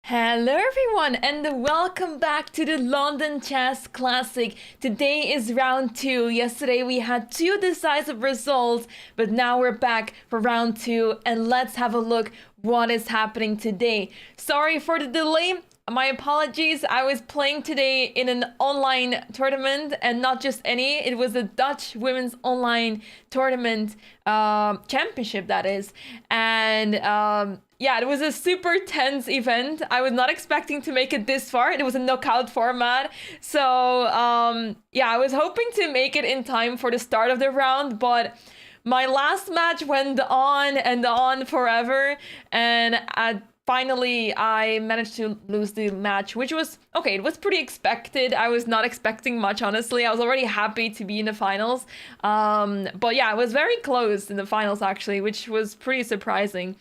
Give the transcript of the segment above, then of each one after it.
Hello everyone and welcome back to the London Chess Classic. Today is round 2. Yesterday we had 2 decisive results, but now we're back for round 2 and let's have a look what is happening today. Sorry for the delay. My apologies. I was playing today in an online tournament and not just any. It was a Dutch women's online tournament championship, that is. And yeah, it was a super tense event. I was not expecting to make it this far. It was a knockout format. So yeah, I was hoping to make it in time for the start of the round, but my last match went on and on forever, and finally I managed to lose the match, which was okay. It was pretty expected. I was not expecting much, honestly. I was already happy to be in the finals, but yeah, I was very close in the finals actually, which was pretty surprising.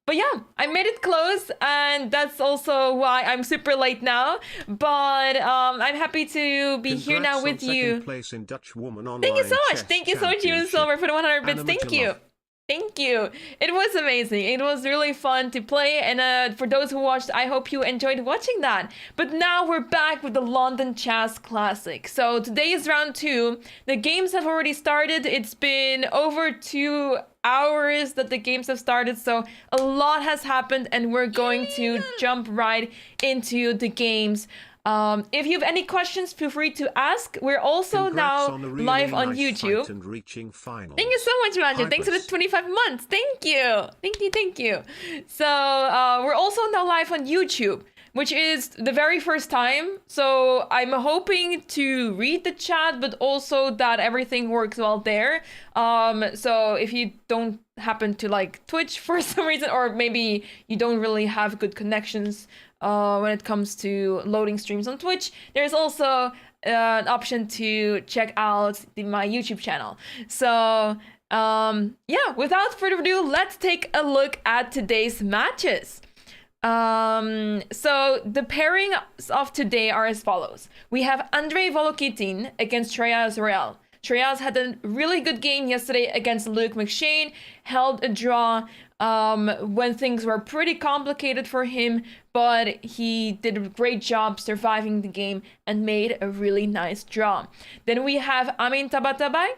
But yeah, I made it close, and that's also why I'm super late now. But I'm happy to be here now with you. Place in Dutch Woman Thank you so much. Chess Thank you so much, you Silver, for the 100 bits. Anna-Maja Thank you. love. Thank you. It was amazing. It was really fun to play, and for those who watched, I hope you enjoyed watching that. But now we're back with the London Chess Classic. So today is round 2. The games have already started. It's been over 2 hours that the games have started, so a lot has happened, and we're going to jump right into the games. If you have any questions, feel free to ask. We're also now live on YouTube. Thank you so much, Manja. Thanks for the 25 months. Thank you. Thank you. So we're also now live on YouTube, which is the very first time. So I'm hoping to read the chat, but also that everything works well there. So if you don't happen to like Twitch for some reason, or maybe you don't really have good connections when it comes to loading streams on Twitch, there's also an option to check out my YouTube channel. So yeah, without further ado, let's take a look at today's matches. So the pairings of today are as follows. We have Andrei Volokitin against Shreyas Royal. Shreyas had a really good game yesterday against Luke McShane, held a draw when things were pretty complicated for him, but he did a great job surviving the game and made a really nice draw. Then we have Amin Tabatabai,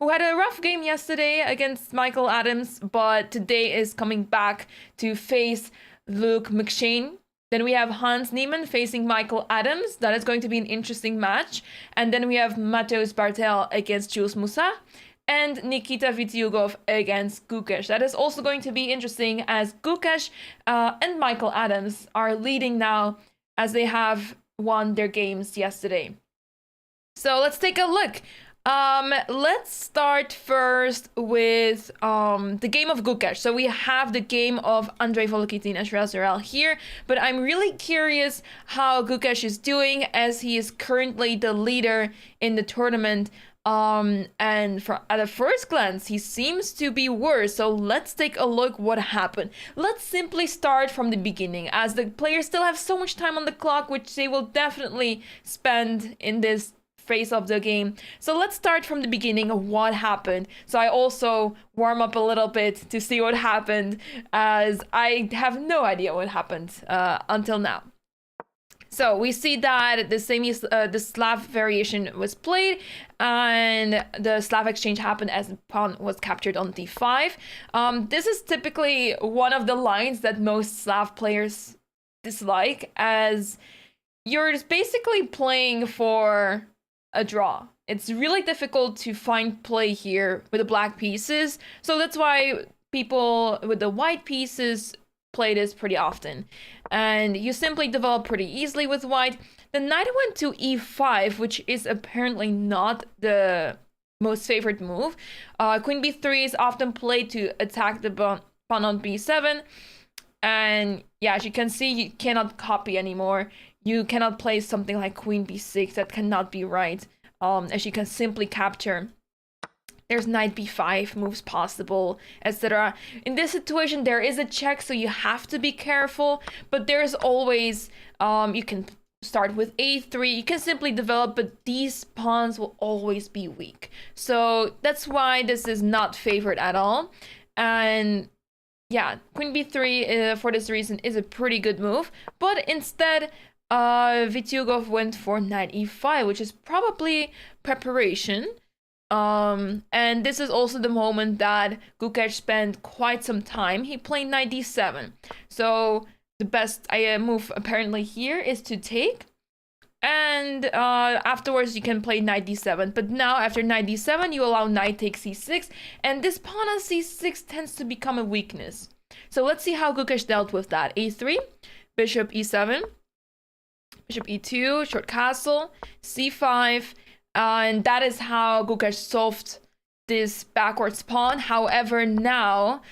who had a rough game yesterday against Michael Adams, but today is coming back to face Luke McShane. Then we have Hans Niemann facing Michael Adams. That is going to be an interesting match. And then we have Mateusz Bartel against Jules Musa and Nikita Vitiugov against Gukesh. That is also going to be interesting, as Gukesh and Michael Adams are leading now, as they have won their games yesterday. So let's take a look. Let's start first with the game of Gukesh. So we have the game of Andrei Volokitin and Shreyas Royal here, but I'm really curious how Gukesh is doing, as he is currently the leader in the tournament. And at a first glance, he seems to be worse. So let's take a look what happened. Let's simply start from the beginning, as the players still have so much time on the clock, which they will definitely spend in this phase of the game. So let's start from the beginning of what happened. So I also warm up a little bit to see what happened, as I have no idea what happened until now. So we see that the Slav variation was played, and the Slav exchange happened as the pawn was captured on d5. This is typically one of the lines that most Slav players dislike, as you're just basically playing for a draw. It's really difficult to find play here with the black pieces, so that's why people with the white pieces play this pretty often, and you simply develop pretty easily with white. The knight went to e5, which is apparently not the most favorite move. Queen b3 is often played to attack the pawn on b7, and yeah, as you can see, you cannot copy anymore. You cannot play something like Queen b6. That cannot be right, as you can simply capture. There's knight b5 moves possible, etc. In this situation, there is a check, so you have to be careful. But there's always, you can start with a3. You can simply develop, but these pawns will always be weak. So that's why this is not favored at all. And yeah, queen b3 for this reason is a pretty good move. But instead, Vityugov went for knight e5, which is probably preparation. And this is also the moment that Gukesh spent quite some time. He played knight d7. So the best move apparently here is to take. And afterwards you can play knight d7. But now after knight d7 you allow knight takes c6. And this pawn on c6 tends to become a weakness. So let's see how Gukesh dealt with that. a3, bishop e7, bishop e2, short castle, c5. And that is how Gukesh solved this backwards pawn. However, now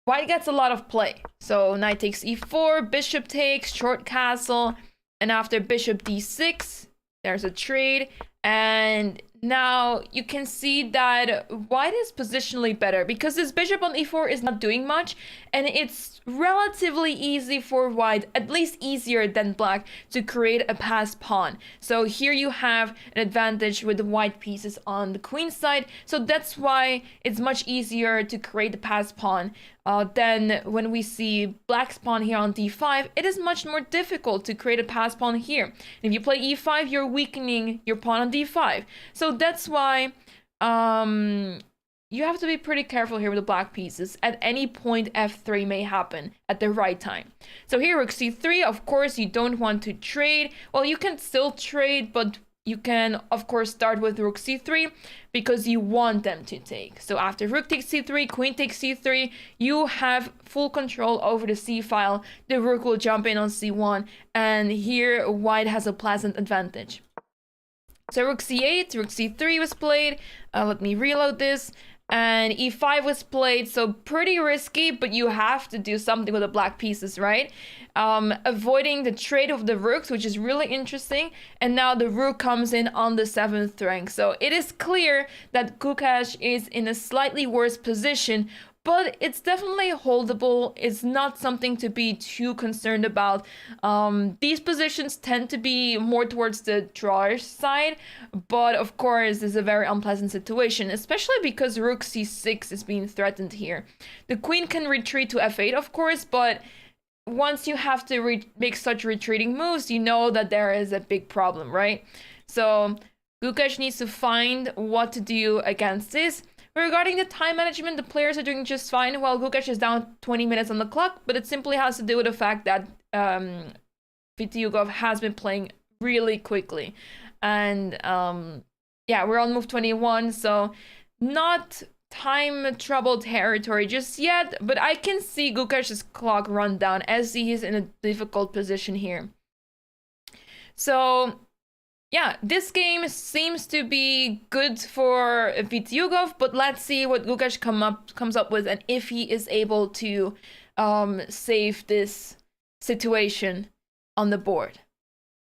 white gets a lot of play. So knight takes e4, bishop takes, short castle, and after bishop d6, there's a trade. And now you can see that white is positionally better because this bishop on e4 is not doing much, and it's relatively easy for white, at least easier than black, to create a passed pawn. So here you have an advantage with the white pieces on the queen side, so that's why it's much easier to create the passed pawn. Then when we see black's pawn here on d5, it is much more difficult to create a passed pawn here. If you play e5, you're weakening your pawn on d5. So that's why you have to be pretty careful here with the black pieces. At any point, f3 may happen at the right time. So here, rook c3, of course, you don't want to trade. Well, you can still trade, but you can, of course, start with rook c3 because you want them to take. So after rook takes c3, queen takes c3, you have full control over the c file. The rook will jump in on c1, and here white has a pleasant advantage. So rook c8, rook c3 was played. Let me reload this. And e5 was played, so pretty risky, but you have to do something with the black pieces, right? Avoiding the trade of the rooks, which is really interesting. And now the rook comes in on the 7th rank. So it is clear that Gukesh is in a slightly worse position, but it's definitely holdable. It's not something to be too concerned about. These positions tend to be more towards the drawer's side, but of course, this is a very unpleasant situation, especially because rook c6 is being threatened here. The queen can retreat to f8, of course, but once you have to make such retreating moves, you know that there is a big problem, right? So Gukesh needs to find what to do against this. Regarding the time management, the players are doing just fine while Gukesh is down 20 minutes on the clock, but it simply has to do with the fact that Vityugov has been playing really quickly. And yeah, we're on move 21, so not time trouble territory just yet, but I can see Gukesh's clock run down as he is in a difficult position here. So yeah, this game seems to be good for Vityugov, but let's see what Gukesh comes up with and if he is able to save this situation on the board.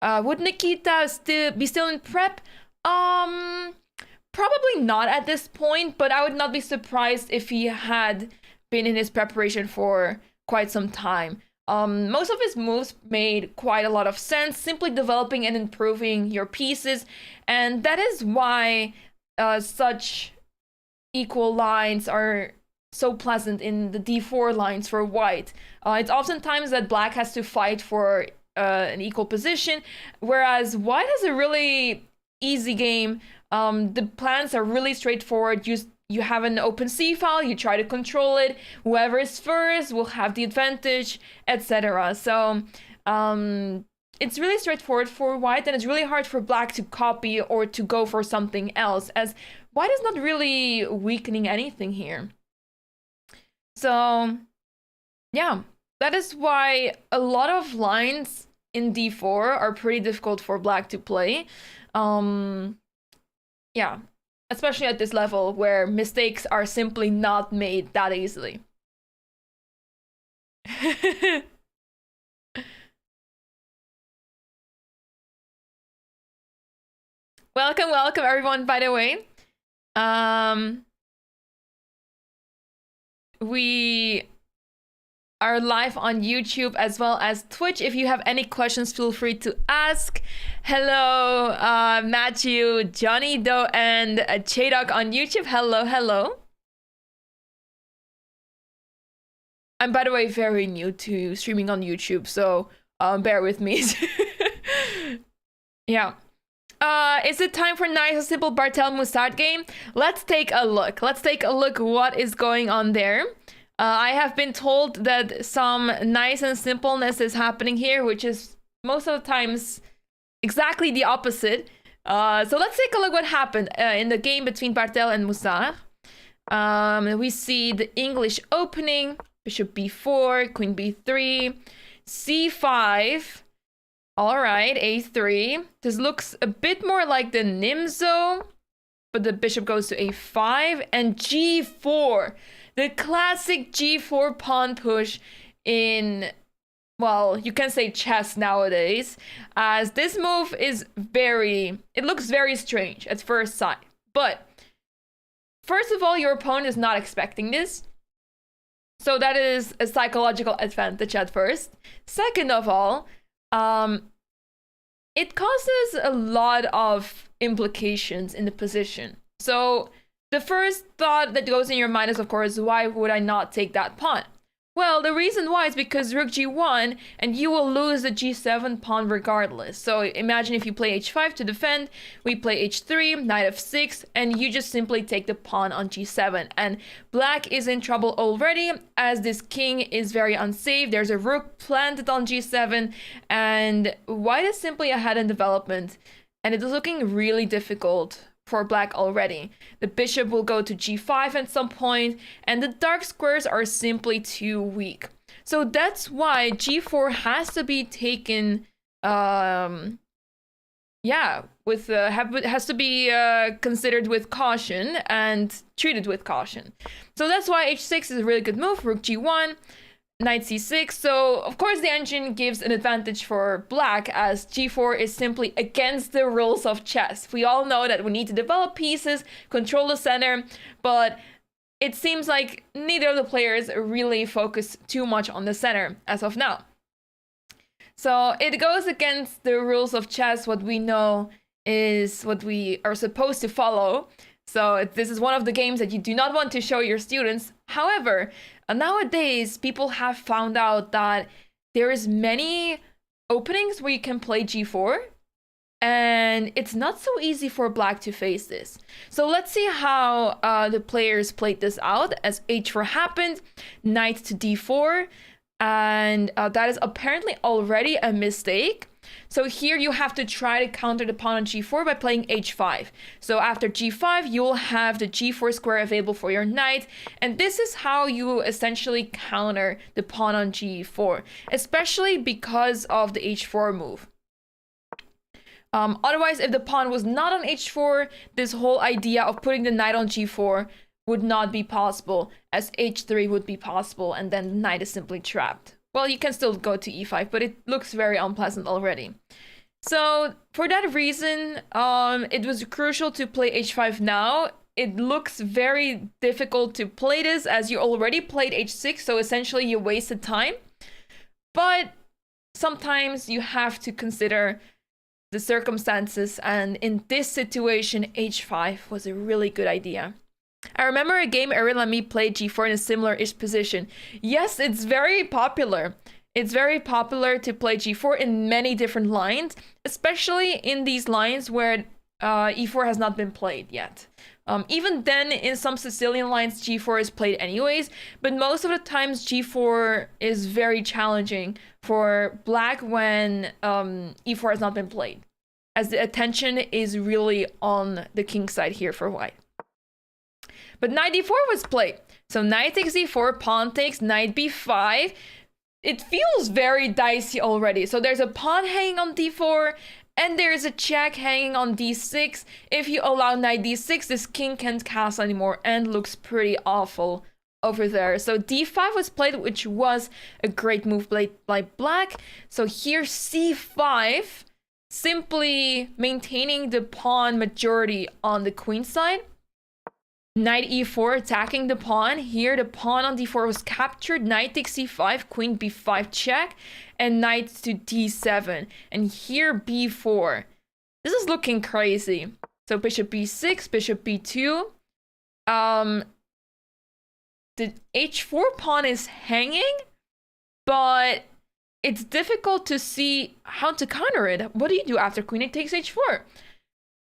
Would Nikita be still in prep? Probably not at this point, but I would not be surprised if he had been in his preparation for quite some time. Most of his moves made quite a lot of sense, simply developing and improving your pieces, and that is why such equal lines are so pleasant in the d4 lines for white. It's oftentimes that black has to fight for an equal position, whereas white has a really easy game. The plans are really straightforward. You have an open c file, you try to control it, whoever is first will have the advantage, etc. So it's really straightforward for white, and it's really hard for black to copy or to go for something else, as white is not really weakening anything here. So yeah, that is why a lot of lines in d4 are pretty difficult for black to play. Yeah, especially at this level where mistakes are simply not made that easily. Welcome everyone, by the way. We are live on YouTube as well as Twitch. If you have any questions, feel free to ask. Hello, Matthew, Johnny Doe, and Chadok on YouTube. Hello. I'm, by the way, very new to streaming on YouTube, so bear with me. Yeah. Is it time for nice and simple Bartel Moussard game? Let's take a look. Let's take a look what is going on there. I have been told that some nice and simpleness is happening here, which is most of the times exactly the opposite. So let's take a look what happened in the game between Bartel and Moussard. We see the English opening, bishop b4, queen b3, c5. All right, a3. This looks a bit more like the Nimzo, but the bishop goes to a5 and g4. The classic g4 pawn push in, well, you can say chess nowadays, as this move is it looks very strange at first sight. But first of all, your opponent is not expecting this. So that is a psychological advantage at first. Second of all, it causes a lot of implications in the position. So the first thought that goes in your mind is, of course, why would I not take that pawn? Well, the reason why is because rook g1, and you will lose the g7 pawn regardless. So imagine if you play h5 to defend, we play h3, knight f6, and you just simply take the pawn on g7. And black is in trouble already, as this king is very unsafe. There's a rook planted on g7, and white is simply ahead in development. And it is looking really difficult for black already. The bishop will go to g5 at some point, and the dark squares are simply too weak. So that's why g4 has to be taken, has to be considered with caution and treated with caution. So that's why h6 is a really good move. Rook g1, knight c6. So of course the engine gives an advantage for black, as g4 is simply against the rules of chess. We all know that we need to develop pieces, control the center, but it seems like neither of the players really focus too much on the center as of now. So it goes against the rules of chess. What we know is what we are supposed to follow. So this is one of the games that you do not want to show your students. However, nowadays people have found out that there is many openings where you can play g4, and it's not so easy for black to face this. So let's see how the players played this out. As h4 happened, knight to d4, and that is apparently already a mistake. So here you have to try to counter the pawn on g4 by playing h5. So after g5, you will have the g4 square available for your knight. And this is how you essentially counter the pawn on g4, especially because of the h4 move. Otherwise, if the pawn was not on h4, this whole idea of putting the knight on g4 would not be possible, as h3 would be possible, and then the knight is simply trapped. Well, you can still go to e5, but it looks very unpleasant already. So for that reason, it was crucial to play h5 now. It looks very difficult to play this, as you already played h6, so essentially you wasted time. But sometimes you have to consider the circumstances, and in this situation, h5 was a really good idea. I remember a game Ariel and me played g4 in a similar-ish position. Yes, it's very popular. It's very popular to play g4 in many different lines, especially in these lines where e4 has not been played yet. Even then, in some Sicilian lines, g4 is played anyways, but most of the times g4 is very challenging for black when e4 has not been played, as the attention is really on the king side here for white. But knight d4 was played. So knight takes d4, pawn takes, knight b5. It feels very dicey already. So there's a pawn hanging on d4, and there's a check hanging on d6. If you allow knight d6, this king can't castle anymore and looks pretty awful over there. So d5 was played, which was a great move played by black. So here c5, simply maintaining the pawn majority on the queen side. Knight e4 attacking the pawn. Here the pawn on d4 was captured. Knight takes c5, queen b5 check, and knight to d7. And here b4. This is looking crazy. So bishop b6, bishop b2. the h4 pawn is hanging, but it's difficult to see how to counter it. What do you do after queen a takes h4?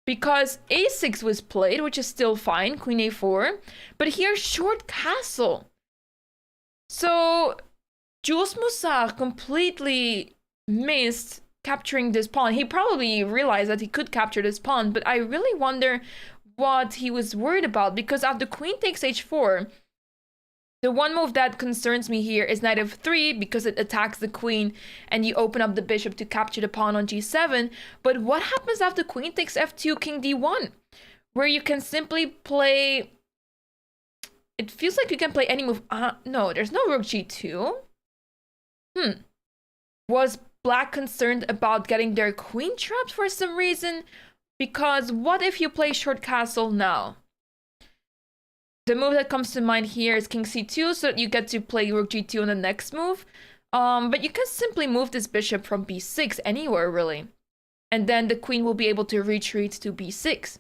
Because a6 was played, which is still fine, queen a4, but here short castle. So Jules Mussard completely missed capturing this pawn. He probably realized that he could capture this pawn, but I really wonder what he was worried about, because after queen takes h4, the one move that concerns me here is knight f3, because it attacks the queen and you open up the bishop to capture the pawn on g7. But what happens after queen takes f2, king d1, where you can simply play... It feels like you can play any move. No, there's no rook g2. Was Black concerned about getting their queen trapped for some reason? Because what if you play short castle now? The move that comes to mind here is king c2, so that you get to play rook g2 on the next move. But you can simply move this bishop from b6 anywhere, really. And then the queen will be able to retreat to b6.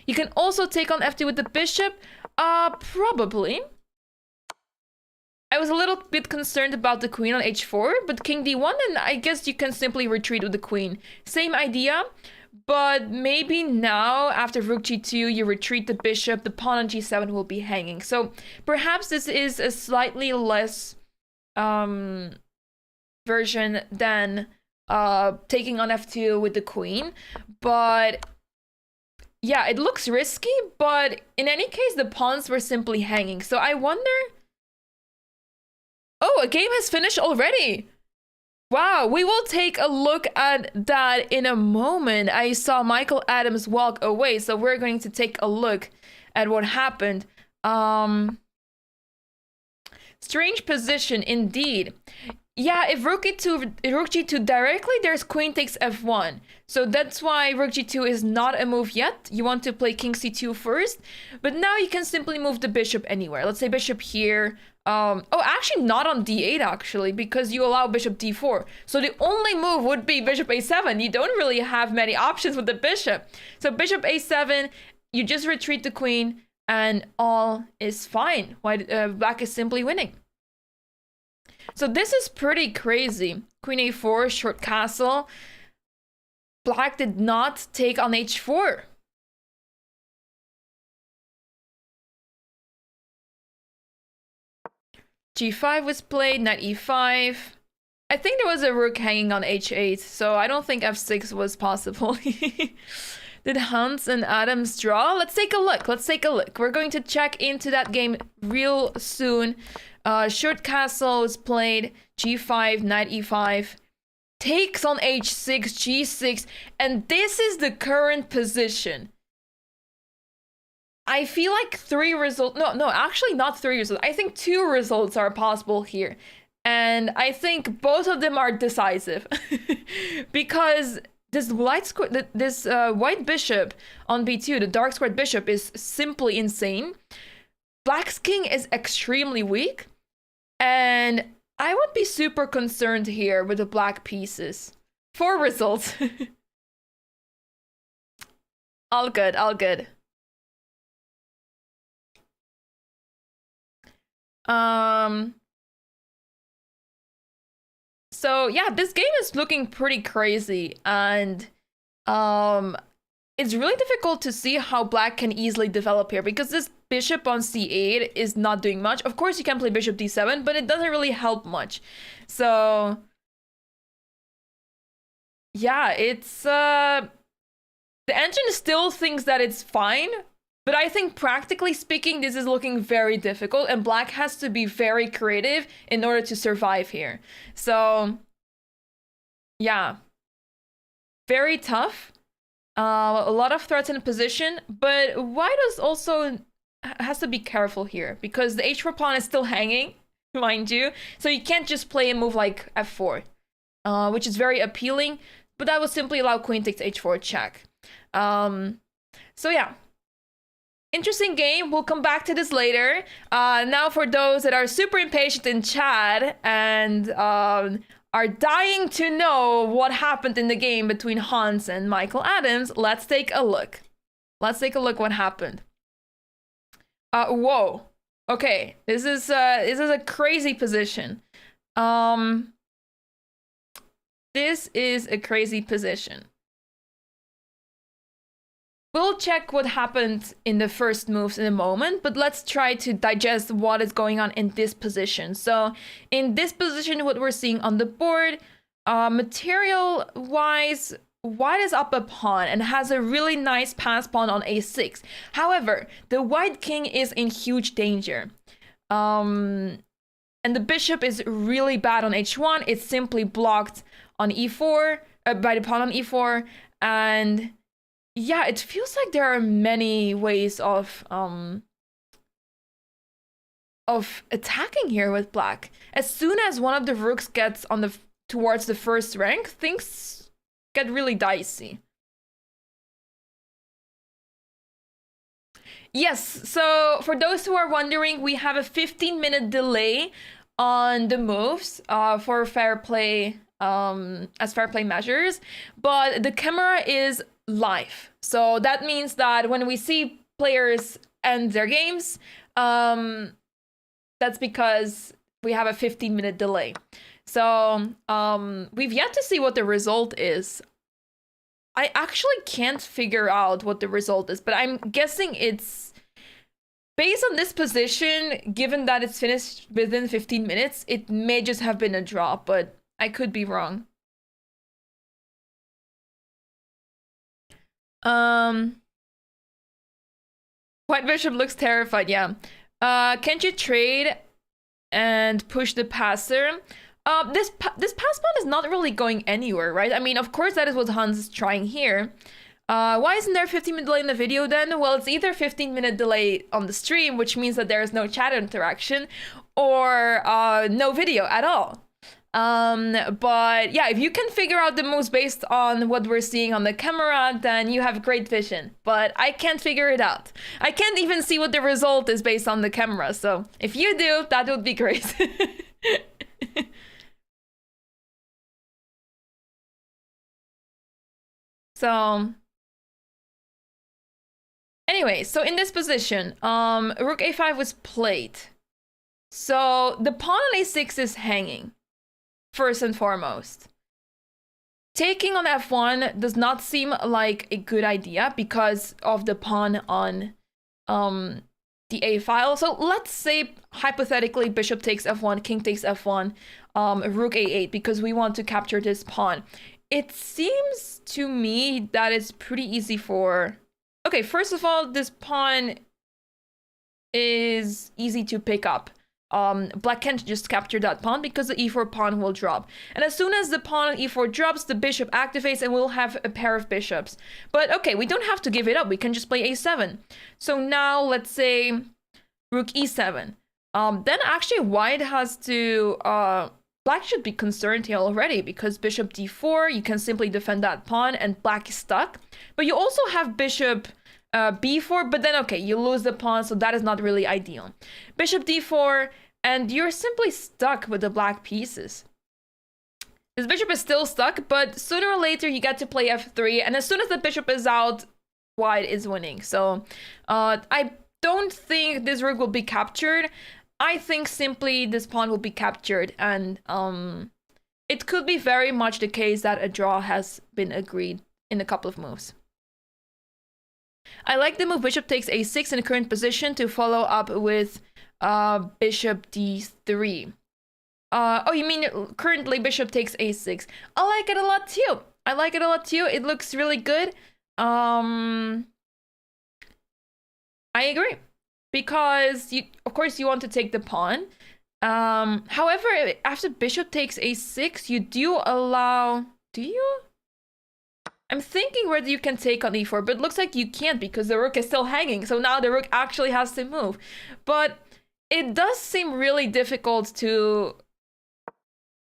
You can also take on f2 with the bishop. Probably. I was a little bit concerned about the queen on h4, but king d1, and I guess you can simply retreat with the queen. Same idea. But maybe now, after rook g2, you retreat the bishop, the pawn on g7 will be hanging. So perhaps this is a slightly less version than taking on f2 with the queen. But yeah, it looks risky, but in any case, the pawns were simply hanging. So I wonder... Oh, a game has finished already! Wow, we will take a look at that in a moment. I saw Michael Adams walk away, so we're going to take a look at what happened. Strange position indeed. Yeah, if rook g2 directly, there's queen takes f1. So that's why rook g2 is not a move yet. You want to play king c2 first, but now you can simply move the bishop anywhere. Let's say bishop here. Oh, actually not on d8 actually, because you allow bishop d4. So the only move would be bishop a7. You don't really have many options with the bishop. So bishop a7, you just retreat the queen and all is fine. White, Black is simply winning. So this is pretty crazy. Queen a4, short castle. Black did not take on h4. g5 was played, knight e5. I think there was a rook hanging on h8, so I don't think f6 was possible. Did Hans and Adams draw? Let's take a look. Let's take a look. We're going to check into that game real soon. Short castle was played, g5, knight e5. Takes on h6, g6, and this is the current position. I feel like three results, no, actually not three results. I think two results are possible here. And I think both of them are decisive. Because this white bishop on b2, the dark squared bishop, is simply insane. Black's king is extremely weak. And I would be super concerned here with the black pieces. 4 results. All good, all good. So yeah, this game is looking pretty crazy, and it's really difficult to see how Black can easily develop here, because this bishop on c8 is not doing much. Of course you can play bishop d7, but it doesn't really help much. So yeah, it's the engine still thinks that it's fine, but I think practically speaking, this is looking very difficult, and Black has to be very creative in order to survive here. So yeah, very tough. A lot of threats in position, but White is also has to be careful here, because the h4 pawn is still hanging, mind you. So you can't just play a move like f4, which is very appealing, but that would simply allow queen takes h4 check. So yeah. Interesting game. We'll come back to this later. Now for those that are super impatient in chat and are dying to know what happened in the game between Hans and Michael Adams, let's take a look. Let's take a look what happened. Whoa. Okay, this is a crazy position. Um, this is a crazy position. We'll check what happened in the first moves in a moment, but let's try to digest what is going on in this position. So in this position, what we're seeing on the board, material-wise, white is up a pawn and has a really nice pass pawn on a6. However, the white king is in huge danger. And the bishop is really bad on h1. It's simply blocked on e4, by the pawn on e4, and yeah, it feels like there are many ways of attacking here with black. As soon as one of the rooks gets on the towards the first rank, things get really dicey. Yes, so for those who are wondering, we have a 15-minute delay on the moves for fair play, as fair play measures, but the camera is live. So that means that when we see players end their games, that's because we have a 15-minute delay. So we've yet to see what the result is. I actually can't figure out what the result is, but I'm guessing it's based on this position, given that it's finished within 15 minutes, it may just have been a draw, but I could be wrong. White bishop looks terrified, yeah. Can't you trade and push the passer? This pass pawn is not really going anywhere, right? I mean, of course, that is what Hans is trying here. Why isn't there a 15-minute delay in the video then? Well, it's either 15-minute delay on the stream, which means that there is no chat interaction, or no video at all. But yeah, if you can figure out the moves based on what we're seeing on the camera, then you have great vision. But I can't figure it out. I can't even see what the result is based on the camera. So if you do, that would be great. So anyway, so in this position, rook a5 was played. So the pawn on a6 is hanging, first and foremost. Taking on f1 does not seem like a good idea because of the pawn on the a file. So let's say, hypothetically, bishop takes f1, king takes f1, rook a8, because we want to capture this pawn. It seems to me that it's pretty easy for... Okay, first of all, this pawn is easy to pick up. Black can't just capture that pawn because the e4 pawn will drop. And as soon as the pawn on e4 drops, the bishop activates and we'll have a pair of bishops. But okay, we don't have to give it up. We can just play a7. So now let's say rook e7. Then actually white has to... Black should be concerned here already because bishop d4, you can simply defend that pawn and black is stuck. But you also have bishop b4, but then, okay, you lose the pawn, so that is not really ideal. Bishop d4, and you're simply stuck with the black pieces. This bishop is still stuck, but sooner or later you get to play f3, and as soon as the bishop is out, white is winning. So I don't think this rook will be captured. I think simply this pawn will be captured, and it could be very much the case that a draw has been agreed in a couple of moves. I like the move bishop takes a6 in the current position to follow up with bishop d3. Oh, you mean currently bishop takes a6. I like it a lot too. I like it a lot too. It looks really good. I agree. Because, of course, you want to take the pawn. However, after bishop takes a6, you do allow... Do you? I'm thinking whether you can take on e4, but it looks like you can't because the rook is still hanging. So now the rook actually has to move. But it does seem really difficult to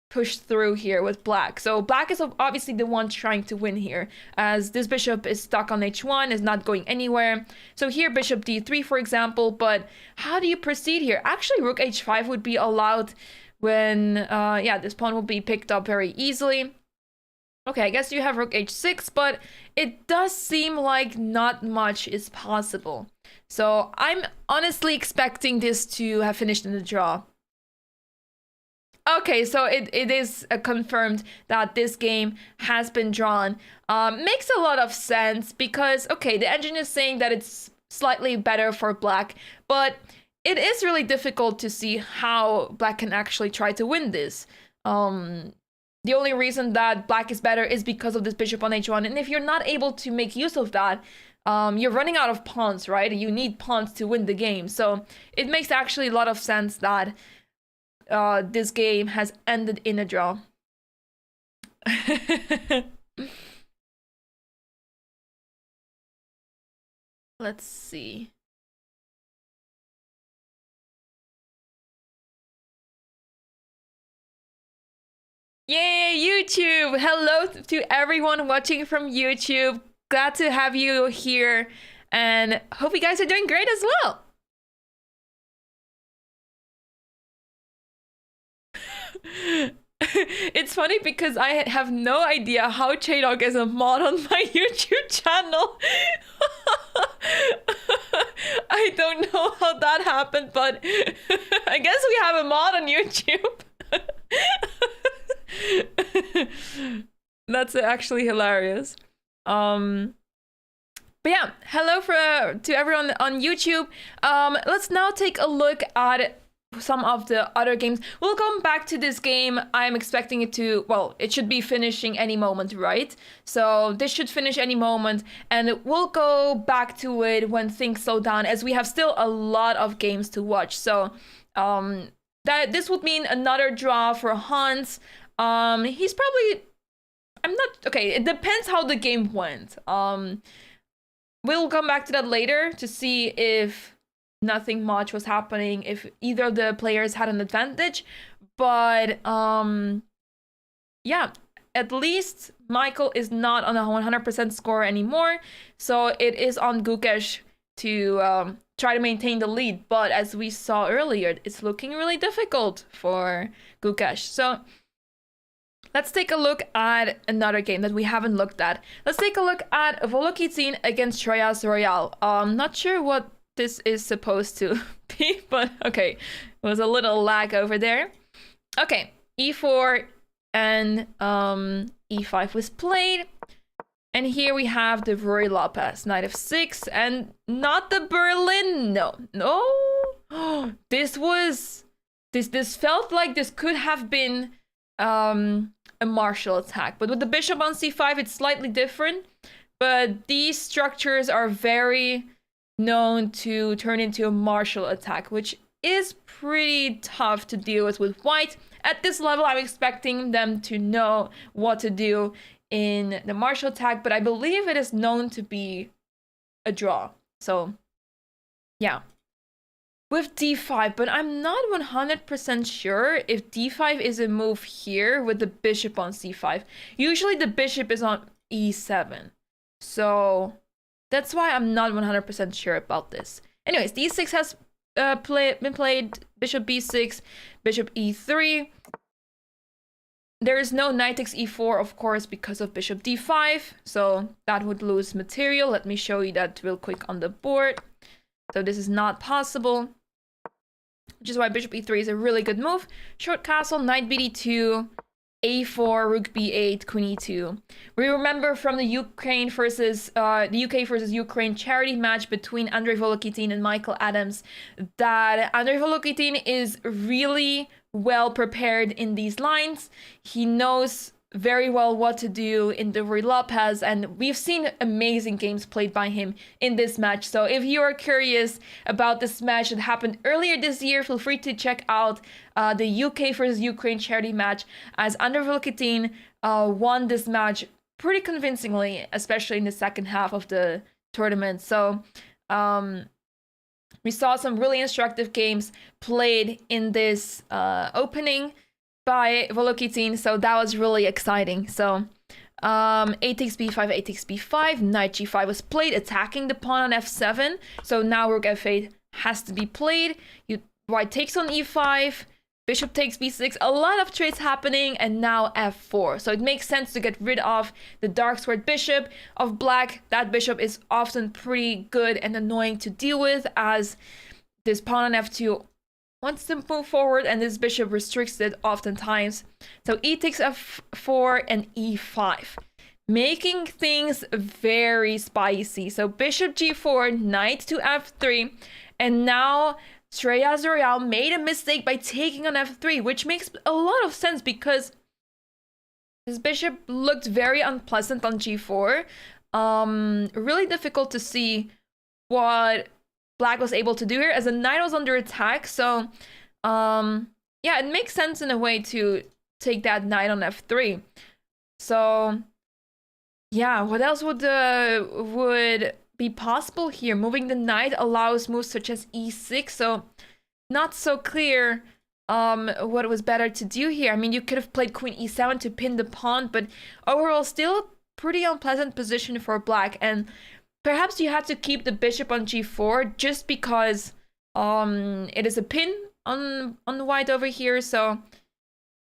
push through here with black. So black is obviously the one trying to win here, as this bishop is stuck on h1, is not going anywhere. So here bishop d3, for example, but how do you proceed here? Actually, rook h5 would be allowed when, yeah, this pawn will be picked up very easily. Okay, I guess you have rook h6, but it does seem like not much is possible. So I'm honestly expecting this to have finished in a draw. Okay, so it is confirmed that this game has been drawn. Makes a lot of sense because, okay, the engine is saying that it's slightly better for black, but it is really difficult to see how black can actually try to win this. The only reason that black is better is because of this bishop on h1, and if you're not able to make use of that, you're running out of pawns, right? You need pawns to win the game, so it makes actually a lot of sense that this game has ended in a draw. Let's see. Yay, YouTube! Hello to everyone watching from YouTube. Glad to have you here, and hope you guys are doing great as well. It's funny because I have no idea how Chaydog is a mod on my YouTube channel. I don't know how that happened, but I guess we have a mod on YouTube. That's actually hilarious. But yeah, hello to everyone on YouTube. Let's now take a look at some of the other games. We'll come back to this game. I'm expecting it to, well, it should be finishing any moment, right? So this should finish any moment, and we'll go back to it when things slow down, as we have still a lot of games to watch. So that this would mean another draw for Hans. He's probably, I'm not, okay, it depends how the game went. We'll come back to that later to see if nothing much was happening, if either of the players had an advantage. But yeah, at least Michael is not on a 100% score anymore, so it is on Gukesh to try to maintain the lead. But as we saw earlier, it's looking really difficult for Gukesh. So let's take a look at another game that we haven't looked at. Let's take a look at Volokitin against Treyas Royale. Not sure what this is supposed to be, but okay. It was a little lag over there. Okay, e4 and e5 was played. And here we have the Rory Lopez, knight of 6, and not the Berlin. No. This felt like this could have been a martial attack, but with the bishop on c5, it's slightly different. But these structures are very known to turn into a martial attack, which is pretty tough to deal with white. At this level, I'm expecting them to know what to do in the martial attack, but I believe it is known to be a draw. So yeah, with d5, but I'm not 100% sure if d5 is a move here with the bishop on c5. Usually the bishop is on e7, so that's why I'm not 100% sure about this. Anyways, d6 has been played, bishop b6, bishop e3. There is no knight takes e4, of course, because of bishop d5, so that would lose material. Let me show you that real quick on the board. So this is not possible, which is why bishop e3 is a really good move. Short castle, knight bd2, a4, rook b8, queen e2. We remember from the Ukraine versus the UK versus Ukraine charity match between Andrei Volokitin and Michael Adams that Andrei Volokitin is really well prepared in these lines. He knows very well what to do in the Rory Lopez, and we've seen amazing games played by him in this match. So if you are curious about this match that happened earlier this year, feel free to check out the UK versus Ukraine charity match, as Andrei Volokitin won this match pretty convincingly, especially in the second half of the tournament. So we saw some really instructive games played in this opening by Volokitin, so that was really exciting. So a takes b5, a takes b5, knight g5 was played, attacking the pawn on f7. So now rook f8 has to be played. White takes on e5, Bishop takes b6, a lot of trades happening, and now f4. So it makes sense to get rid of the dark squared bishop of black. That bishop is often pretty good and annoying to deal with, as this pawn on f2 wants to move forward and this bishop restricts it oftentimes. So e takes f4 and e5, making things very spicy. So bishop g4, knight to f3, and now Shreya Zuriel made a mistake by taking on f3, which makes a lot of sense because this bishop looked very unpleasant on g4. Really difficult to see what black was able to do here, as the knight was under attack. So yeah, it makes sense in a way to take that knight on f3. So yeah, what else would be possible here? Moving the knight allows moves such as e6, so not so clear what was better to do here. I mean, you could have played queen e7 to pin the pawn, but overall still a pretty unpleasant position for black. And perhaps you had to keep the bishop on g4 just because it is a pin on white over here. So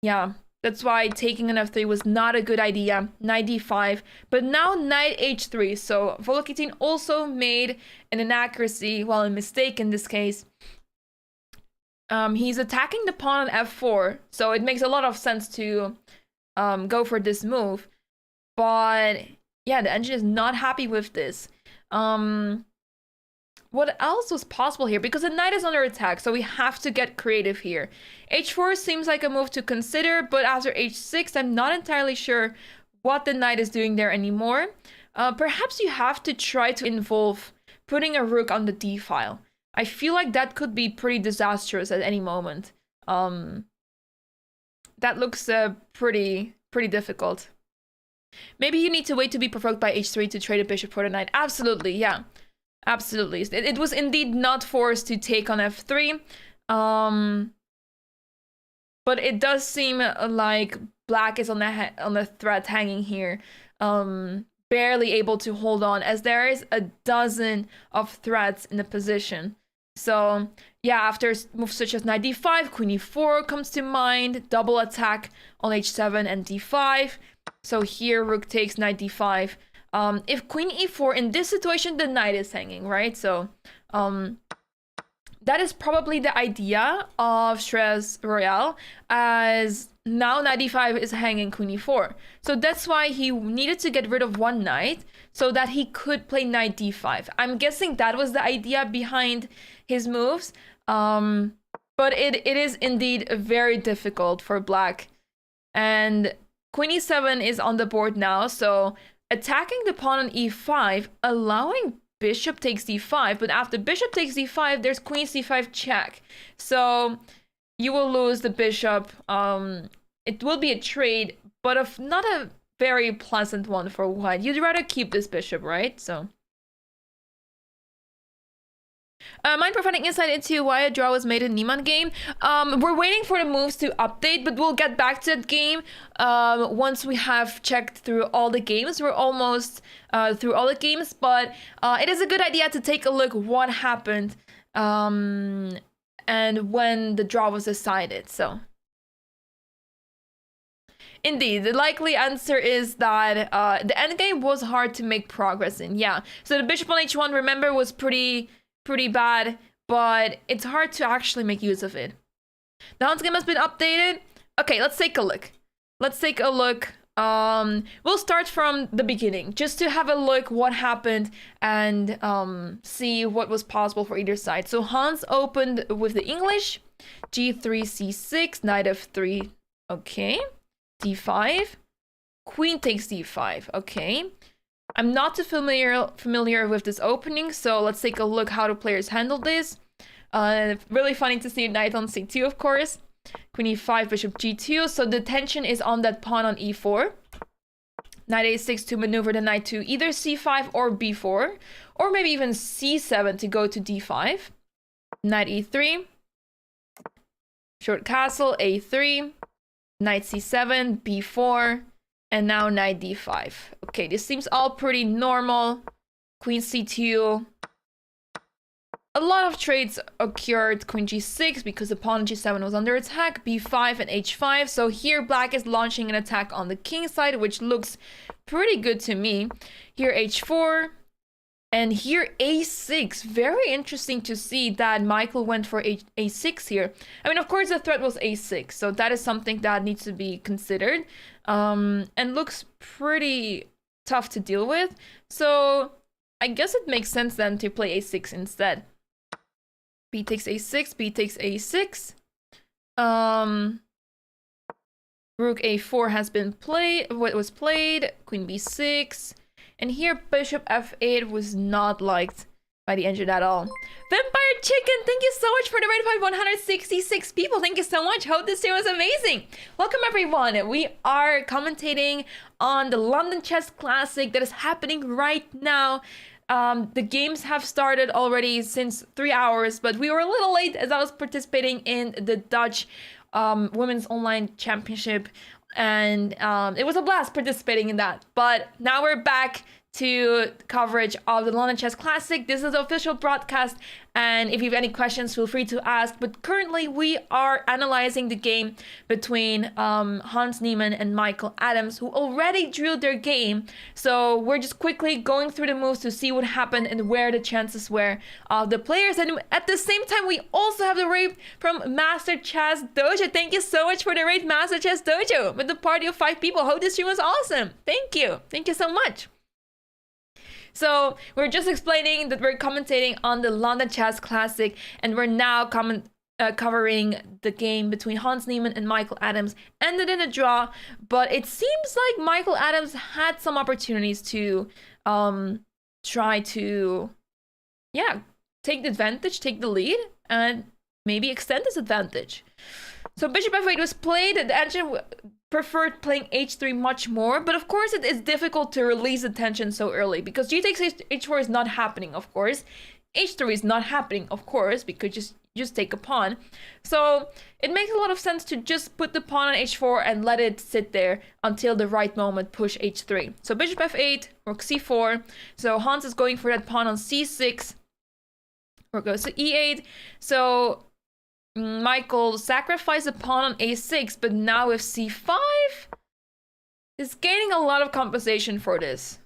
yeah, that's why taking an f3 was not a good idea. Knight d5, but now knight h3. So Volokitin also made an inaccuracy, well, a mistake in this case. He's attacking the pawn on f4, so it makes a lot of sense to go for this move. But yeah, the engine is not happy with this. What else was possible here? Because the knight is under attack, so we have to get creative here. h4 seems like a move to consider, but after h6, I'm not entirely sure what the knight is doing there anymore. Perhaps you have to try to involve putting a rook on the d file. I feel like that could be pretty disastrous at any moment. That looks pretty difficult. Maybe you need to wait to be provoked by h3 to trade a bishop for the knight. Absolutely, yeah. Absolutely. It was indeed not forced to take on f3. But it does seem like black is on the threat hanging here. Barely able to hold on, as there is a dozen of threats in the position. So yeah, after moves such as knight d5, queen e4 comes to mind, double attack on h7 and d5. So here rook takes, knight d5. If queen e4, in this situation the knight is hanging, right? So that is probably the idea of Shreya Royale, as now knight d5 is hanging queen e4. So that's why he needed to get rid of one knight so that he could play knight d5. I'm guessing that was the idea behind his moves. But it is indeed very difficult for black. And queen e7 is on the board now, so attacking the pawn on e5, allowing bishop takes d5, but after bishop takes d5, there's queen c5 check. So you will lose the bishop. It will be a trade, but not a very pleasant one for white. You'd rather keep this bishop, right? So mind providing insight into why a draw was made in Niemann game? We're waiting for the moves to update, but we'll get back to that game once we have checked through all the games. We're almost through all the games, but it is a good idea to take a look what happened and when the draw was decided. So indeed, the likely answer is that the endgame was hard to make progress in. Yeah, so the bishop on h1, remember, was pretty bad, but it's hard to actually make use of it. The Hans game has been updated. Okay, let's take a look. We'll start from the beginning, just to have a look what happened and see what was possible for either side. So Hans opened with the English, g3, c6, knight f3, okay, d5, queen takes d5, okay. I'm not too familiar with this opening, so let's take a look how the players handled this. Really funny to see knight on c2, of course. Queen e5, bishop g2, so the tension is on that pawn on e4. Knight a6 to maneuver the knight to either c5 or b4, or maybe even c7 to go to d5. Knight e3, short castle, a3, knight c7, b4, and now knight d5. Okay, this seems all pretty normal. Queen c2. a lot of trades occurred. Queen g6 because the pawn g7 was under attack, b5 and h5. So here black is launching an attack on the king side, which looks pretty good to me. Here h4 and here a6. Very interesting to see that Michael went for a6 here. I mean, of course the threat was a6, so that is something that needs to be considered, and looks pretty tough to deal with. So I guess it makes sense then to play a6 instead. B takes a6, b takes a6. Rook a4 has been played, what was played, queen b6. And here bishop f8 was not liked by the engine at all. Vampire Chicken, thank you so much for the raid fight, 166 people. Thank you so much. Hope this stream was amazing. Welcome everyone. We are commentating on the London Chess Classic that is happening right now. The games have started already since 3 hours, but we were a little late as I was participating in the Dutch Women's Online Championship, and it was a blast participating in that. But now we're back to coverage of the London Chess Classic. This is the official broadcast, and if you have any questions, feel free to ask. But currently, we are analyzing the game between Hans Niemann and Michael Adams, who already drew their game. So we're just quickly going through the moves to see what happened and where the chances were of the players. And at the same time, we also have the raid from Master Chess Dojo. Thank you so much for the raid, Master Chess Dojo, with the party of 5 people. Hope this stream was awesome. Thank you. Thank you so much. So we're just explaining that we're commentating on the London Chess Classic, and we're now covering the game between Hans Niemann and Michael Adams. Ended in a draw, but it seems like Michael Adams had some opportunities to try to, take the advantage, take the lead, and maybe extend this advantage. So bishop f8 was played. The engine preferred playing h3 much more, but of course it is difficult to release the tension so early because g takes h4 is not happening, of course. h3 is not happening, of course, because just take a pawn. So it makes a lot of sense to just put the pawn on h4 and let it sit there until the right moment, push h3. So bishop f8, rook c4. So Hans is going for that pawn on c6. Rook goes to e8. So Michael sacrificed a pawn on a6, but now with c5 is gaining a lot of compensation for this.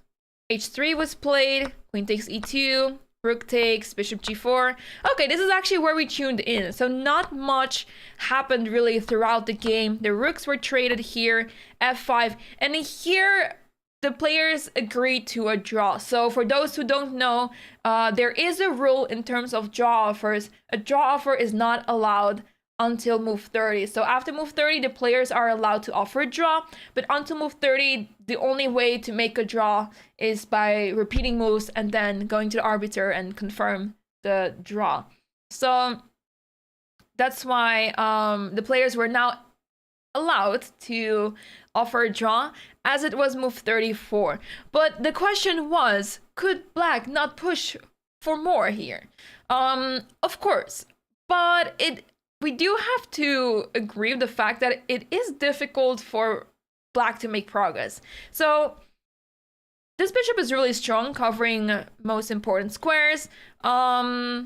h3 was played, queen takes e2, rook takes, bishop g4. Okay, this is actually where we tuned in. So not much happened really throughout the game. The rooks were traded here, f5, and here the players agreed to a draw. So for those who don't know, there is a rule in terms of draw offers. A draw offer is not allowed until move 30. So after move 30, the players are allowed to offer a draw. But until move 30, the only way to make a draw is by repeating moves and then going to the arbiter and confirm the draw. So that's why the players were now allowed to offer a draw as it was move 34. But the question was, could black not push for more here? Of course, but we do have to agree with the fact that it is difficult for black to make progress. So this bishop is really strong, covering most important squares. Yeah,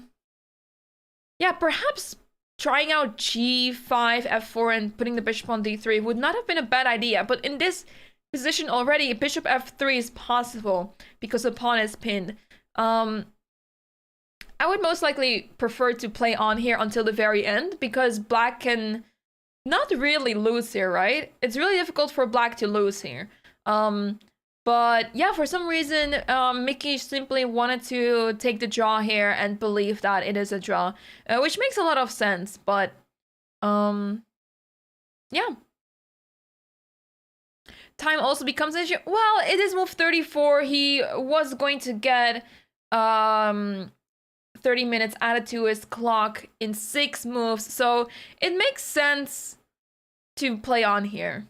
perhaps trying out g5, f4, and putting the bishop on d3 would not have been a bad idea. But in this position already, bishop f3 is possible because the pawn is pinned. I would most likely prefer to play on here until the very end because black can not really lose here, right? It's really difficult for black to lose here. But yeah, for some reason, Mickey simply wanted to take the draw here and believe that it is a draw, which makes a lot of sense. But yeah. Time also becomes an issue. Well, it is move 34. He was going to get 30 minutes added to his clock in 6 moves. So it makes sense to play on here.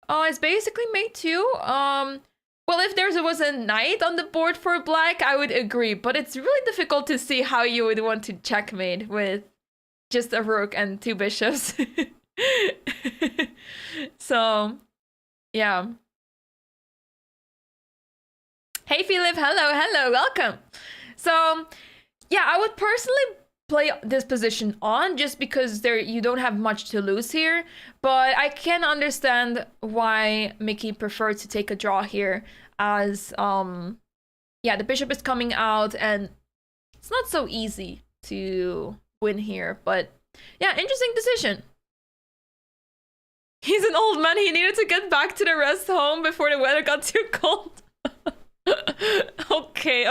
It's basically mate 2. Well, if there was a knight on the board for black, I would agree. But it's really difficult to see how you would want to checkmate with just a rook and 2 bishops. So, yeah. Hey, Philip. Hello, welcome. So, Yeah, I would personally play this position on just because you don't have much to lose here, but I can understand why Mickey preferred to take a draw here as yeah, the bishop is coming out and it's not so easy to win here, but yeah, interesting decision. He's an old man. He needed to get back to the rest home before the weather got too cold. Okay.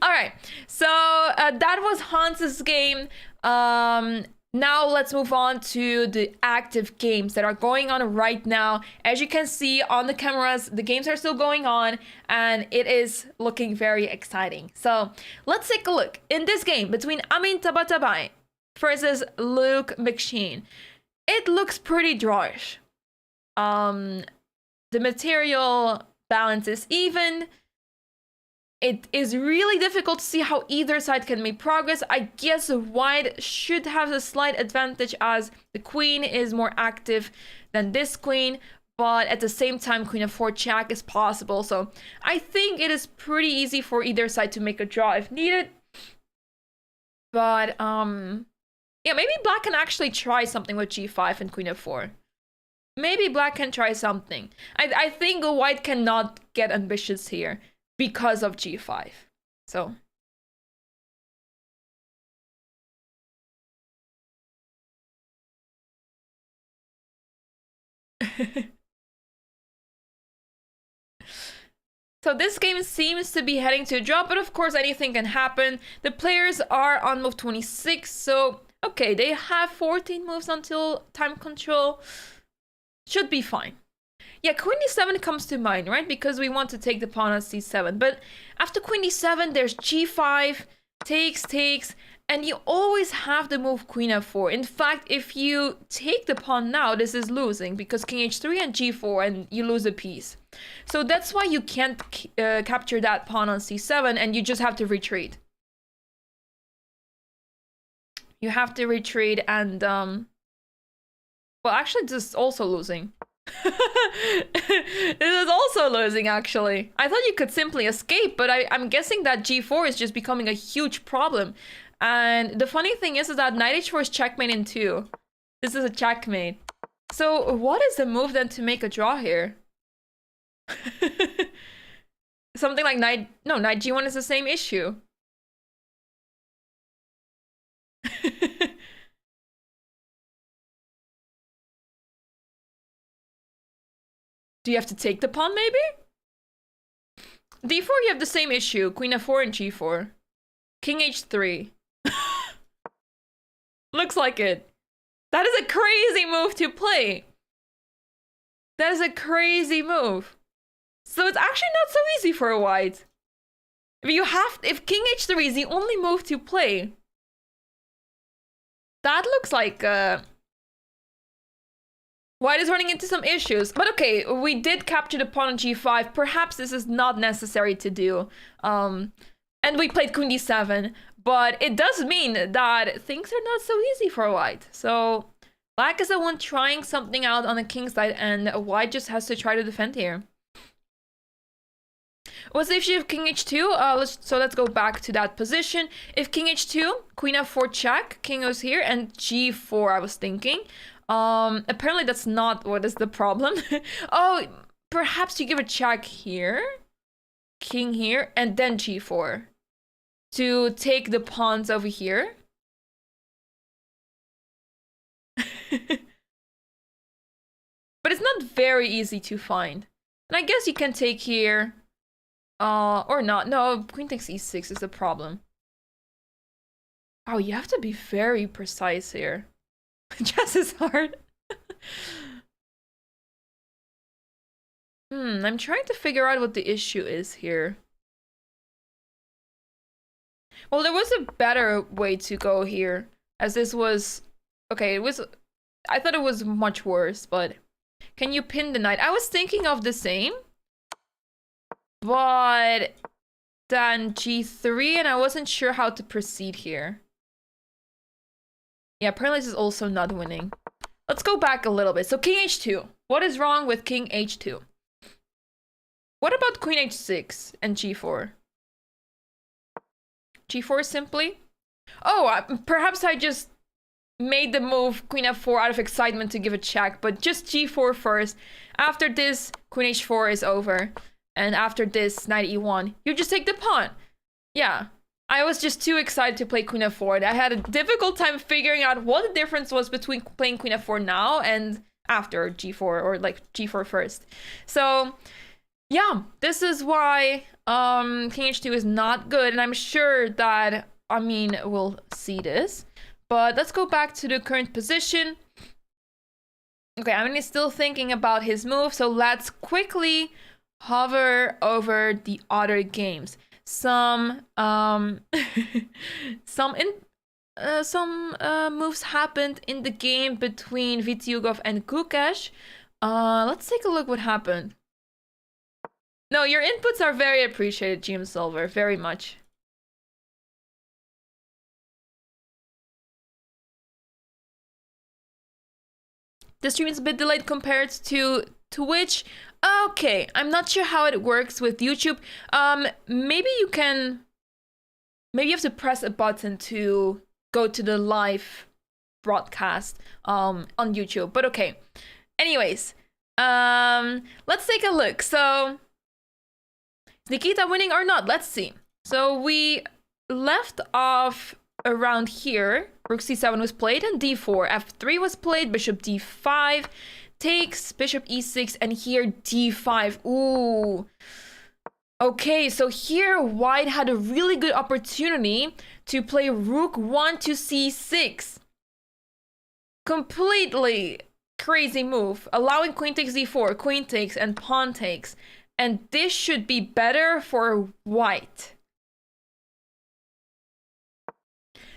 All right. So that was Hans's game. Now let's move on to the active games that are going on right now. As you can see on the cameras, the games are still going on and it is looking very exciting. So let's take a look. In this game between Amin Tabatabai versus Luke McShane, it looks pretty drawish. The material balance is even. It is really difficult to see how either side can make progress. I guess white should have a slight advantage as the queen is more active than this queen, but at the same time, queen of 4 check is possible. So I think it is pretty easy for either side to make a draw if needed. But yeah, maybe black can actually try something with g5 and queen of 4. Maybe black can try something. I think white cannot get ambitious here because of g5. So so this game seems to be heading to a draw, but of course anything can happen. The players are on move 26, so okay, they have 14 moves until time control. Should be fine. Yeah, queen d7 comes to mind, right? Because we want to take the pawn on c7. But after queen d7, there's g5, takes, and you always have the move queen f4. In fact, if you take the pawn now, this is losing because king h3 and g4, and you lose a piece. So that's why you can't capture that pawn on c7, and you just have to retreat. You have to retreat and, well, actually, this is also losing. This is also losing, actually. I thought you could simply escape, but I'm guessing that g4 is just becoming a huge problem. And the funny thing is that knight h4 is checkmate in 2. This is a checkmate. So what is the move then to make a draw here? Something like knight g1 is the same issue. Do you have to take the pawn, maybe? d4, you have the same issue. Queen f4 and g4. King h3. Looks like it. That is a crazy move to play. That is a crazy move. So it's actually not so easy for white. If king h3 is the only move to play, that looks like white is running into some issues. But okay, we did capture the pawn on g5. Perhaps this is not necessary to do. And we played queen d7. But it does mean that things are not so easy for white. So black is the one trying something out on the king side, and white just has to try to defend here. What's the issue of king h2? Let's go back to that position. If king h2, queen f4 check, king goes here, and g4 I was thinking. Apparently that's not what is the problem. Oh, perhaps you give a check here, king here, and then g4 to take the pawns over here. But it's not very easy to find. And I guess you can take here, or not. No, queen takes e6 is the problem. Oh, you have to be very precise here. Chess is hard. I'm trying to figure out what the issue is here. Well, there was a better way to go here, as this was... Okay, I thought it was much worse, but... Can you pin the knight? I was thinking of the same. But... Then g3, and I wasn't sure how to proceed here. Yeah, apparently this is also not winning. Let's go back a little bit. So king h2. What is wrong with king h2? What about queen h6 and g4? G4 simply. Oh, perhaps I just made the move Queen F4 out of excitement to give a check, but just G4 first. After this, Queen H4 is over. And after this, Knight E1, you just take the pawn. Yeah, I was just too excited to play Queen F4. I had a difficult time figuring out what the difference was between playing Queen F4 now and after G4, or like G4 first. So yeah, this is why King H2 is not good, and I'm sure that Amin will see this. But let's go back to the current position. Okay, Amin is still thinking about his move, so let's quickly hover over the other games. Some moves happened in the game between Vityugov and Gukesh. Let's take a look what happened. No, your inputs are very appreciated, GM Silver, very much. The stream is a bit delayed compared to Twitch. Okay, I'm not sure how it works with YouTube. Maybe you have to press a button to go to the live broadcast on YouTube. But okay. Anyways, let's take a look. So, is Nikita winning or not? Let's see. So we left off around here. Rook c7 was played and d4. f3 was played. Bishop d5 takes. Bishop e6 and here d5. Ooh. Okay, so here white had a really good opportunity to play rook 1 to c6. Completely crazy move. Allowing queen takes d4, queen takes, and pawn takes. And this should be better for white.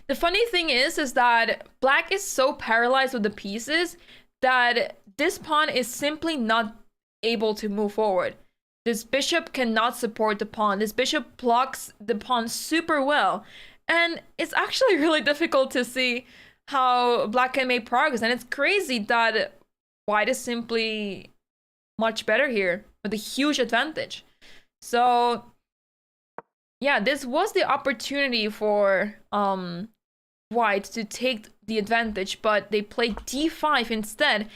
The funny thing is that black is so paralyzed with the pieces that this pawn is simply not able to move forward. This bishop cannot support the pawn. This bishop blocks the pawn super well. And it's actually really difficult to see how black can make progress. And it's crazy that white is simply much better here with a huge advantage. So yeah, this was the opportunity for white to take the advantage, but they played d5 instead,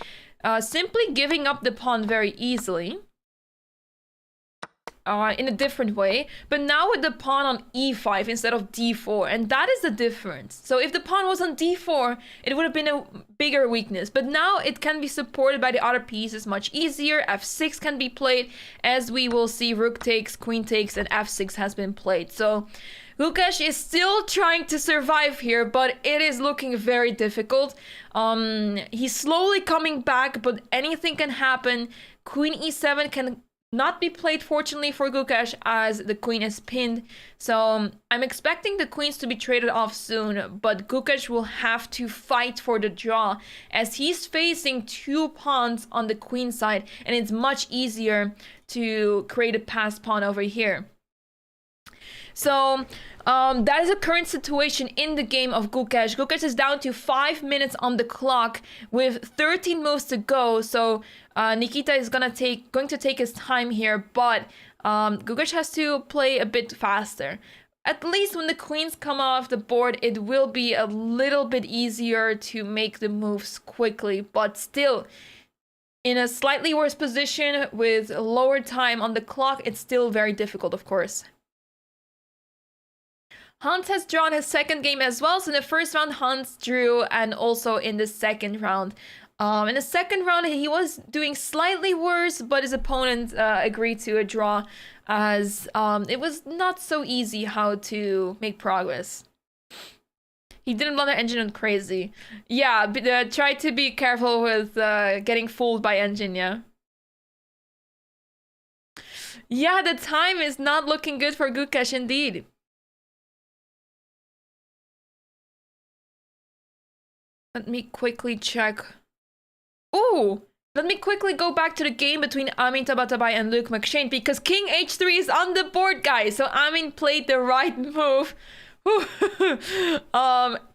simply giving up the pawn very easily. In a different way, but now with the pawn on e5 instead of d4, and that is the difference. So if the pawn was on d4, it would have been a bigger weakness, but now it can be supported by the other pieces much easier. f6 can be played, as we will see. Rook takes, queen takes, and f6 has been played. So Gukesh is still trying to survive here, but it is looking very difficult. He's slowly coming back, but anything can happen. Queen e7 can not be played, fortunately for Gukesh, as the queen is pinned. So I'm expecting the queens to be traded off soon, but Gukesh will have to fight for the draw as he's facing two pawns on the queen side, and it's much easier to create a passed pawn over here. So that is the current situation in the game of Gukesh. Gukesh is down to 5 minutes on the clock with 13 moves to go. So Nikita is going to take his time here, but Gukesh has to play a bit faster. At least when the queens come off the board, it will be a little bit easier to make the moves quickly, but still, in a slightly worse position with lower time on the clock, it's still very difficult, of course. Hans has drawn his second game as well. So in the first round, Hans drew, and also in the second round. In the second round, he was doing slightly worse, but his opponent agreed to a draw, as it was not so easy how to make progress. He didn't blunder engine on crazy. Yeah, try to be careful with getting fooled by engine, yeah. Yeah, the time is not looking good for Gukesh indeed. Let me quickly check. Ooh, let me quickly go back to the game between Amin Tabatabai and Luke McShane, because King H3 is on the board, guys. So Amin played the right move.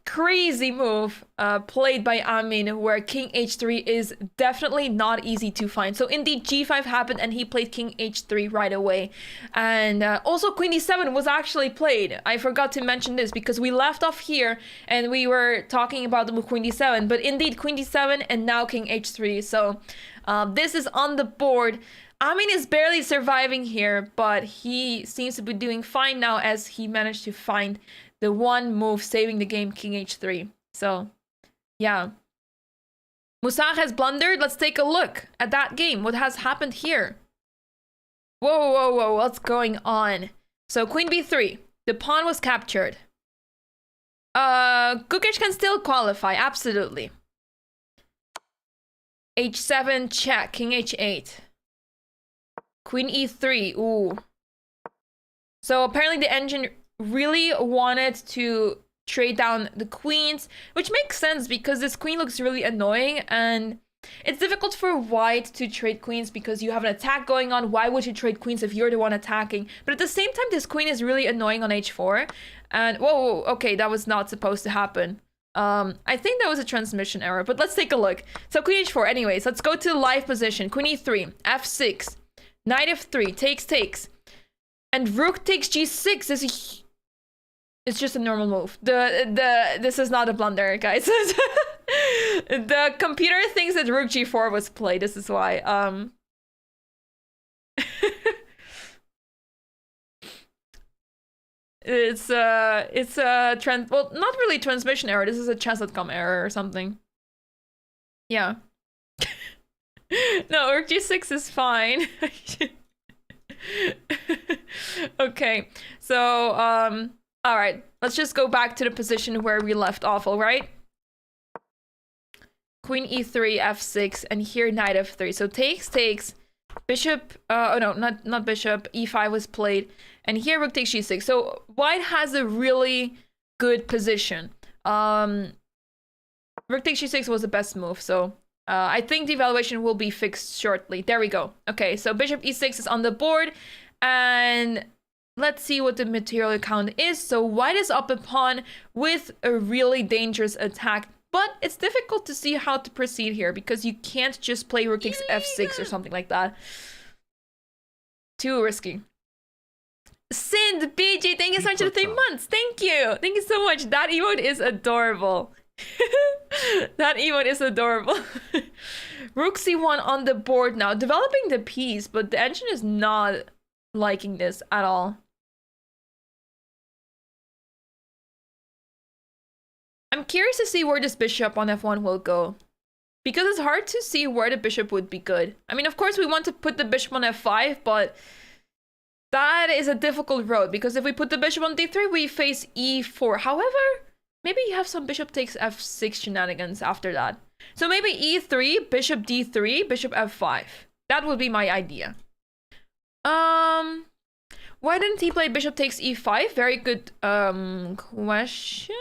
crazy move played by Amin, where king h3 is definitely not easy to find. So indeed g5 happened and he played king h3 right away. And also queen d7 was actually played. I forgot to mention this because we left off here and we were talking about the move queen d7, but indeed queen d7 and now king h3. So this is on the board. Amin is barely surviving here, but he seems to be doing fine now as he managed to find the one move saving the game, king h3. So, yeah. Musa has blundered. Let's take a look at that game. What has happened here? Whoa, whoa, whoa. What's going on? So, queen b3. The pawn was captured. Kukic can still qualify. Absolutely. h7 check. King h8. Queen e3. Ooh. So, apparently the engine really wanted to trade down the queens, which makes sense because this queen looks really annoying and it's difficult for white to trade queens because you have an attack going on. Why would you trade queens if you're the one attacking? But at the same time, this queen is really annoying on h4. And whoa, okay, that was not supposed to happen. I think that was a transmission error, but let's take a look. So queen h4, anyways, let's go to the live position. Queen e3, f6, knight f3, takes. And rook takes g6. It's just a normal move. This is not a blunder, guys. The computer thinks that rook g4 was played. This is why. It's a well, not really transmission error. This is a chess.com error or something. Yeah. No, rook g6 is fine. Okay. So all right, let's just go back to the position where we left off, all right? Queen e3, f6, and here knight f3. So takes, bishop, oh no, not bishop, e5 was played, and here rook takes g6. So white has a really good position. Rook takes g6 was the best move, so I think the evaluation will be fixed shortly. There we go. Okay, so bishop e6 is on the board, and let's see what the material count is. So white is up a pawn with a really dangerous attack, but it's difficult to see how to proceed here because you can't just play rook takes f6 or something like that. Too risky. Sind, BG, thank you so much for the 3 months. Thank you. Thank you so much. That emote is adorable. That emote is adorable. Rook c1 on the board now. Developing the piece, but the engine is not liking this at all. I'm curious to see where this bishop on f1 will go. Because it's hard to see where the bishop would be good. I mean, of course, we want to put the bishop on f5, but that is a difficult road. Because if we put the bishop on d3, we face e4. However, maybe you have some bishop takes f6 shenanigans after that. So maybe e3, bishop d3, bishop f5. That would be my idea. Why didn't he play bishop takes e5? Very good question.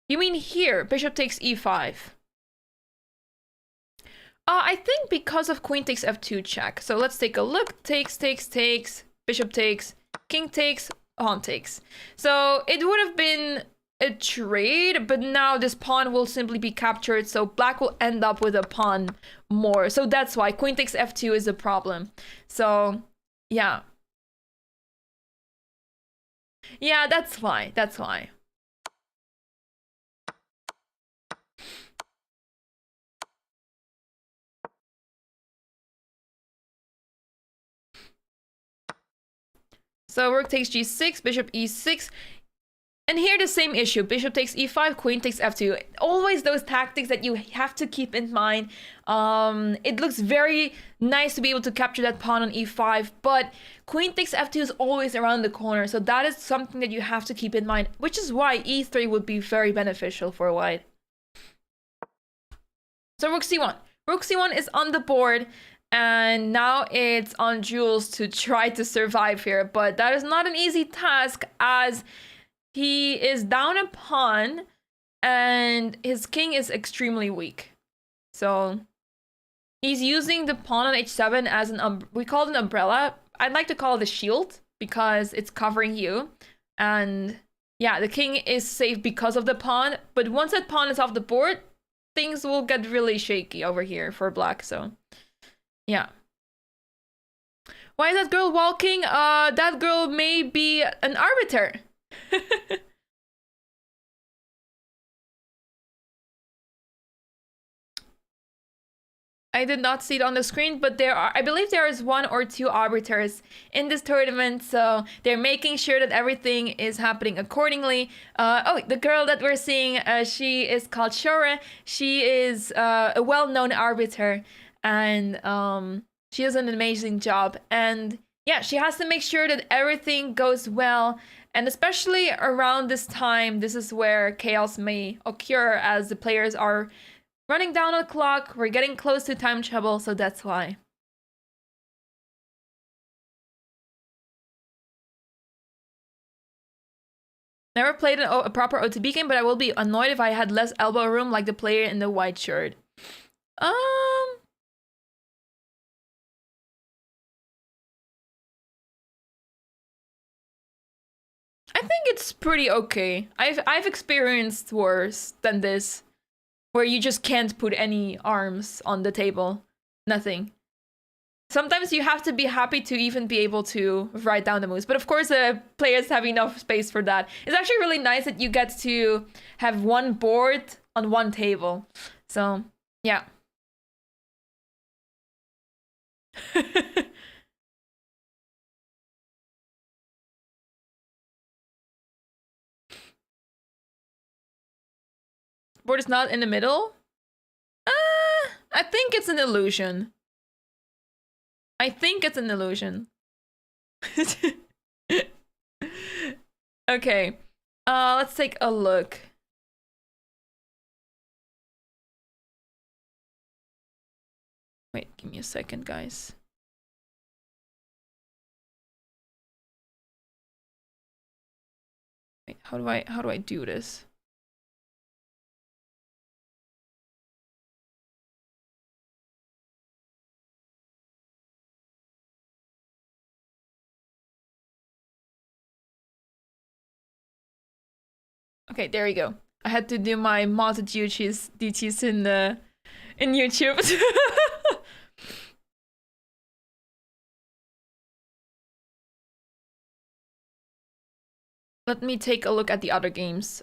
You mean here, bishop takes e5? I think because of queen takes f2 check. So let's take a look. Takes, bishop takes, king takes, pawn takes. So it would have been a trade, but now this pawn will simply be captured, so black will end up with a pawn more. So that's why queen takes f2 is a problem. So yeah. Yeah, that's why. That's why. So rook takes g6, bishop e6. And here the same issue. Bishop takes e5, queen takes f2. Always those tactics that you have to keep in mind. It looks very nice to be able to capture that pawn on e5, but queen takes f2 is always around the corner. So that is something that you have to keep in mind, which is why e3 would be very beneficial for white. So rook c1. Rook c1 is on the board. And now it's on Jules to try to survive here. But that is not an easy task as he is down a pawn and his king is extremely weak. So he's using the pawn on h7 as we call it an umbrella. I'd like to call it a shield because it's covering you. And yeah, the king is safe because of the pawn, but once that pawn is off the board, things will get really shaky over here for black, so yeah. Why is that girl walking? That girl may be an arbiter. I did not see it on the screen, but I believe there is 1 or 2 arbiters in this tournament, so they're making sure that everything is happening accordingly. Oh, the girl that we're seeing, she is called Shore. She is a well-known arbiter, and she does an amazing job. And yeah, she has to make sure that everything goes well, and especially around this time, this is where chaos may occur as the players are running down on the clock. We're getting close to time trouble, so that's why. Never played a proper OTB game, but I will be annoyed if I had less elbow room like the player in the white shirt. I think it's pretty okay. I've experienced worse than this, where you just can't put any arms on the table. Nothing. Sometimes you have to be happy to even be able to write down the moves. But of course, players have enough space for that. It's actually really nice that you get to have one board on one table. So, yeah. Board is not in the middle? I think it's an illusion. I think it's an illusion. Okay. Let's take a look. Wait, give me a second, guys. Wait, how do I do this? Okay, there you go. I had to do my mod duties in YouTube. Let me take a look at the other games.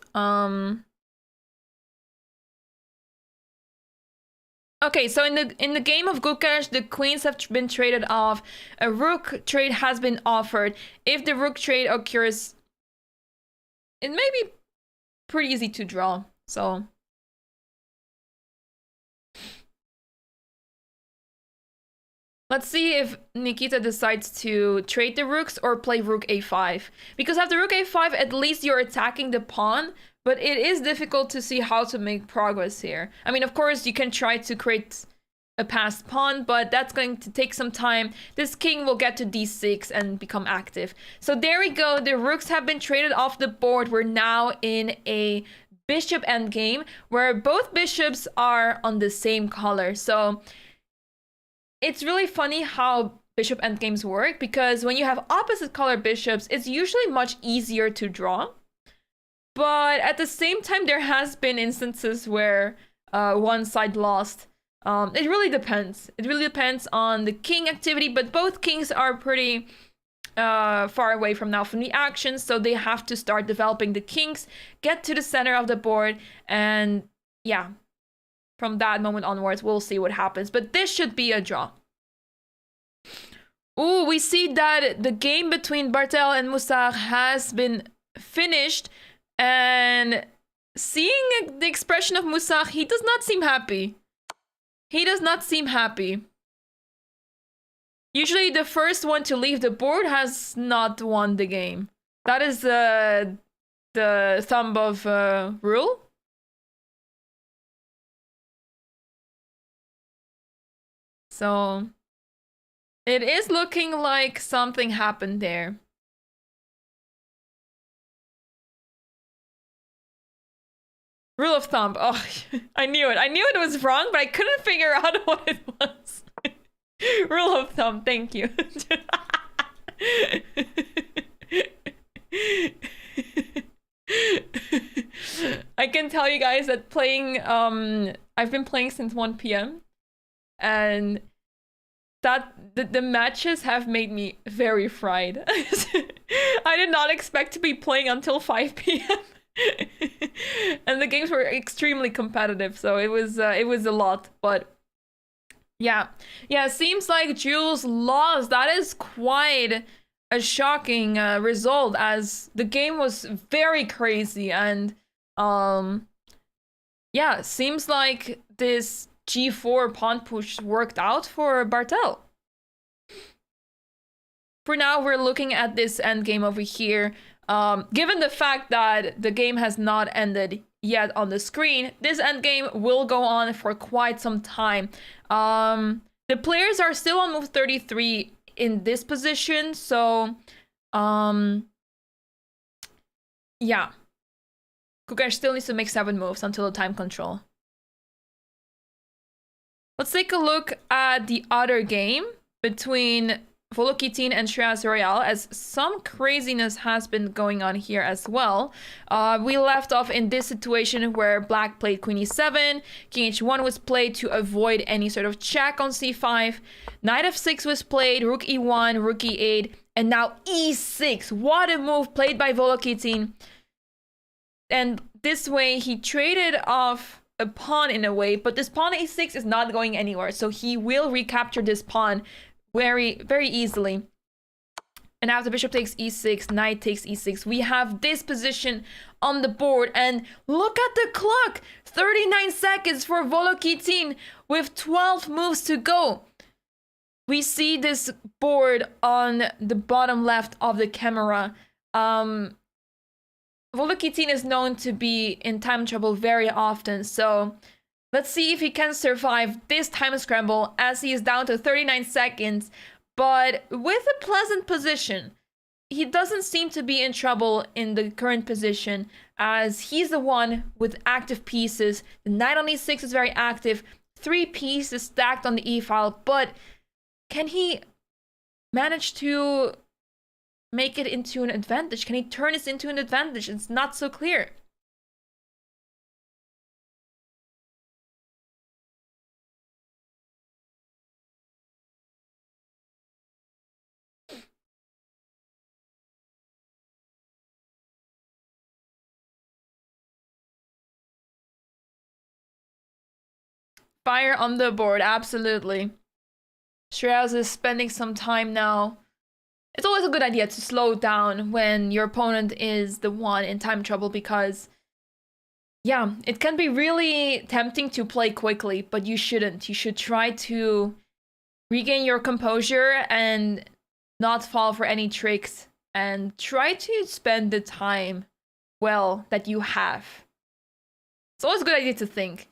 Okay, so in the game of Gukesh, the queens have been traded off. A rook trade has been offered. If the rook trade occurs, it may be pretty easy to draw. So let's see if Nikita decides to trade the rooks or play rook a5. Because after rook a5, at least you're attacking the pawn, but it is difficult to see how to make progress here. I mean, of course, you can try to create a passed pawn, but that's going to take some time. This king will get to d6 and become active. So there we go. The rooks have been traded off the board. We're now in a bishop endgame where both bishops are on the same color. So it's really funny how bishop endgames work, because when you have opposite color bishops, it's usually much easier to draw. But at the same time, there has been instances where one side lost. It really depends. It really depends on the king activity, but both kings are pretty far away from now from the action, so they have to start developing the kings, get to the center of the board, and yeah, from that moment onwards, we'll see what happens. But this should be a draw. Ooh, we see that the game between Bartel and Moussard has been finished, and seeing the expression of Moussard, he does not seem happy. He does not seem happy. Usually the first one to leave the board has not won the game. That is the thumb of rule. So it is looking like something happened there. Rule of thumb. Oh, I knew it. I knew it was wrong, but I couldn't figure out what it was. Rule of thumb. Thank you. I can tell you guys that playing I've been playing since 1 p.m. and that the matches have made me very fried. I did not expect to be playing until 5 p.m. And the games were extremely competitive, so it was a lot, but yeah. Yeah, seems like Jules lost. That is quite a shocking result, as the game was very crazy, and um yeah, seems like this G4 pawn push worked out for Bartel. For now, we're looking at this endgame over here. Given the fact that the game has not ended yet on the screen, this endgame will go on for quite some time. The players are still on move 33 in this position, so yeah. Kukash still needs to make 7 moves until the time control. Let's take a look at the other game between Volokitin and Shreya Royale, as some craziness has been going on here as well. We left off in this situation where Black played Queen e7, King h1 was played to avoid any sort of check on c5, Knight f6 was played, Rook e1, Rook e8, and now e6. What a move played by Volokitin. And this way he traded off a pawn in a way, but this pawn a6 is not going anywhere, so he will recapture this pawn very, very easily. And after bishop takes e6, knight takes e6, we have this position on the board, and look at the clock! 39 seconds for Volokitin with 12 moves to go. We see this board on the bottom left of the camera. Volokitin is known to be in time trouble very often, so let's see if he can survive this time scramble, as he is down to 39 seconds, but with a pleasant position. He doesn't seem to be in trouble in the current position, as he's the one with active pieces. The knight on e6 is very active, 3 pieces stacked on the e-file, but can he manage to make it into an advantage? Can he turn this into an advantage? It's not so clear. Fire on the board, absolutely. Shreya is spending some time now. It's always a good idea to slow down when your opponent is the one in time trouble, because yeah, it can be really tempting to play quickly, but you shouldn't. You should try to regain your composure and not fall for any tricks, and try to spend the time well that you have. It's always a good idea to think.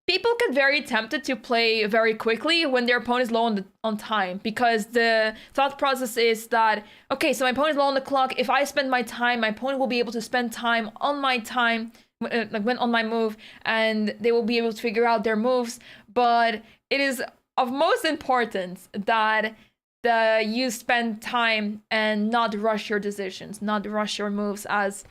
People get very tempted to play very quickly when their opponent is low on time, because the thought process is that, okay, so my opponent is low on the clock. If I spend my time, my opponent will be able to spend time on my time, like when on my move, and they will be able to figure out their moves. But it is of most importance that you spend time and not rush your decisions, not rush your moves, as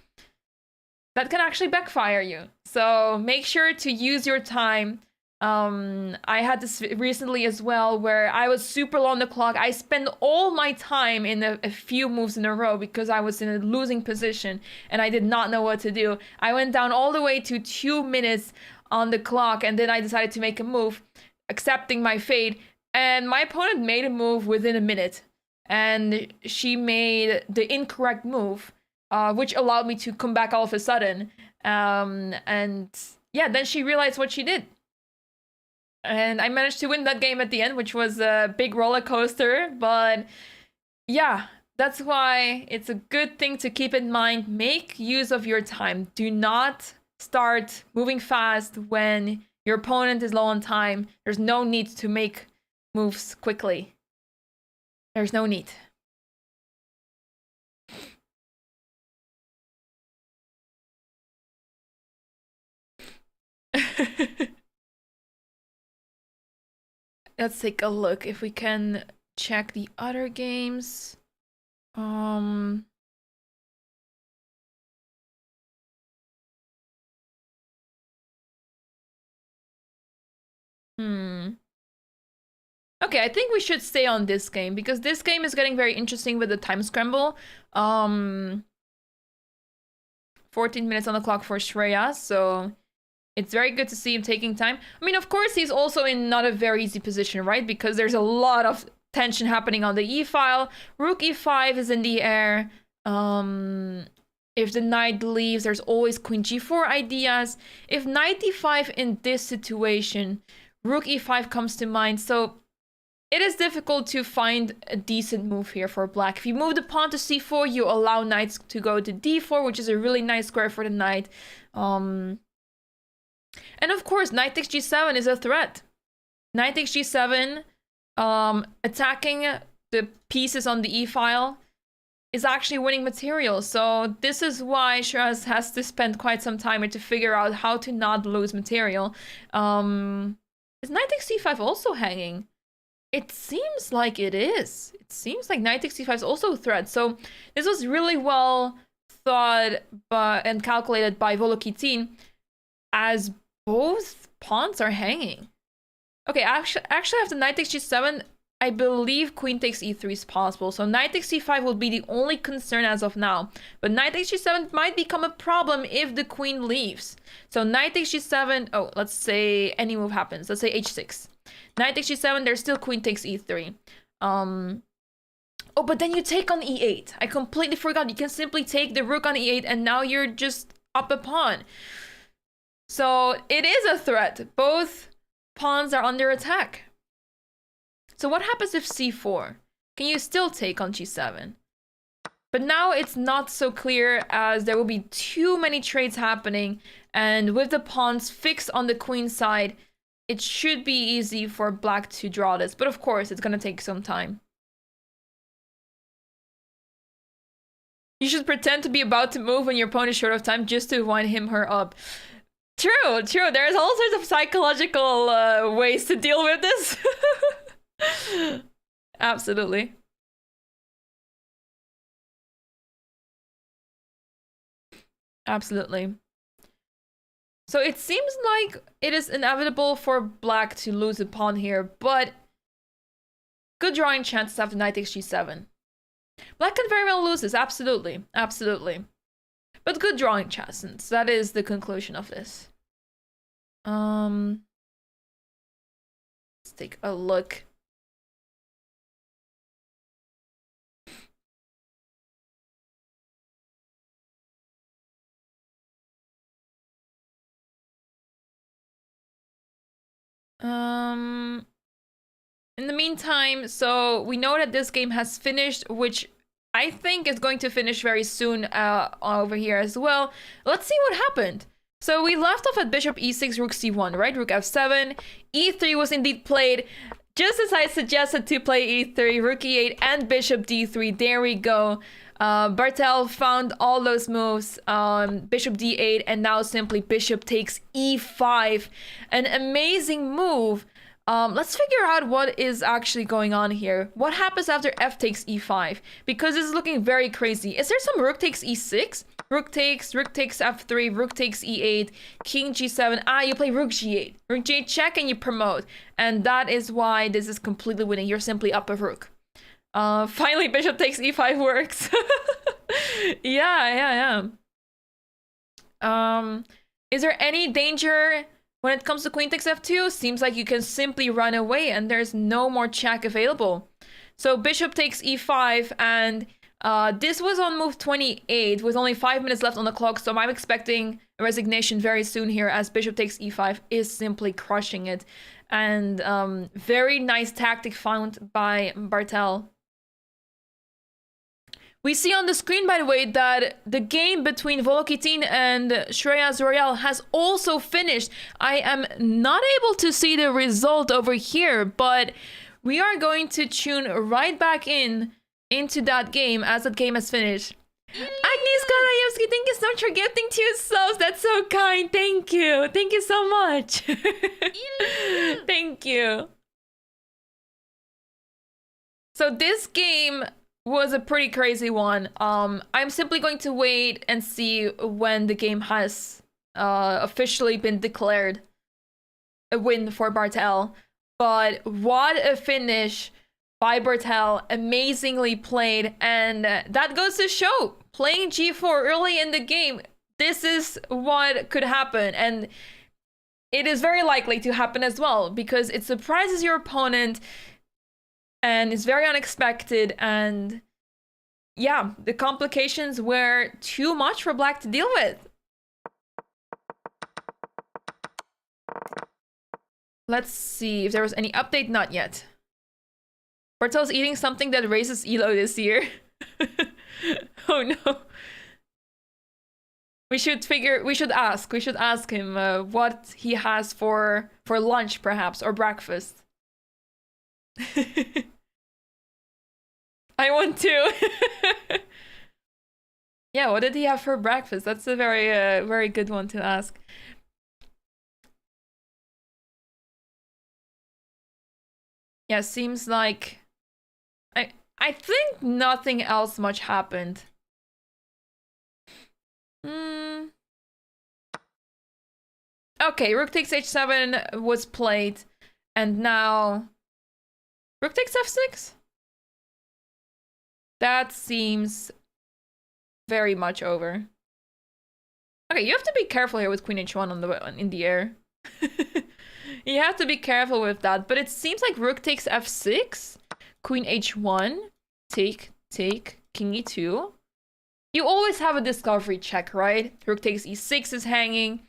that can actually backfire you. So make sure to use your time. I had this recently as well, where I was super low on the clock. I spent all my time in a few moves in a row because I was in a losing position and I did not know what to do. I went down all the way to 2 minutes on the clock, and then I decided to make a move, accepting my fate. And my opponent made a move within a minute, and she made the incorrect move, which allowed me to come back all of a sudden. And yeah, then she realized what she did. And I managed to win that game at the end, which was a big roller coaster. But yeah, that's why it's a good thing to keep in mind. Make use of your time. Do not start moving fast when your opponent is low on time. There's no need to make moves quickly. There's no need. Let's take a look if we can check the other games. Okay, I think we should stay on this game because this game is getting very interesting with the time scramble. 14 minutes on the clock for Shreya, so it's very good to see him taking time. I mean, of course, he's also in not a very easy position, right? Because there's a lot of tension happening on the e-file. Rook e5 is in the air. If the knight leaves, there's always queen g4 ideas. If knight d5 in this situation, rook e5 comes to mind. So it is difficult to find a decent move here for black. If you move the pawn to c4, you allow knights to go to d4, which is a really nice square for the knight. And of course, knight takes g7 is a threat. Knight takes g7, attacking the pieces on the e-file is actually winning material. So this is why Shiraz has to spend quite some time to figure out how to not lose material. Is knight takes c5 also hanging? It seems like it is. It seems like knight takes c5 is also a threat. So this was really well thought and calculated by Volokitin, as both pawns are hanging. Okay, actually after knight takes g7, I believe queen takes e3 is possible. So knight takes c5 will be the only concern as of now. But knight takes g7 might become a problem if the queen leaves. So knight takes g7, oh, let's say any move happens. Let's say h6. Knight takes g7, there's still queen takes e3. Oh, but then you take on e8. I completely forgot. You can simply take the rook on e8 and now you're just up a pawn. So it is a threat. Both pawns are under attack. So what happens if c4? Can you still take on g7? But now it's not so clear, as there will be too many trades happening, and with the pawns fixed on the queen side, it should be easy for black to draw this. But of course, it's gonna take some time. You should pretend to be about to move when your opponent is short of time just to wind him/her up. True. There's all sorts of psychological ways to deal with this. Absolutely. Absolutely. So it seems like it is inevitable for black to lose a pawn here, but good drawing chances after knight takes g7. Black can very well lose this, absolutely. But good drawing chances. That is the conclusion of this. Let's take a look. In the meantime, so we know that this game has finished, which I think is going to finish very soon over here as well. Let's see what happened. So we left off at bishop e6, rook c1, right? Rook f7, e3 was indeed played, just as I suggested to play e3, rook e8, and bishop d3. There we go. Bartel found all those moves, bishop d8, and now simply bishop takes e5. An amazing move. Let's figure out what is actually going on here. What happens after f takes e5? Because it's looking very crazy. Is there some rook takes e6? Rook takes f3, rook takes e8, king g7. Ah, you play rook g8. Rook g8 check and you promote. And that is why this is completely winning. You're simply up a rook. Finally, bishop takes e5 works. Yeah. Is there any danger when it comes to queen takes f2? Seems like you can simply run away and there's no more check available. So bishop takes e5, and this was on move 28 with only 5 minutes left on the clock. So I'm expecting a resignation very soon here, as bishop takes e5 is simply crushing it. And very nice tactic found by Bartel. We see on the screen, by the way, that the game between Volokitin and Shreya Zoriel has also finished. I am not able to see the result over here, but we are going to tune right back into that game as that game has finished. Agnes Karayevsky, thank you so much for gifting 2 subs. That's so kind. Thank you. Thank you so much. Thank you. So this game was a pretty crazy one. I'm simply going to wait and see when the game has officially been declared a win for Bartel. But what a finish by Bertel. Amazingly played. And that goes to show, playing g4 early in the game, this is what could happen. And it is very likely to happen as well, because it surprises your opponent and it's very unexpected. And yeah, the complications were too much for Black to deal with. Let's see if there was any update. Not yet. Bertel's eating something that raises elo this year. Oh no. We should ask him what he has for lunch, perhaps, or breakfast. I want to. Yeah, what did he have for breakfast? That's a very good one to ask. Yeah, seems like I think nothing else much happened. Okay, rook takes h7 was played, and now rook takes f6? That seems very much over. Okay, you have to be careful here with queen h1 in the air. You have to be careful with that, but it seems like rook takes f6, queen h1, take, king e2. You always have a discovery check, right? Rook takes e6 is hanging.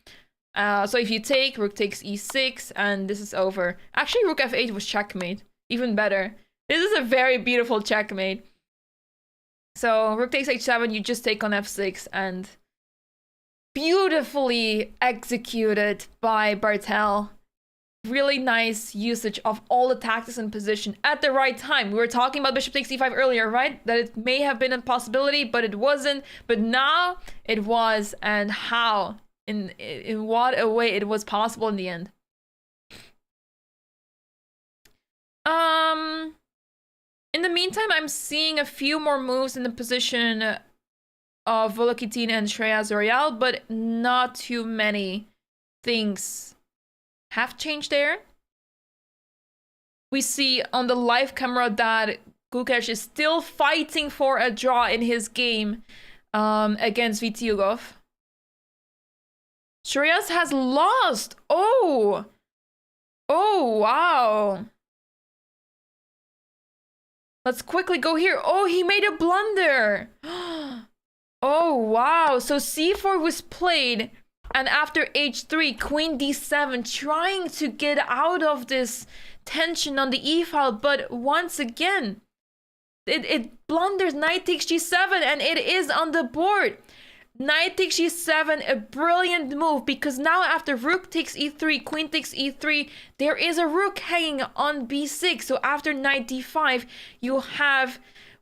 So if you take, rook takes e6, and this is over. Actually, rook f8 was checkmate. Even better. This is a very beautiful checkmate. So rook takes h7, you just take on f6, and beautifully executed by Bertel. Really nice usage of all the tactics and position at the right time. We were talking about bishop takes e5 earlier, right? That it may have been a possibility, but it wasn't. But now it was, and how? In what a way it was possible in the end. In the meantime, I'm seeing a few more moves in the position of Volokitin and Shreya Zorial, but not too many things have changed there. We see on the live camera that Gukesh is still fighting for a draw in his game against Vitiugov. Shreyas has lost. Oh, wow. Let's quickly go here. Oh, he made a blunder. Oh, wow. So c4 was played. And after h3, queen d7, trying to get out of this tension on the e-file. But once again, it blunders knight takes g7, and it is on the board. Knight takes g7, a brilliant move, because now after rook takes e3, queen takes e3, there is a rook hanging on b6. So after knight d5, you have...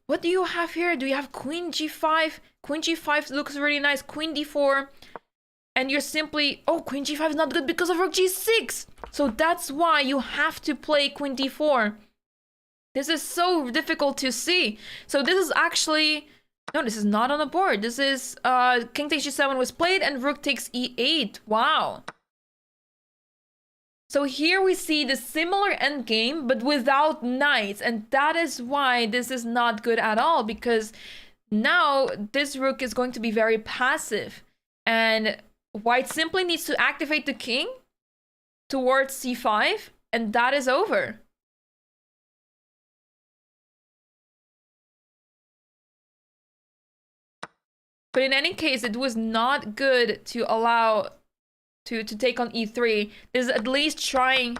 What do you have here? Do you have queen g5? Queen g5 looks really nice. Queen d4. And you're simply... Oh, queen g5 is not good because of rook g6. So that's why you have to play queen d4. This is so difficult to see. So this is actually... No, this is not on the board. This is king takes g7 was played and rook takes e8. Wow. So here we see the similar endgame, but without knights. And that is why this is not good at all, because now this rook is going to be very passive. And white simply needs to activate the king towards c5, and that is over. But in any case, it was not good to allow to take on e3. This is at least trying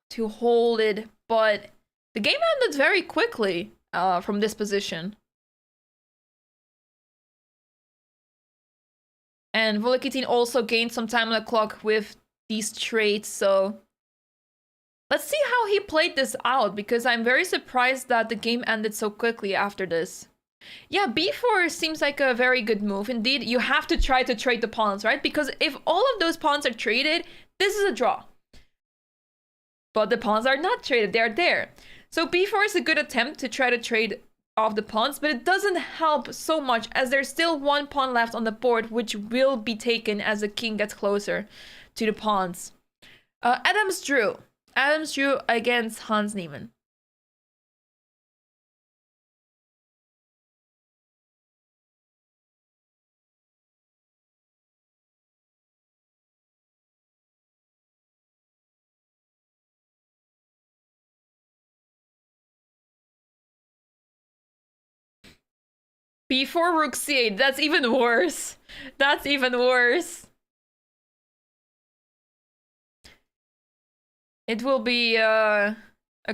to hold it, but the game ended very quickly from this position. And Volokitin also gained some time on the clock with these trades, so let's see how he played this out, because I'm very surprised that the game ended so quickly after this. Yeah, b4 seems like a very good move. Indeed, you have to try to trade the pawns, right? Because if all of those pawns are traded, this is a draw. But the pawns are not traded, they're there. So b4 is a good attempt to try to trade off the pawns, but it doesn't help so much as there's still one pawn left on the board, which will be taken as the king gets closer to the pawns. Adams drew. Adams drew against Hans Niemann. Before rook c8, that's even worse. That's even worse. It will be a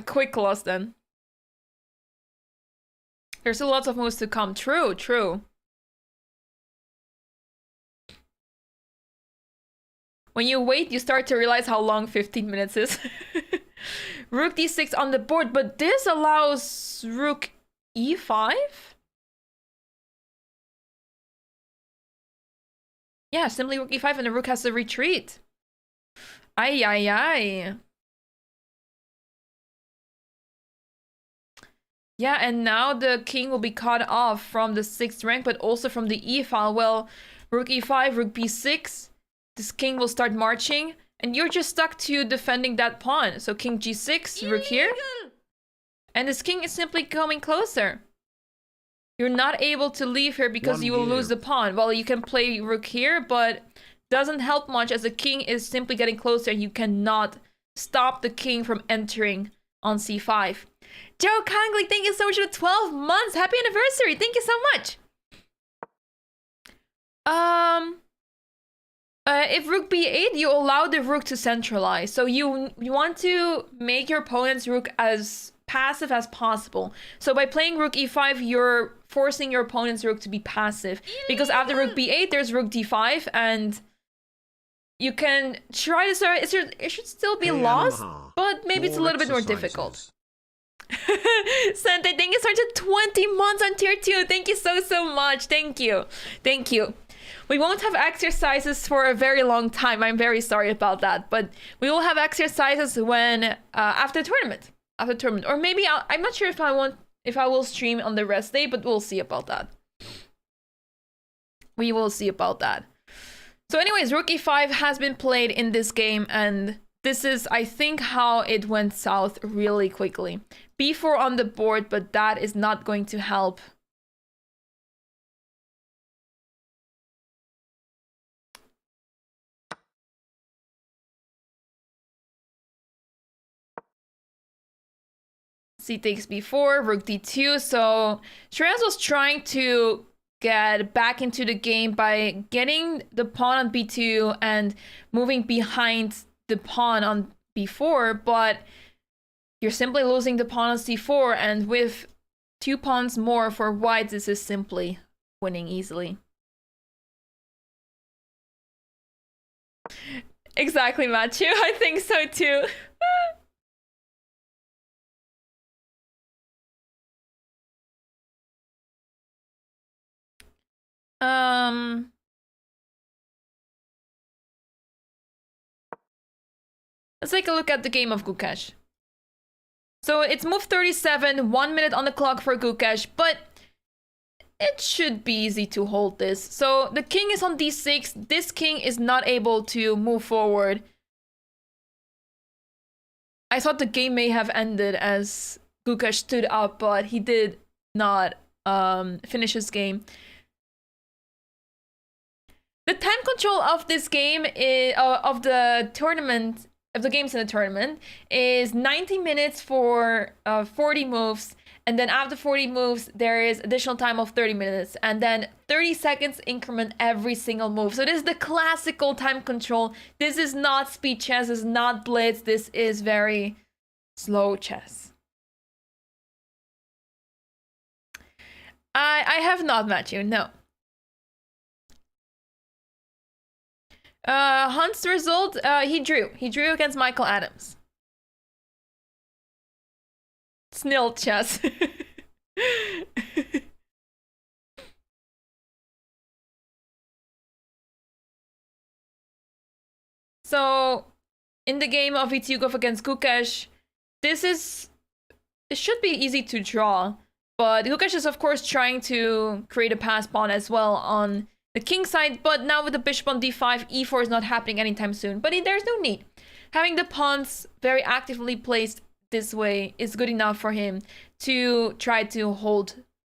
quick loss then. There's a lot of moves to come. True, true. When you wait, you start to realize how long 15 minutes is. Rook d6 on the board, but this allows rook e5? Yeah, simply rook e5 and the rook has to retreat. Ay, ay, ay. Yeah, and now the king will be cut off from the 6th rank, but also from the e file. Well, rook e5, rook b6. This king will start marching, and you're just stuck to defending that pawn. So king g6, rook here. And this king is simply coming closer. You're not able to leave here because you will lose the pawn. Well, you can play rook here, but doesn't help much as the king is simply getting closer. You cannot stop the king from entering on c5. Joe Kangley, thank you so much for 12 months. Happy anniversary. Thank you so much. If rook b8, you allow the rook to centralize. So you want to make your opponent's rook as passive as possible. So by playing rook e5, you're forcing your opponent's rook to be passive. Because after rook b8, there's rook d5, and you can try to start. It should still be lost, but maybe it's a little bit more difficult. Sente, thank you so much for 20 months on tier 2. Thank you so much. Thank you. Thank you. We won't have exercises for a very long time. I'm very sorry about that. But we will have exercises when after tournament. After tournament. Or maybe I'm not sure if I will stream on the rest day, but we'll see about that. We will see about that. So anyways, rook e5 has been played in this game, and this is, I think, how it went south really quickly. b4 on the board, but that is not going to help. C takes b4, rook d2. So Shreyas was trying to get back into the game by getting the pawn on b2 and moving behind the pawn on b4, but you're simply losing the pawn on c4, and with 2 pawns more for white, this is simply winning easily. Exactly, Matthew. I think so too. Let's take a look at the game of Gukesh. So it's move 37, 1 minute on the clock for Gukesh, but it should be easy to hold this. So the king is on d6. This king is not able to move forward. I thought the game may have ended as Gukesh stood up, but he did not finish his game. The time control of this game is, of the tournament, of the games in the tournament, is 90 minutes for 40 moves, and then after 40 moves there is additional time of 30 minutes, and then 30 seconds increment every single move. So this is the classical time control. This is not speed chess, this is not blitz, this is very slow chess. I have not met you, no. Hunt's result, he drew against Michael Adams. Snil chess. So, in the game of Ityugov against Gukesh, it should be easy to draw, but Gukesh is of course trying to create a pass pawn as well on the king side, but now with the bishop on d5, e4 is not happening anytime soon, but there's no need. having the pawns very actively placed this way is good enough for him to try to hold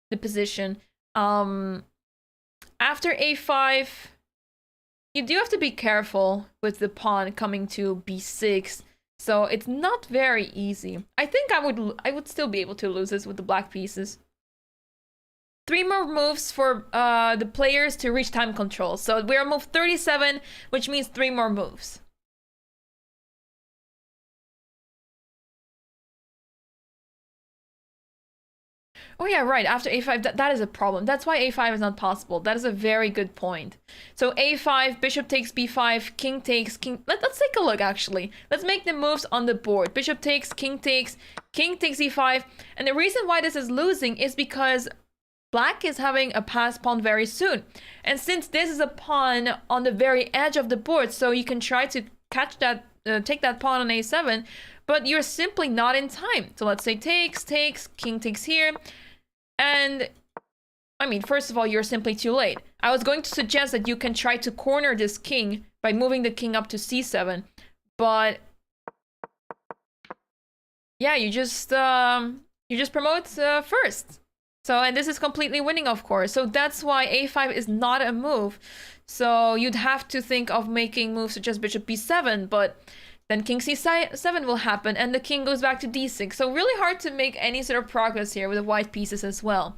the position. After a5, you do have to be careful with the pawn coming to b6. So it's not very easy. I think I would still be able to lose this with the black pieces. 3 more moves for the players to reach time control. So we're at move 37, which means 3 more moves. Oh yeah, right, after a5, that is a problem. That's why a5 is not possible. That is a very good point. So a5, bishop takes b5, king takes, king... Let's take a look, actually. Let's make the moves on the board. Bishop takes, king takes e5. And the reason why this is losing is because black is having a pass pawn very soon. And since this is a pawn on the very edge of the board, so you can try to catch that, take that pawn on a7, but you're simply not in time. So let's say takes, king takes here. And, I mean, first of all, you're simply too late. I was going to suggest that you can try to corner this king by moving the king up to c7. But, yeah, you just promote first. So, and this is completely winning, of course. So that's why a5 is not a move. So you'd have to think of making moves such as bishop b7, but then king c7 will happen, and the king goes back to d6. So really hard to make any sort of progress here with the white pieces as well.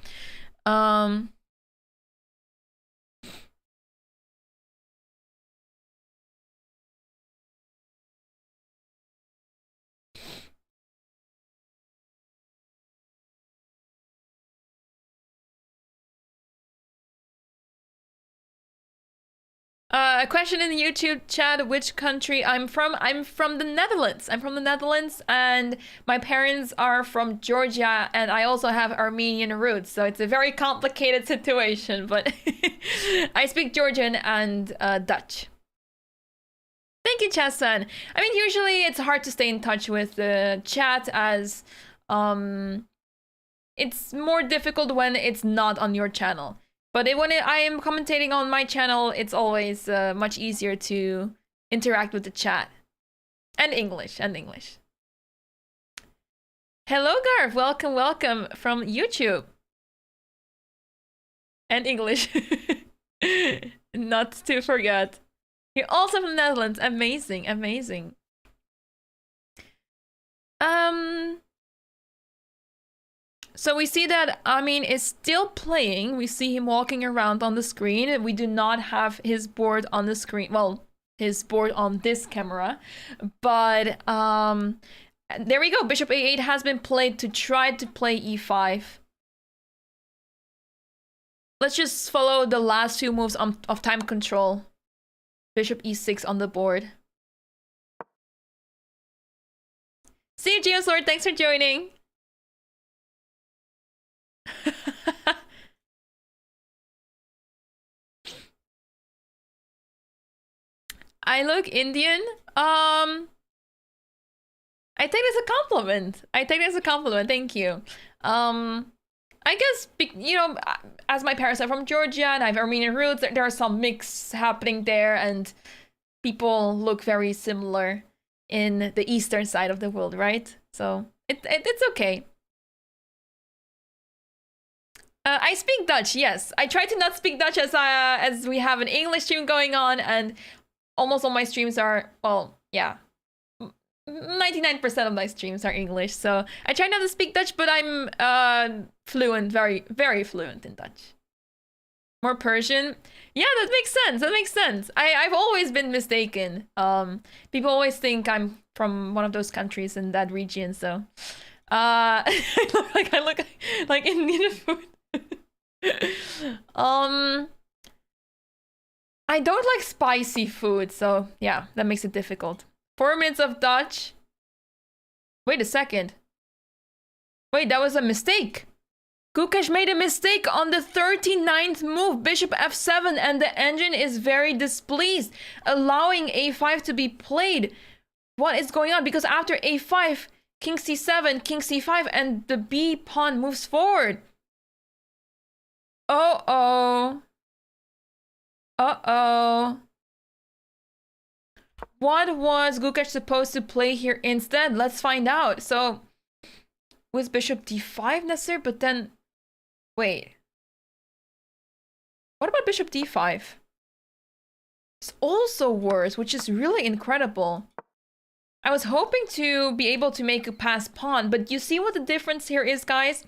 A question in the YouTube chat, which country I'm from? I'm from the Netherlands. I'm from the Netherlands, and my parents are from Georgia, and I also have Armenian roots, so it's a very complicated situation, but I speak Georgian and Dutch. Thank you, Chassan. I mean, usually it's hard to stay in touch with the chat, as it's more difficult when it's not on your channel. But when I am commentating on my channel, it's always much easier to interact with the chat. And English. Hello, Garv. Welcome from YouTube. And English. Not to forget. You're also from the Netherlands. Amazing. So we see that Amin is still playing. We see him walking around on the screen. We do not have his board on the screen. Well, his board on this camera. But there we go. Bishop a8 has been played to try to play e5. Let's just follow the last 2 moves of time control. Bishop e6 on the board. See you, Geoslord. Thanks for joining. I look Indian. I take this as a compliment. Thank you. I guess, you know, as my parents are from Georgia and I have Armenian roots, there are some mix happening there, and people look very similar in the eastern side of the world, right? So it's okay. I speak Dutch, yes. I try to not speak Dutch as we have an English stream going on, and almost all my streams are, well, yeah. 99% of my streams are English, so I try not to speak Dutch, but I'm fluent, very fluent in Dutch. More Persian? Yeah, that makes sense. I've always been mistaken. People always think I'm from one of those countries in that region, so I look like Indian food. I don't like spicy food, so yeah, that makes it difficult. 4 minutes of Dutch. Wait a second. Wait, that was a mistake. Kukesh made a mistake on the 39th move, bishop f7, and the engine is very displeased, allowing a5 to be played. What is going on? Because after a5, king c7, king c5, and the b pawn moves forward. Uh-oh. what was Gukash supposed to play here instead? Let's find out. So, was bishop d5 necessary? But then, wait. What about bishop d5? It's also worse, which is really incredible. I was hoping to be able to make a pass pawn, but you see what the difference here is, guys?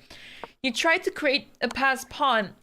You try to create a pass pawn,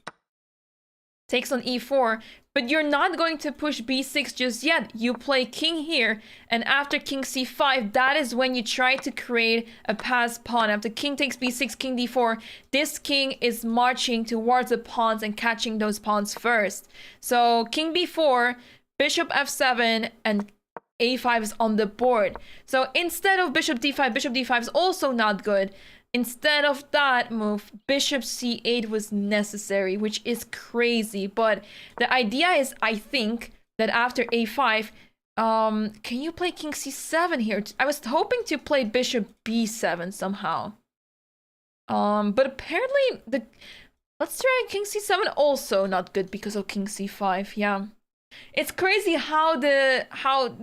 takes on e4, but you're not going to push b6 just yet. You play king here, and after king c5, that is when you try to create a pass pawn. After king takes b6, king d4, this king is marching towards the pawns and catching those pawns first. So king b4, bishop f7, and a5 is on the board. So instead of bishop d5 is also not good. Instead of that move, bishop c8 was necessary, which is crazy. But the idea is, I think, that after a5, can you play king c7 here? I was hoping to play bishop b7 somehow. But apparently, let's try king c7, also not good because of king c5, yeah. It's crazy how the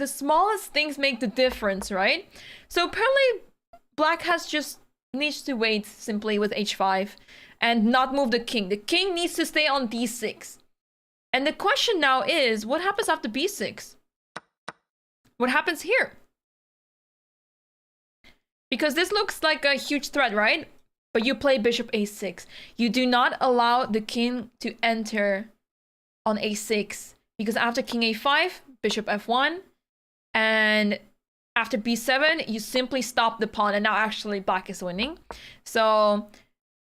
smallest things make the difference, right? So apparently, black needs to wait simply with h5 and not move the king. The king needs to stay on d6. And the question now is, what happens after b6? What happens here? Because this looks like a huge threat, right? But you play bishop a6. You do not allow the king to enter on a6. Because after king a5, bishop f1, and after b7, you simply stop the pawn, and now actually black is winning. So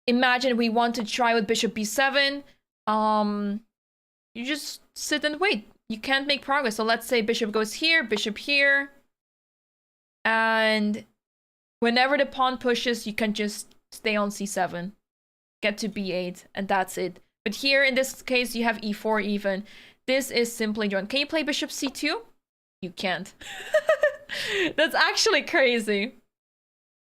imagine we want to try with bishop b7. You just sit and wait. You can't make progress. So let's say bishop goes here, bishop here. And whenever the pawn pushes, you can just stay on c7, get to b8, and that's it. But here, in this case, you have e4 even. This is simply drawn. Can you play bishop c2? You can't. That's actually crazy.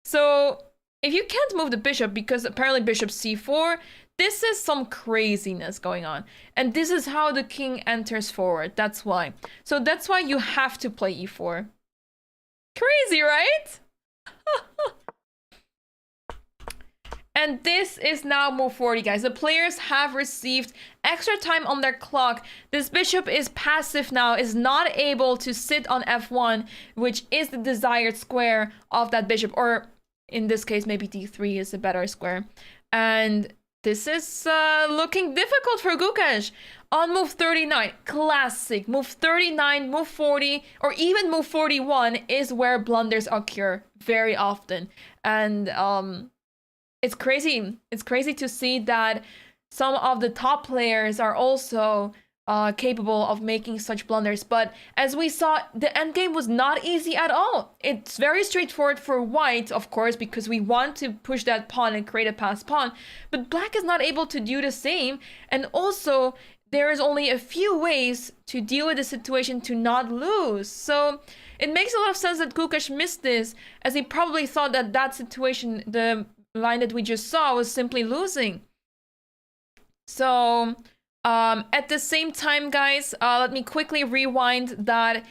So if you can't move the bishop, because apparently bishop c4, this is some craziness going on. And this is how the king enters forward. That's why. So that's why you have to play e4. Crazy, right? And this is now move 40, guys. The players have received extra time on their clock. This bishop is passive now, is not able to sit on f1, which is the desired square of that bishop. Or in this case, maybe d3 is a better square. And this is looking difficult for Gukash. On move 39, classic. Move 39, move 40, or even move 41 is where blunders occur very often. And it's crazy. It's crazy to see that some of the top players are also capable of making such blunders. But as we saw, the endgame was not easy at all. It's very straightforward for white, of course, because we want to push that pawn and create a passed pawn. But black is not able to do the same. And also, there is only a few ways to deal with the situation to not lose. So it makes a lot of sense that Gukash missed this, as he probably thought that that situation, the line that we just saw, was simply losing. So at the same time, guys, let me quickly rewind that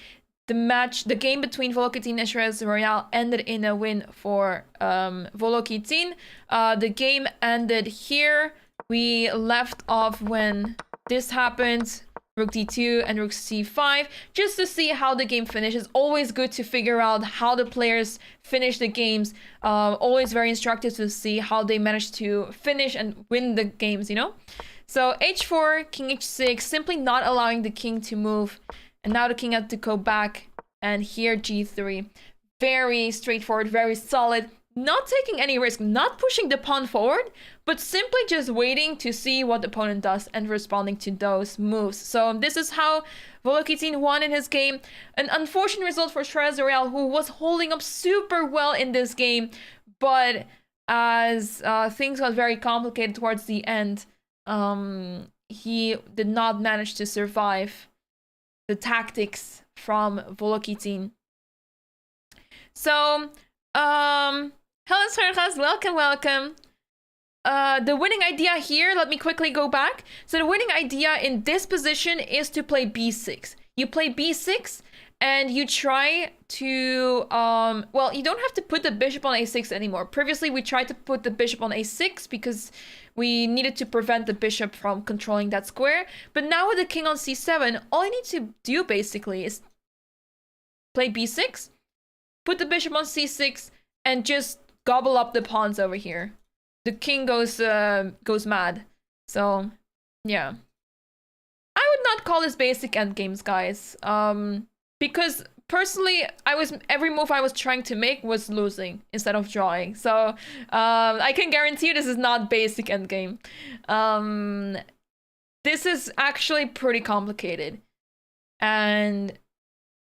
the game between Volokitin and Shreyas Royale ended in a win for Volokitin. The game ended here. We left off when this happened, rook d2 and rook c5, just to see how the game finishes. Always good to figure out how the players finish the games. Always very instructive to see how they manage to finish and win the games, you know? So h4, king h6, simply not allowing the king to move. And now the king had to go back. And here g3. Very straightforward, very solid. Not taking any risk, not pushing the pawn forward, but simply just waiting to see what the opponent does and responding to those moves. So this is how Volokitin won in his game. An unfortunate result for Shreyas Royale, who was holding up super well in this game, but as things got very complicated towards the end, he did not manage to survive the tactics from Volokitin. So, hello, Sergas, welcome. The winning idea here, let me quickly go back. So the winning idea in this position is to play b6. You play b6, and you try to well, you don't have to put the bishop on a6 anymore. Previously we tried to put the bishop on a6 because we needed to prevent the bishop from controlling that square, but now with the king on c7, all I need to do basically is play b6, put the bishop on c6, and just gobble up the pawns over here. The king goes mad. So yeah, I would not call this basic endgames, guys. Because personally, every move I was trying to make was losing instead of drawing. So I can guarantee you this is not basic endgame. This is actually pretty complicated. And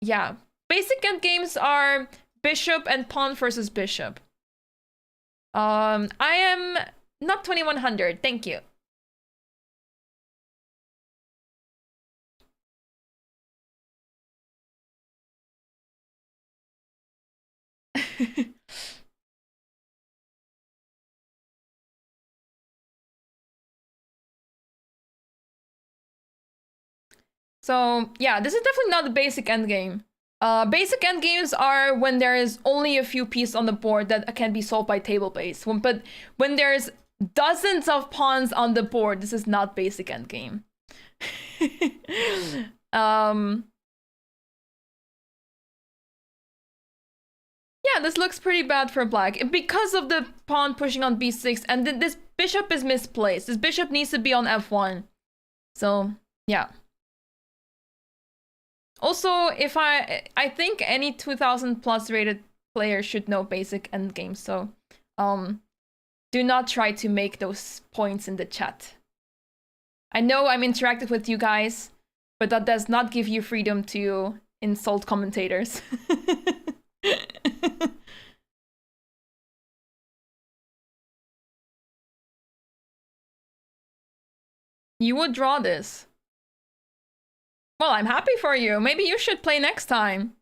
yeah, basic endgames are bishop and pawn versus bishop. I am not 2100, thank you. So yeah, this is definitely not the basic endgame. Basic endgames are when there is only a few pieces on the board that can be solved by table base. But when there's dozens of pawns on the board, this is not basic endgame. Yeah, this looks pretty bad for black because of the pawn pushing on b6, and this bishop is misplaced. This bishop needs to be on f1. So yeah. Also, if I think any 2000 plus rated player should know basic endgames, so do not try to make those points in the chat. I know I'm interactive with you guys, but that does not give you freedom to insult commentators. You would draw this. Well, I'm happy for you. Maybe you should play next time.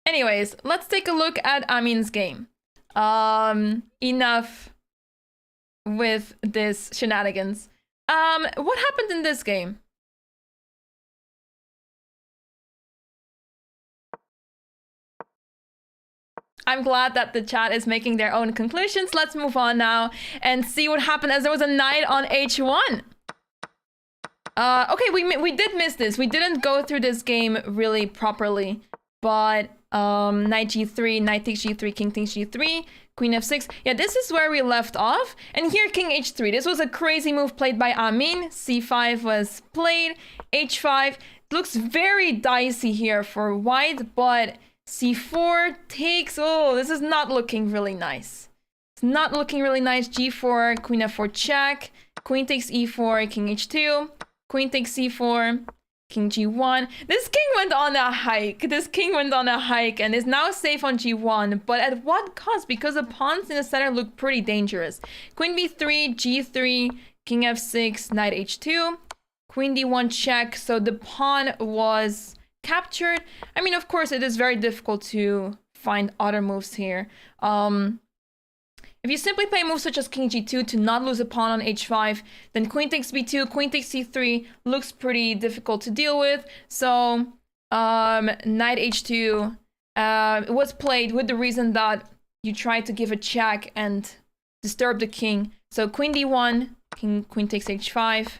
Anyways, let's take a look at Amin's game. Enough with this shenanigans. What happened in this game? I'm glad that the chat is making their own conclusions. Let's move on now and see what happened, as there was a knight on h1. Okay, we did miss this. We didn't go through this game really properly, but knight g3, knight takes g3, king takes g3, queen f6. Yeah, this is where we left off. And here, king h3. This was a crazy move played by Amin. c5 was played, h5. It looks very dicey here for white, but c4 takes, oh, this is not looking really nice. It's not looking really nice. g4, queen f4 check, queen takes e4, king h2, queen takes c4, king g1. This king went on a hike. This king went on a hike and is now safe on g1, but at what cost? Because the pawns in the center look pretty dangerous. Queen b3, g3, king f6, knight h2, queen d1 check. So the pawn was captured. I mean, of course, it is very difficult to find other moves here. If you simply play moves such as king g2 to not lose a pawn on h5, then queen takes b2, queen takes c3 looks pretty difficult to deal with. So knight h2 was played with the reason that you try to give a check and disturb the king. So queen d1, queen takes h5.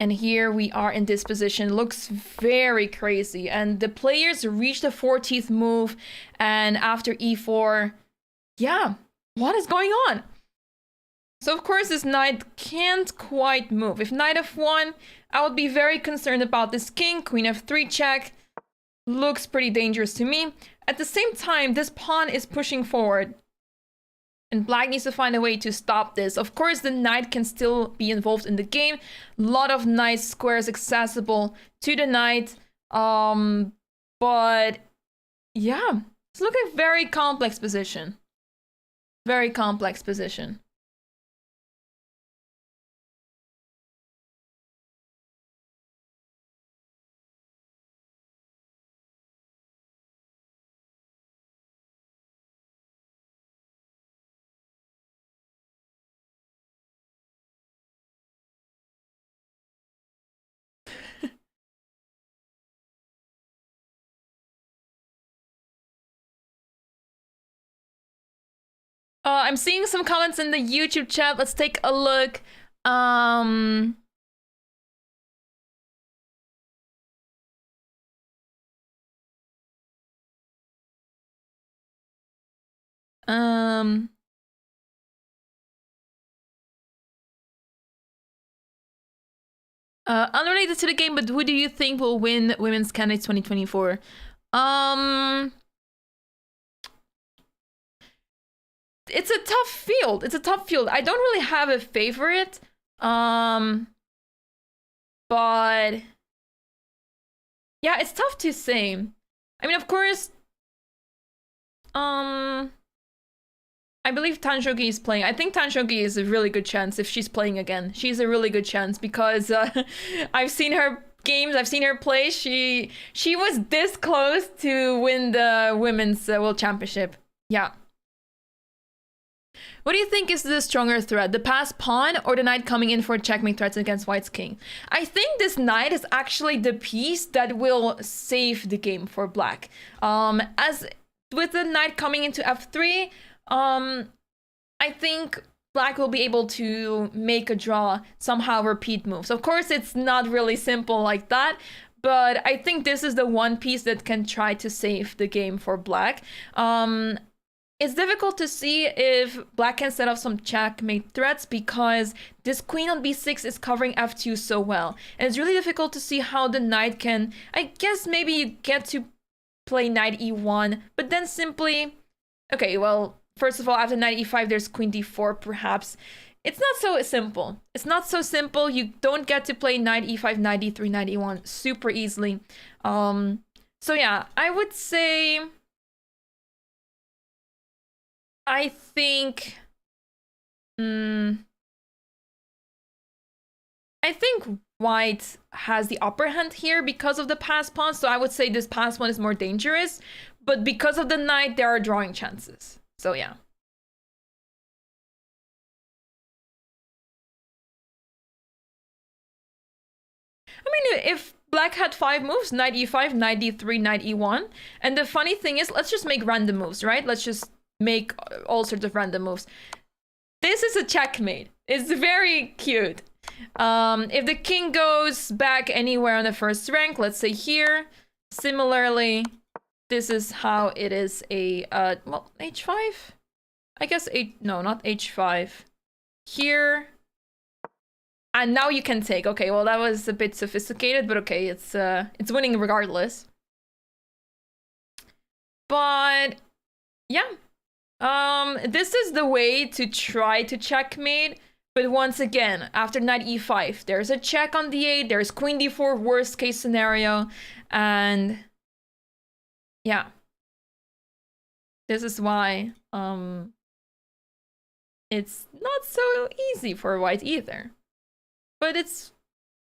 And here we are in this position. Looks very crazy. And the players reach the 14th move. And after e4, yeah, what is going on? So of course this knight can't quite move. If knight f1, I would be very concerned about this king. Queen f3 check. Looks pretty dangerous to me. At the same time, this pawn is pushing forward. And black needs to find a way to stop this. Of course, the knight can still be involved in the game. A lot of nice squares accessible to the knight. But yeah, it's looking a very complex position. Very complex position. I'm seeing some comments in the YouTube chat. Let's take a look. Um, um, Unrelated to the game, but who do you think will win Women's Candidates 2024? It's a tough field. It's a tough field. I don't really have a favorite. But yeah, it's tough to say. I mean, of course, I believe Tan Shogi is playing. I think Tan Shogi is a really good chance if she's playing again. She's a really good chance because I've seen her games. I've seen her play. She was this close to win the Women's World Championship. Yeah. What do you think is the stronger threat, the passed pawn or the knight coming in for checkmate threats against White's king? I think this knight is actually the piece that will save the game for Black. As with the knight coming into f3, I think Black will be able to make a draw, somehow repeat moves. Of course, it's not really simple like that, but I think this is the one piece that can try to save the game for Black. It's difficult to see if Black can set up some checkmate threats because this queen on b6 is covering f2 so well. And it's really difficult to see how the knight can... I guess maybe you get to play knight e1, but then simply... Okay, well, first of all, after knight e5, there's queen d4, perhaps. It's not so simple. It's not so simple. You don't get to play knight e5, knight e3, knight e1 super easily. So yeah, I would say... I think... I think White has the upper hand here because of the passed pawn, so I would say this passed one is more dangerous. But because of the knight, there are drawing chances. So yeah. I mean, if Black had 5 moves, knight e5, knight d3, knight e1. And the funny thing is, let's just make random moves, right? Let's just make all sorts of random moves. This is a checkmate. It's very cute. If the king goes back anywhere on the first rank, let's say here, similarly, this is how it is a, well, h5? I guess, no, not h5. Here. And now you can take. Okay, well, that was a bit sophisticated, but okay, it's winning regardless. But, yeah. This is the way to try to checkmate, but once again, after knight e5, there's a check on d8, there's queen d4, worst case scenario, and yeah. This is why, it's not so easy for White either. But it's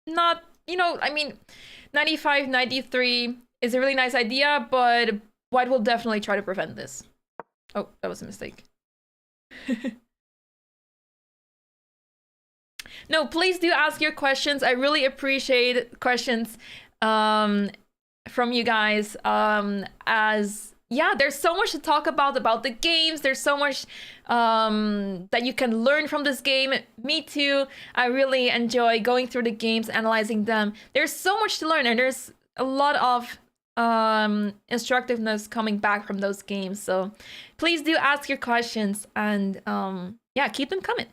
not, you know, I mean, knight e5, knight d3 is a really nice idea, but White will definitely try to prevent this. Oh, that was a mistake. No, please do ask your questions. I really appreciate questions from you guys. As yeah, there's so much to talk about the games. There's so much that you can learn from this game. Me too. I really enjoy going through the games, analyzing them. There's so much to learn, and there's a lot of instructiveness coming back from those games. So please do ask your questions, and yeah, keep them coming.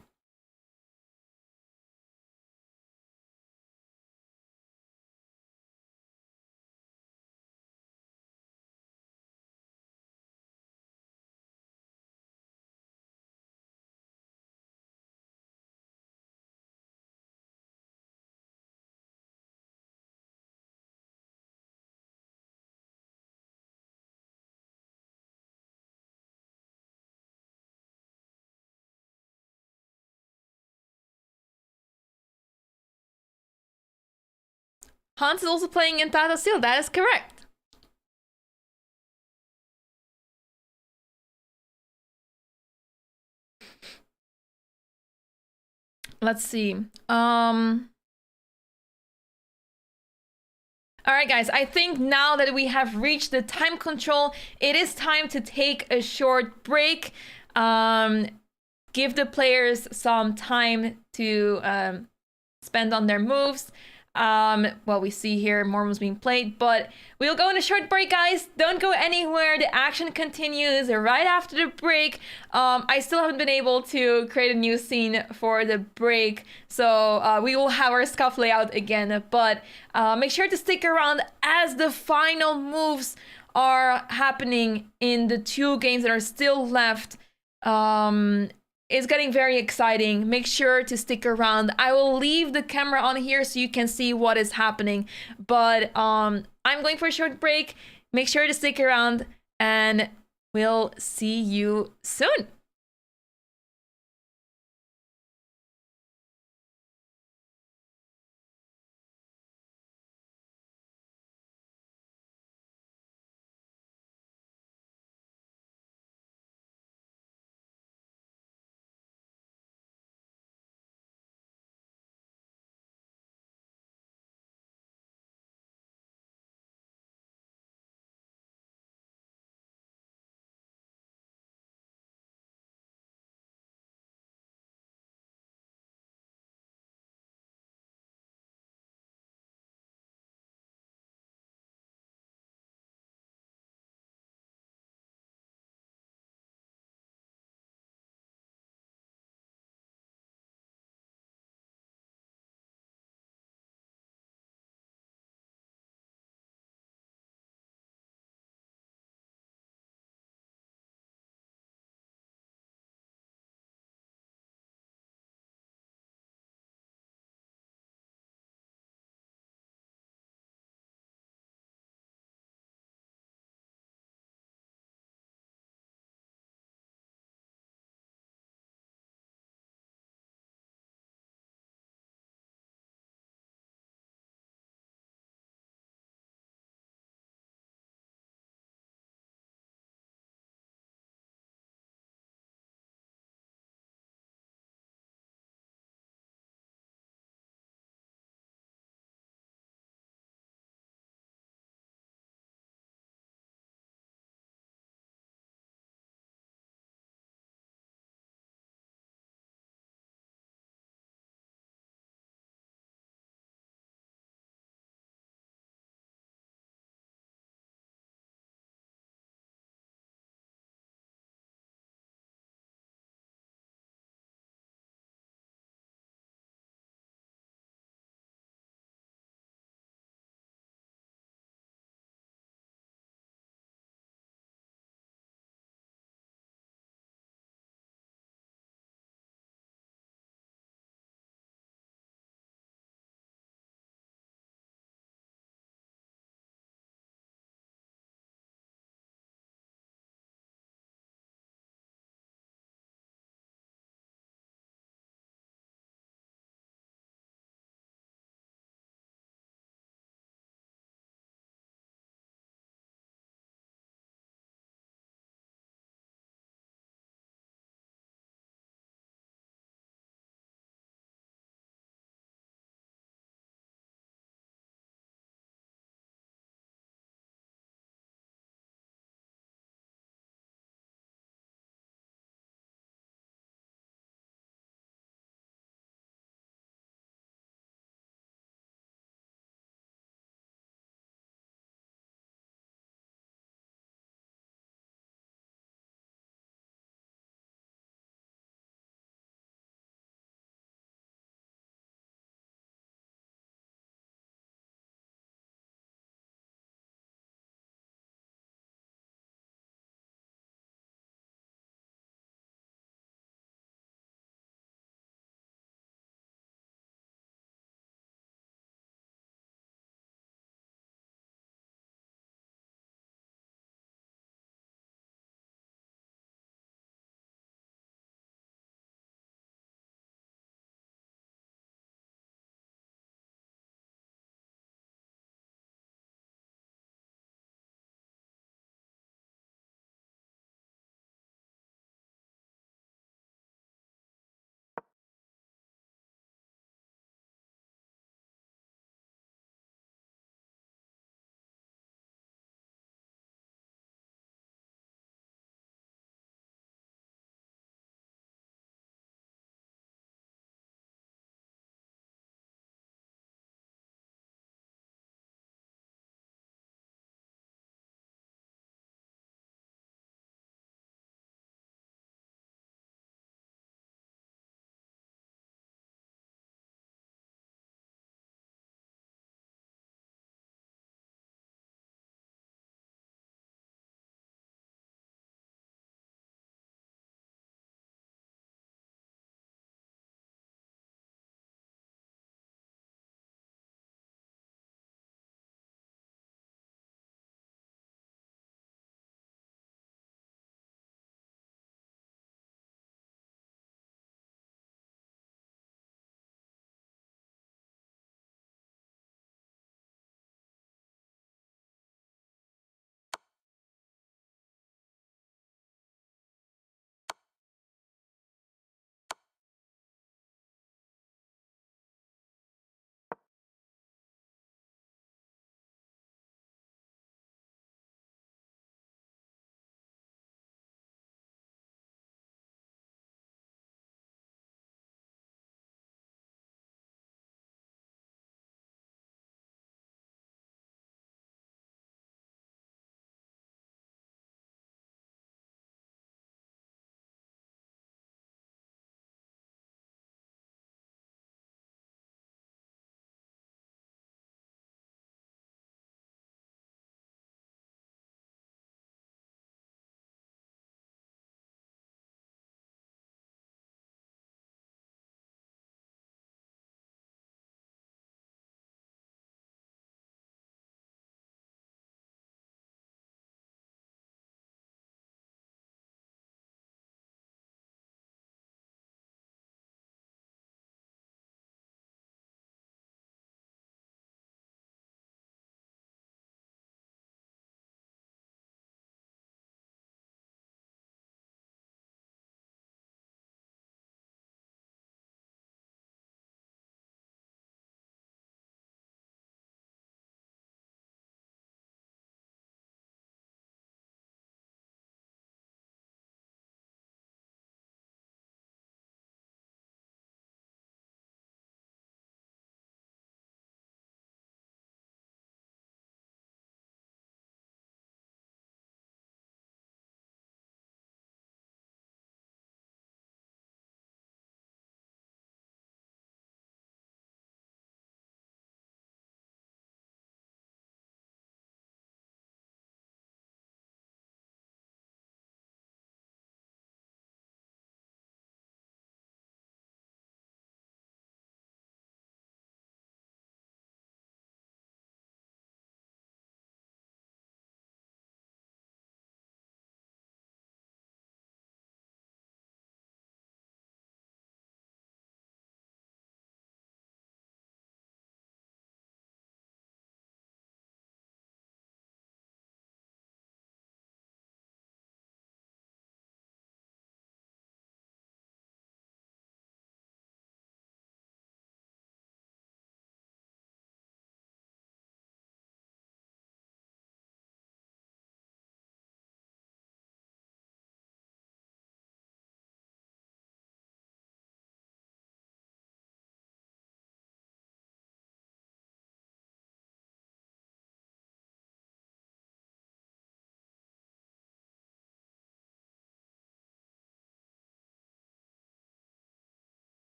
Hans is also playing in Tata Steel. That is correct. Let's see. All right, guys, I think now that we have reached the time control, it is time to take a short break. give the players some time to spend on their moves. Well, we see here more moves being played, but we'll go on a short break, guys. Don't go anywhere. The action continues right after the break. I still haven't been able to create a new scene for the break, so we will have our scuff layout again, but make sure to stick around as the final moves are happening in the 2 games that are still left. It's getting very exciting. Make sure to stick around. I will leave the camera on here so you can see what is happening. But I'm going for a short break. Make sure to stick around and we'll see you soon.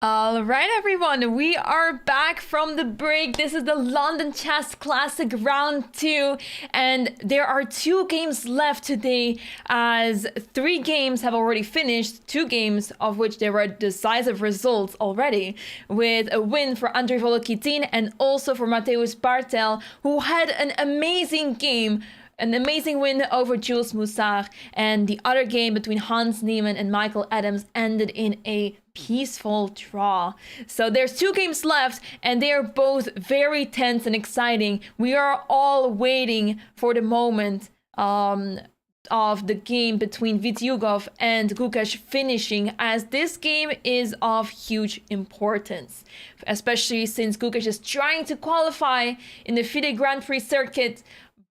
All right, everyone, we are back from the break. This is the London Chess Classic Round 2, and there are 2 games left today, as 3 games have already finished, 2 games of which there were decisive results already, with a win for Andrei Volokitin and also for Mateusz Bartel, who had an amazing game. An amazing win over Jules Moussard, and the other game between Hans Niemann and Michael Adams ended in a peaceful draw. So there's 2 games left, and they are both very tense and exciting. We are all waiting for the moment of the game between Vityugov and Gukesh finishing, as this game is of huge importance, especially since Gukesh is trying to qualify in the FIDE Grand Prix circuit.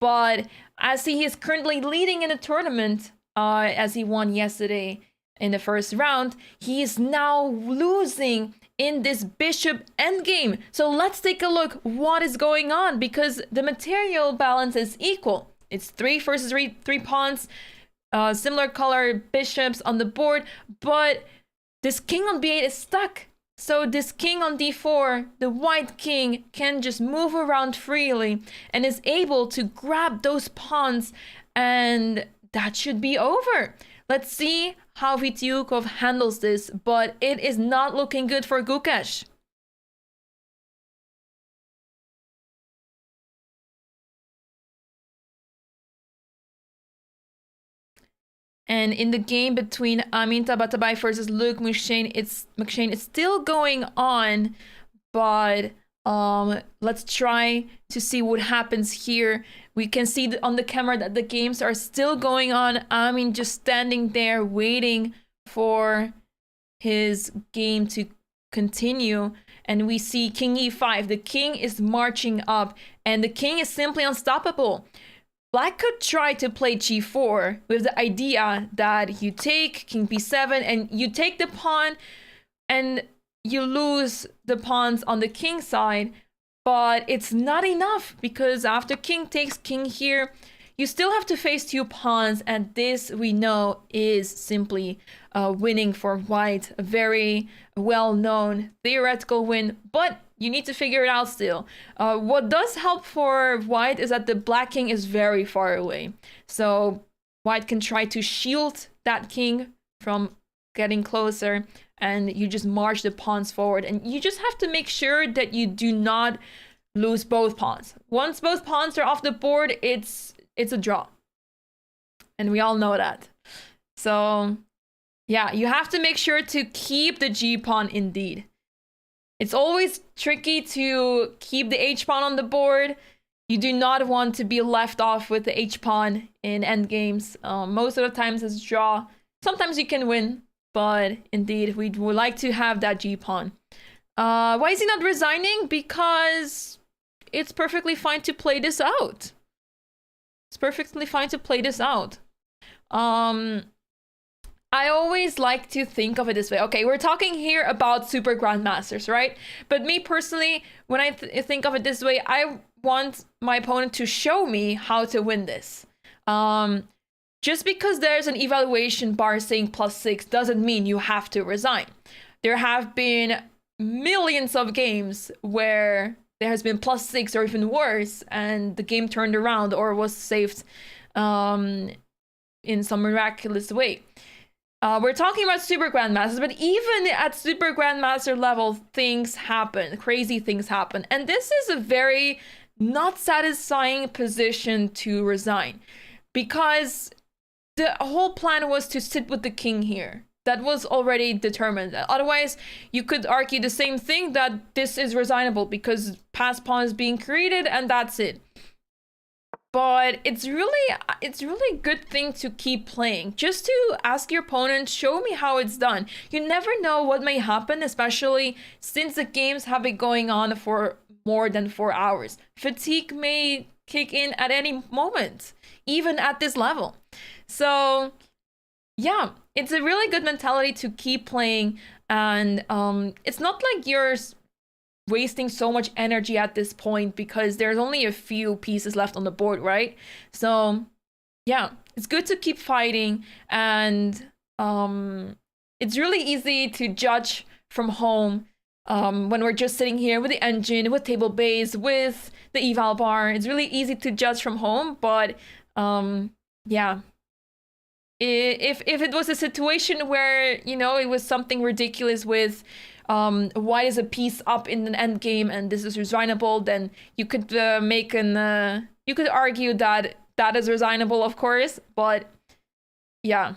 But as he is currently leading in the tournament, as he won yesterday in the first round, he is now losing in this bishop endgame. So let's take a look what is going on, because the material balance is equal. It's 3 versus 3 pawns, similar color bishops on the board, but this king on b8 is stuck. So this king on d4, the white king can just move around freely and is able to grab those pawns, and that should be over. Let's see how Vityukov handles this, but it is not looking good for Gukesh. And in the game between Amin Tabatabai versus Luke McShane, it's still going on, but let's try to see what happens here. We can see on the camera that the games are still going on. Amin just standing there waiting for his game to continue. And we see King e5. The king is marching up, and the king is simply unstoppable. Black could try to play g4 with the idea that you take king b7 and you take the pawn and you lose the pawns on the king side, but it's not enough, because after king takes king here, you still have to face 2 pawns, and this we know is simply winning for white. A very well-known theoretical win, but you need to figure it out still. What does help for white is that the black king is very far away. So white can try to shield that king from getting closer, and you just march the pawns forward. And you just have to make sure that you do not lose both pawns. Once both pawns are off the board, it's a draw. And we all know that. So yeah, you have to make sure to keep the g-pawn indeed. It's always tricky to keep the h-pawn on the board. You do not want to be left off with the h-pawn in endgames. Most of the times it's draw. Sometimes you can win, but indeed we would like to have that g-pawn. Why is he not resigning? Because it's perfectly fine to play this out. It's perfectly fine to play this out. I always like to think of it this way. Okay, we're talking here about super grandmasters, right? But me personally, when I think of it this way, I want my opponent to show me how to win this. Just because there's an evaluation bar saying +6 doesn't mean you have to resign. There have been millions of games where there has been +6 or even worse, and the game turned around or was saved in some miraculous way. We're talking about super grandmasters, but even at super grandmaster level, things happen, crazy things happen. And this is a very not satisfying position to resign, because the whole plan was to sit with the king here. That was already determined. Otherwise, you could argue the same thing, that this is resignable because pass pawn is being created and that's it. But it's really a good thing to keep playing, just to ask your opponent, show me how it's done. You never know what may happen, especially since the games have been going on for more than 4 hours. Fatigue may kick in at any moment, even at this level. So yeah, it's a really good mentality to keep playing, and it's not like you're wasting so much energy at this point, because there's only a few pieces left on the board, right? So yeah, it's good to keep fighting, and it's really easy to judge from home. When we're just sitting here with the engine, with table base, with the eval bar. It's really easy to judge from home, but yeah. If it was a situation where, you know, it was something ridiculous with white is a piece up in an end game and this is resignable, then you could make an you could argue that that is resignable, of course, but yeah.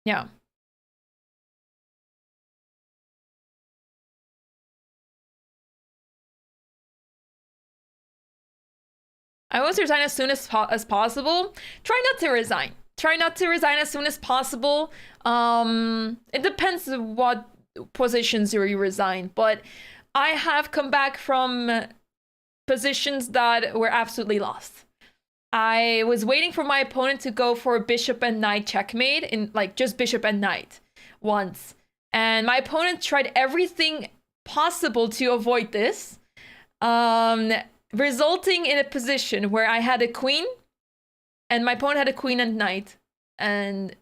Yeah. I always resign as soon as possible. Try not to resign. Try not to resign as soon as possible. It depends what positions you resign, but I have come back from positions that were absolutely lost. I was waiting for my opponent to go for bishop and knight checkmate in like just bishop and knight once. And my opponent tried everything possible to avoid this. Resulting in a position where I had a queen and my opponent had a queen and knight. And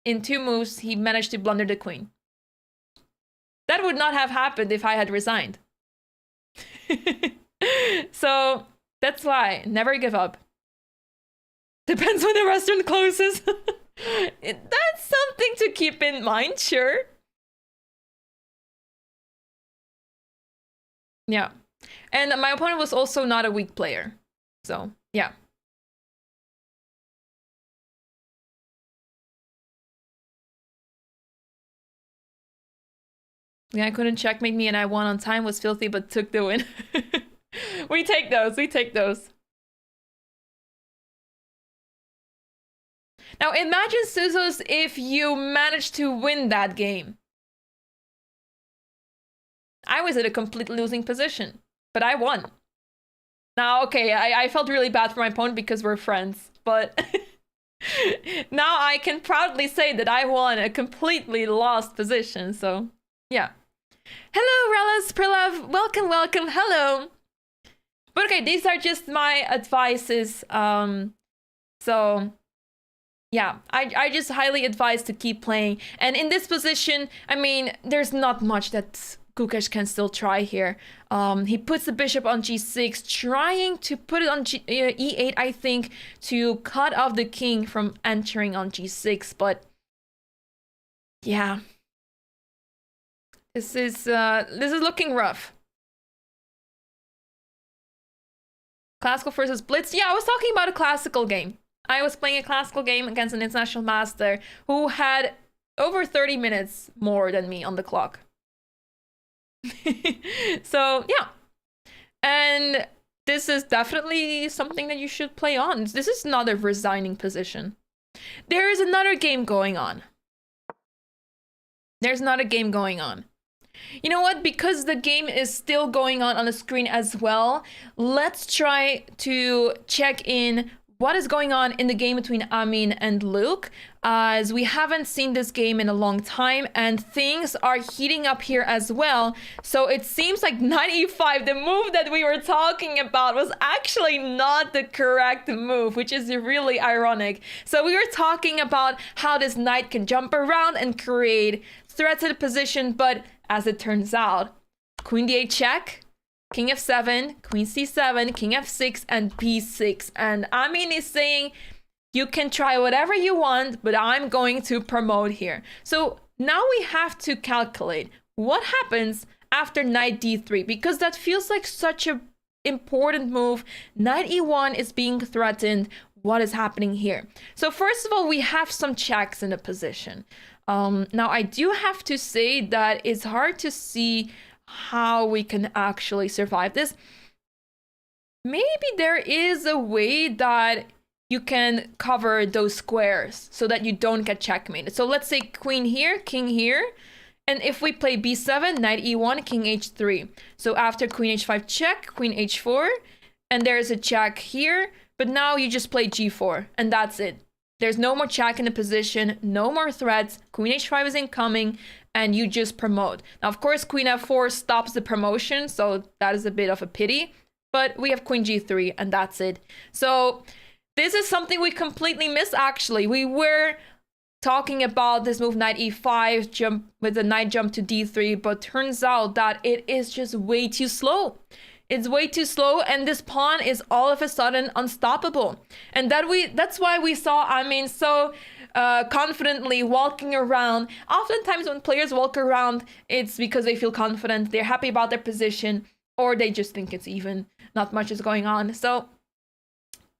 in 2 moves, he managed to blunder the queen. That would not have happened if I had resigned. So that's why, never give up. Depends when the restaurant closes. That's something to keep in mind, sure. Yeah. And my opponent was also not a weak player. So, yeah. Yeah, I couldn't checkmate me and I won on time, was filthy, but took the win. We take those, we take those. Now imagine, Suzos, if you managed to win that game. I was at a complete losing position, but I won. Now, okay, I felt really bad for my opponent because we're friends, but now I can proudly say that I won a completely lost position, so yeah. Hello, Relas, Prilav, welcome, welcome, hello. But okay, these are just my advices, so yeah, I just highly advise to keep playing. And in this position, I mean, there's not much that Gukesh can still try here. He puts the bishop on g6, trying to put it on e8, I think, to cut off the king from entering on g6. But yeah, this is looking rough. Classical versus Blitz. Yeah, I was talking about a classical game. I was playing a classical game against an international master who had over 30 minutes more than me on the clock. So, yeah. And this is definitely something that you should play on. This is not a resigning position. There is another game going on. There's not a game going on. You know what? Because the game is still going on the screen as well, let's try to check in what is going on in the game between Amin and Luke, as we haven't seen this game in a long time and things are heating up here as well. So it seems like knight e5, the move that we were talking about, was actually not the correct move, which is really ironic. So we were talking about how this knight can jump around and create threats at a position, but as it turns out, queen d8 check, king f7, queen c7, king f6, and b6. And Amin is saying, you can try whatever you want, but I'm going to promote here. So now we have to calculate what happens after knight d3, because that feels like such an important move. Knight e1 is being threatened. What is happening here? So first of all, we have some checks in the position. Now, I do have to say that it's hard to see how we can actually survive this. Maybe there is a way that you can cover those squares so that you don't get checkmated. So let's say queen here, king here. And if we play b7, knight e1, king h3. So after queen h5 check, queen h4, and there's a check here. But now you just play g4, and that's it. There's no more check in the position, no more threats. Queen h5 is incoming, and you just promote. Now, of course, queen f4 stops the promotion, so that is a bit of a pity. But we have queen g3, and that's it. So this is something we completely missed, actually. We were talking about this move knight e5 jump with the knight jump to d3, but turns out that it is just way too slow. It's way too slow, and this pawn is all of a sudden unstoppable. And that's why we saw, I mean, so confidently walking around. Oftentimes when players walk around, it's because they feel confident, they're happy about their position, or they just think it's even, not much is going on. So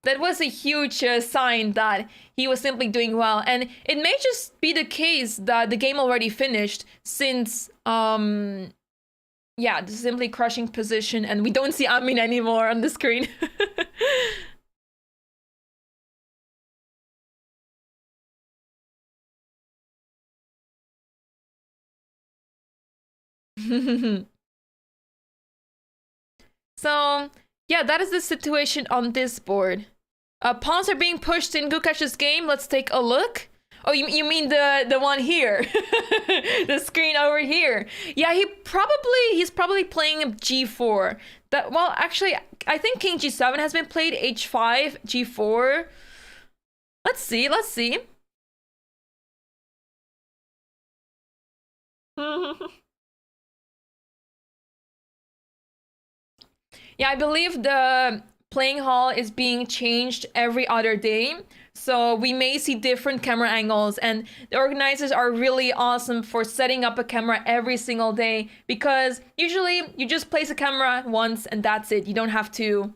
that was a huge sign that he was simply doing well. And it may just be the case that the game already finished, since yeah, this is simply crushing position, and we don't see Amin anymore on the screen. So, yeah, that is the situation on this board. Pawns are being pushed in Gukash's game. Let's take a look. Oh, you mean the one here? The screen over here. Yeah, he's probably playing g4. That, well, actually, I think king g7 has been played, h5, g4. Let's see. Yeah, I believe the playing hall is being changed every other day. So we may see different camera angles, and the organizers are really awesome for setting up a camera every single day, because usually you just place a camera once and that's it. You don't have to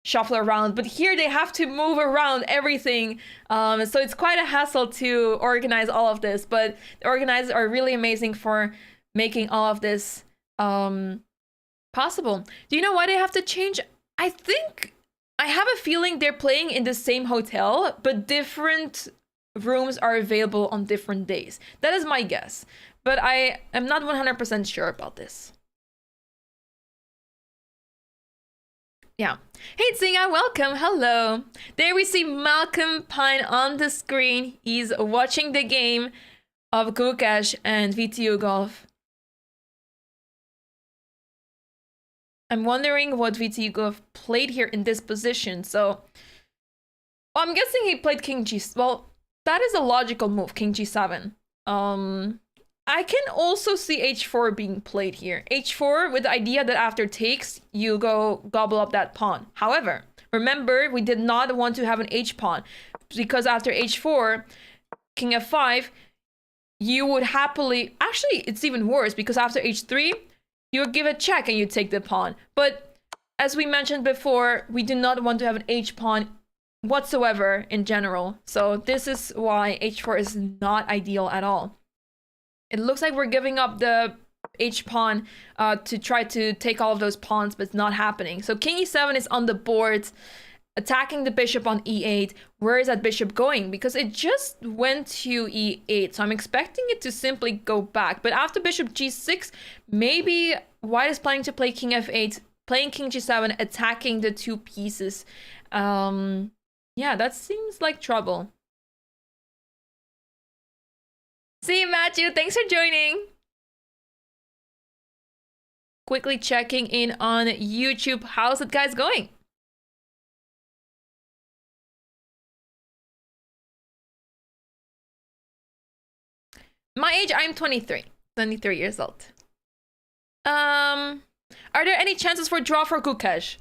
shuffle around, but here they have to move around everything. So it's quite a hassle to organize all of this, but the organizers are really amazing for making all of this possible. Do you know why they have to change? I think I have a feeling they're playing in the same hotel, but different rooms are available on different days. That is my guess, but I am not 100% sure about this. Yeah. Hey Tsinga, welcome, hello. There we see Malcolm Pine on the screen. He's watching the game of Gukash and VTU Golf. I'm wondering what VTU Golf played here in this position. So, well, I'm guessing he played King G. Well, that is a logical move, King G7. I can also see H4 being played here. H4 with the idea that after takes, you go gobble up that pawn. However, remember, we did not want to have an H pawn, because after H4, King F5, you would happily... Actually, it's even worse, because after H3, you would give a check and you take the pawn. But as we mentioned before, we do not want to have an H pawn whatsoever in general. So this is why H4 is not ideal at all. It looks like we're giving up the H pawn to try to take all of those pawns, but it's not happening. So King E7 is on the board, attacking the bishop on E8. Where is that bishop going? Because it just went to E8, so I'm expecting it to simply go back. But after bishop G6, maybe White is planning to play King F8, playing King G7, attacking the two pieces. Yeah, that seems like trouble. See you, Matthew. Thanks for joining. Quickly checking in on YouTube. How's it, guys, going? My age, I'm 23 years old. Are there any chances for draw for Gukash?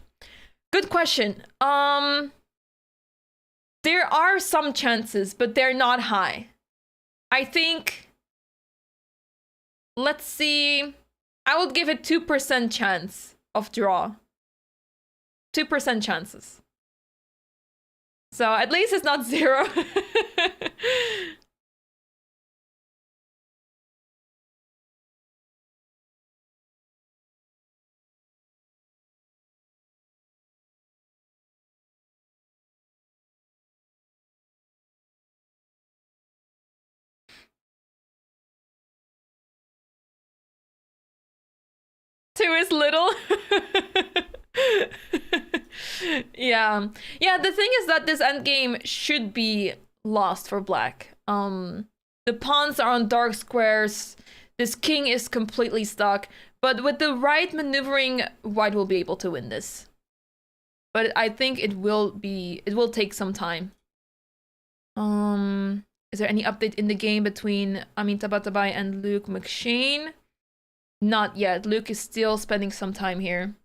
Good question. There are some chances, but they're not high. I think, let's see, I would give it 2% chance of draw. 2% chances. So at least it's not 0. Two is little. Yeah. Yeah, the thing is that this endgame should be lost for black. The pawns are on dark squares. This king is completely stuck. But with the right maneuvering, white will be able to win this. But I think it will take some time. Is there any update in the game between Amin Tabatabai and Luke McShane? Not yet. Luke is still spending some time here.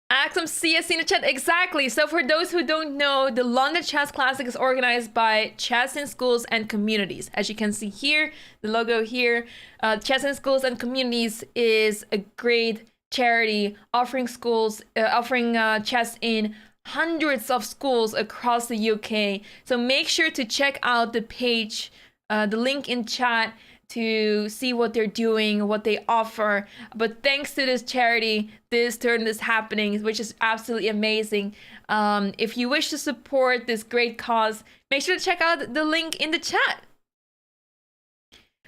Axum CS in the chat. Exactly. So for those who don't know, the London Chess Classic is organized by Chess in Schools and Communities. As you can see here, the logo here, Chess in Schools and Communities is a great charity offering chess in hundreds of schools across the UK. So make sure to check out the page, the link in chat, to see what they're doing, what they offer. But thanks to this charity, this tournament is happening, which is absolutely amazing. If you wish to support this great cause, make sure to check out the link in the chat.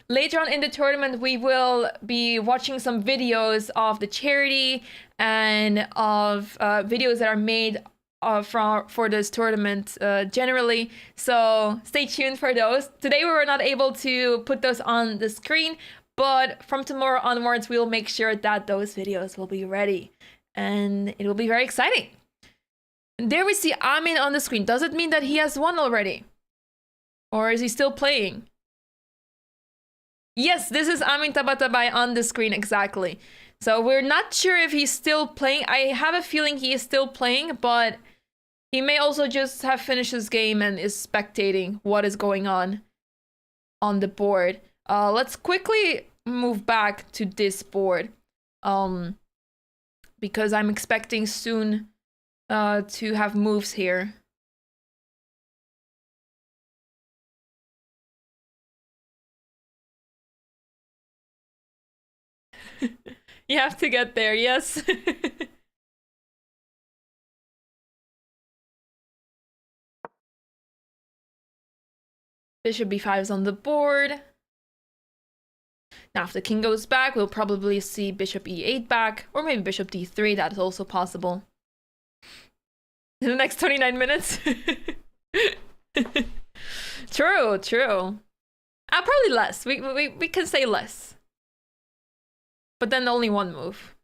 Later on in the tournament, we will be watching some videos of the charity and of videos that are made for this tournament generally. So stay tuned for those. Today we were not able to put those on the screen, but from tomorrow onwards, we will make sure that those videos will be ready. And it will be very exciting. And there we see Amin on the screen. Does it mean that he has won already? Or is he still playing? Yes, this is Amin Tabatabai on the screen, exactly. So we're not sure if he's still playing. I have a feeling he is still playing, but he may also just have finished his game and is spectating what is going on the board. Let's quickly move back to this board, because I'm expecting soon to have moves here. You have to get there, yes. Bishop b5 is on the board. Now, if the king goes back, we'll probably see bishop e8 back, or maybe bishop d3. That is also possible. In the next 29 minutes. True, true. Probably less. We can say less. But then only one move.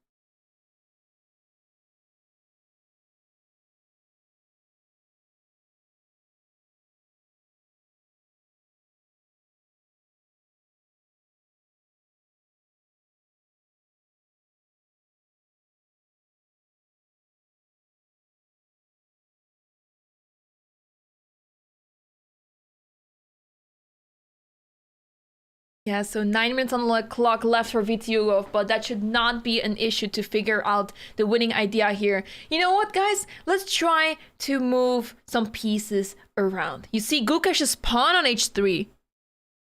Yeah, so 9 minutes on the clock left for Vitiugov, but that should not be an issue to figure out the winning idea here. You know what, guys? Let's try to move some pieces around. You see Gukash's pawn on h3.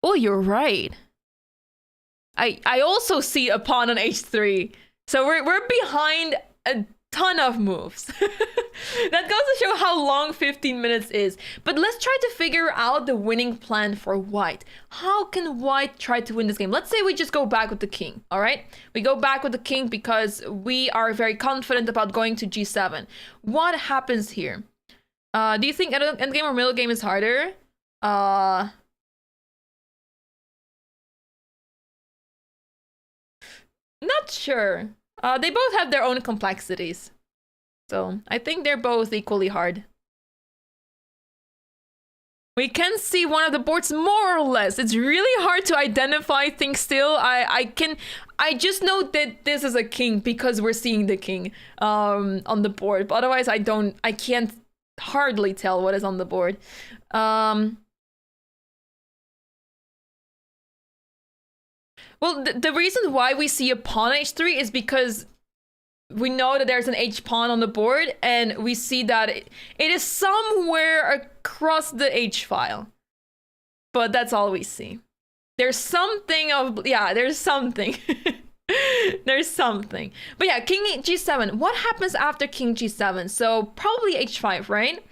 Oh, you're right. I also see a pawn on h3. So we're behind a ton of moves. That goes to show how long 15 minutes is. But let's try to figure out the winning plan for white. How can white try to win this game? Let's say we just go back with the king, all right? We go back with the king because we are very confident about going to g7. What happens here? Do you think endgame or middle game is harder? Not sure. They both have their own complexities. So I think they're both equally hard. We can see one of the boards more or less. It's really hard to identify things still. I just know that this is a king because we're seeing the king on the board. But otherwise I can't hardly tell what is on the board. Well, the reason why we see a pawn on h3 is because we know that there's an h pawn on the board, and we see that it is somewhere across the h file. But that's all we see. There's something of, yeah, there's something. There's something. But yeah, king g7. What happens after king g7? So probably h5, right?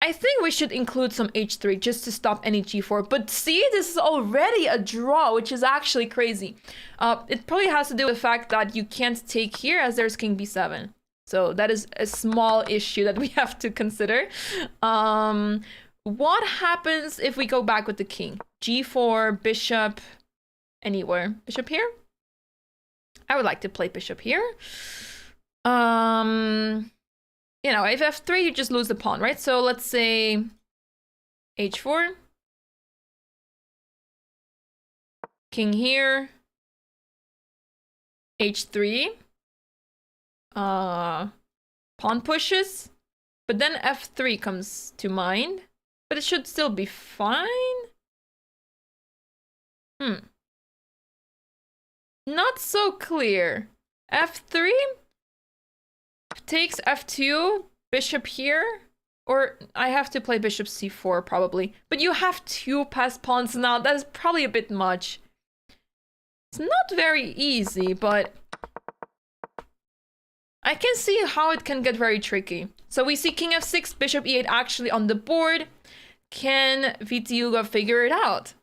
I think we should include some h3 just to stop any g4. But see, this is already a draw, which is actually crazy. It probably has to do with the fact that you can't take here as there's king b7. So that is a small issue that we have to consider. What happens if we go back with the king? g4, bishop, anywhere. Bishop here? I would like to play bishop here. You know, if f3, you just lose the pawn, right? So let's say h4. King here. h3. Pawn pushes. But then f3 comes to mind. But it should still be fine. Not so clear. f3 takes f2, bishop here. Or I have to play bishop c4 probably. But you have two passed pawns now. That is probably a bit much. It's not very easy, but I can see how it can get very tricky. So we see king f6, bishop e8 actually on the board. Can Vitiuga figure it out?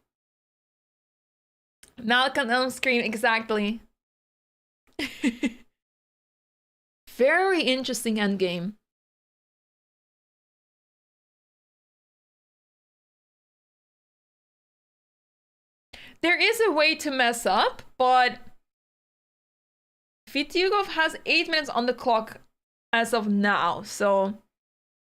Malcolm on screen, exactly. Very interesting endgame. There is a way to mess up, but Vitiugov has 8 minutes on the clock as of now, so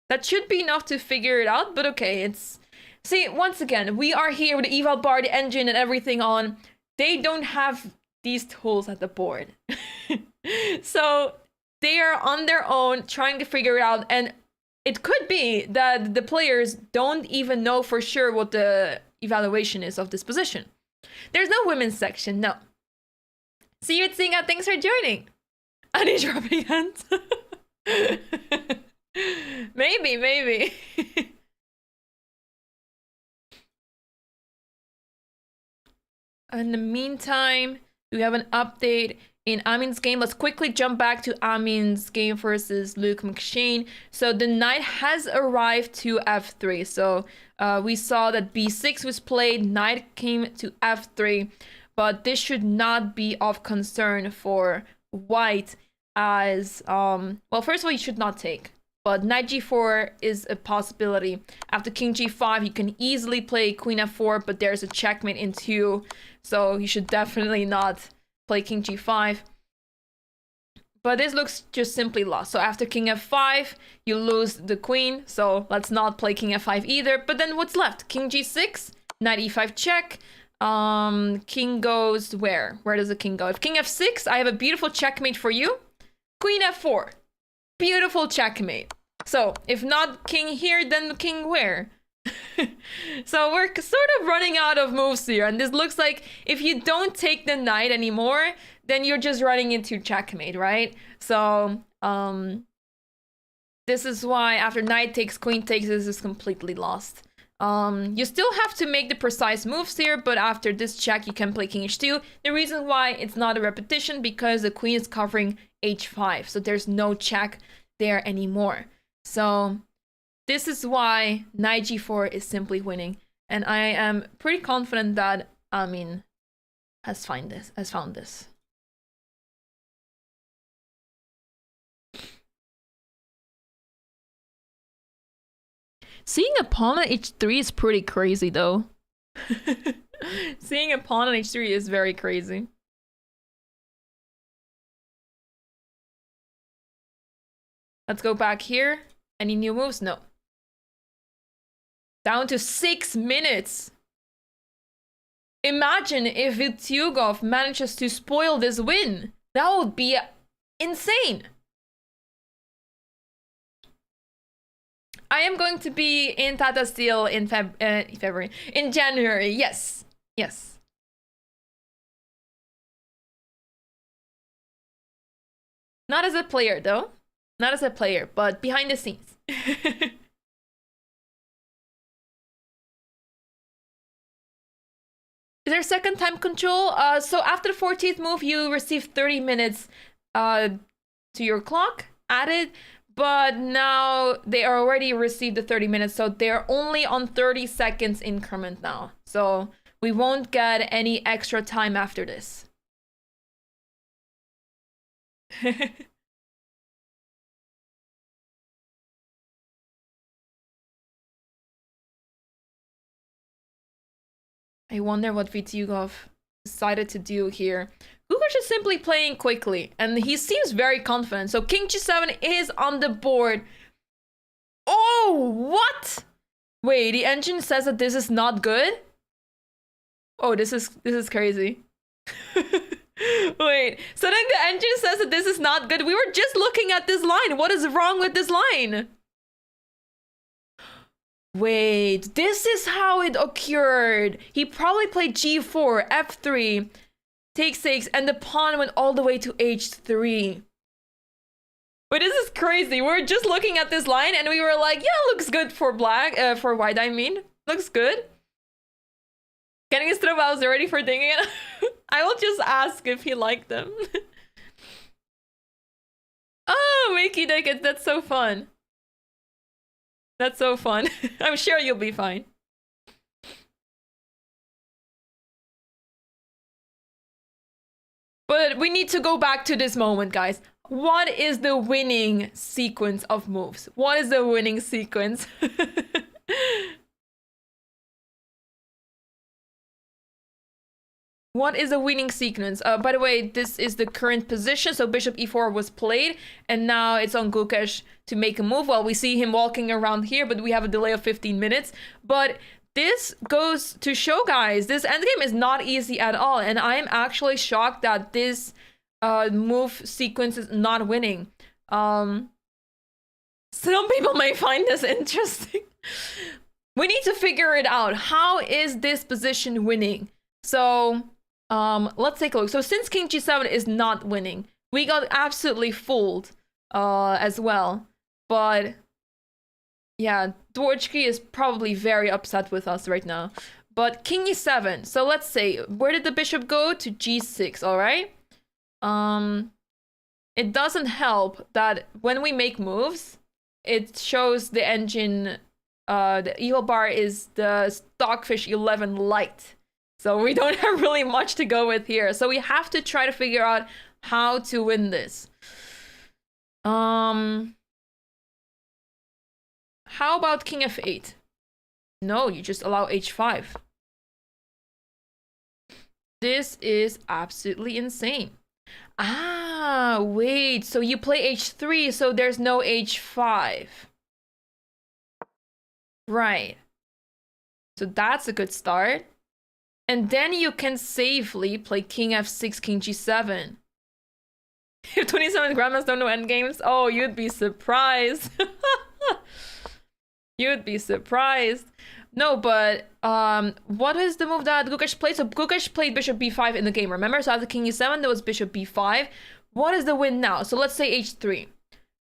that should be enough to figure it out, but okay, it's... See, once again, we are here with the eval bar, the engine, and everything on. They don't have these tools at the board. So they are on their own trying to figure it out, and it could be that the players don't even know for sure what the evaluation is of this position. There's no women's section, no. See you at Singa, thanks for joining. Annie dropping hands. Maybe. In the meantime, we have an update in Amin's game. Let's quickly jump back to Amin's game versus Luke McShane. So the knight has arrived to f3. So we saw that b6 was played, knight came to f3. But this should not be of concern for white as, well, first of all, you should not take. But knight g4 is a possibility. After king g5, you can easily play queen f4, but there's a checkmate in 2. So you should definitely not play king g5. But this looks just simply lost. So after king f5, you lose the queen. So let's not play king f5 either. But then what's left? King g6, knight e5 check. King goes where? Where does the king go? If king f6, I have a beautiful checkmate for you. Queen f4. Beautiful checkmate. So if not king here, then king where? So we're sort of running out of moves here, and this looks like if you don't take the knight anymore, then you're just running into checkmate, right? So this is why after knight takes, queen takes, this is completely lost. You still have to make the precise moves here, but after this check, you can play king h2. The reason why it's not a repetition, because the queen is covering h5, so there's no check there anymore. So this is why knight g4 is simply winning, and I am pretty confident that Amin has found this. Seeing a pawn on h3 is pretty crazy, though. Seeing a pawn on h3 is very crazy. Let's go back here. Any new moves? No. Down to 6 minutes. Imagine if Vitiugov manages to spoil this win. That would be insane. I am going to be in Tata Steel in February. In January, yes. Yes. Not as a player, though. Not as a player, but behind the scenes. Is there second time control? So after the 14th move, you receive 30 minutes to your clock added. But now they are already received the 30 minutes, so they're only on 30 seconds increment now. So we won't get any extra time after this. I wonder what Vitiugov decided to do here. Gugash is simply playing quickly, and he seems very confident. So king g7 is on the board. Oh, what? Wait, the engine says that this is not good? Oh, this is crazy. Wait, so then the engine says that this is not good. We were just looking at this line. What is wrong with this line? Wait, this is how it occurred. He probably played g4, f3, takes 6, and the pawn went all the way to h3. Wait, this is crazy. We're just looking at this line and we were like, yeah, looks good for black, for white, I mean. Looks good. Getting his throw was ready for thinking it. I will just ask if he liked them. Oh, Mickey Dickett, that's so fun. That's so fun. I'm sure you'll be fine. But we need to go back to this moment, guys. What is the winning sequence of moves? What is the winning sequence? What is the winning sequence? By the way, this is the current position. So bishop e4 was played, and now it's on Gukesh to make a move. Well, we see him walking around here, but we have a delay of 15 minutes. But this goes to show, guys, this endgame is not easy at all. And I'm actually shocked that this move sequence is not winning. Some people may find this interesting. We need to figure it out. How is this position winning? So let's take a look. So since king g7 is not winning, we got absolutely fooled as well. But yeah, Dvorsky is probably very upset with us right now. But king e7. So let's say, where did the bishop go? To g6, all right? It doesn't help that when we make moves, it shows the engine, the eagle bar is the Stockfish 11 light. So we don't have really much to go with here. So we have to try to figure out how to win this. How about king f8? No, you just allow h5. This is absolutely insane. Ah, wait. So you play h3, so there's no h5. Right. So that's a good start. And then you can safely play king f6, king g7. If 27 grandmas don't know endgames, oh, you'd be surprised. You'd be surprised. No, but what is the move that Gukesh played? So Gukesh played bishop b5 in the game, remember? So after king e7, there was bishop b5. What is the win now? So let's say h3.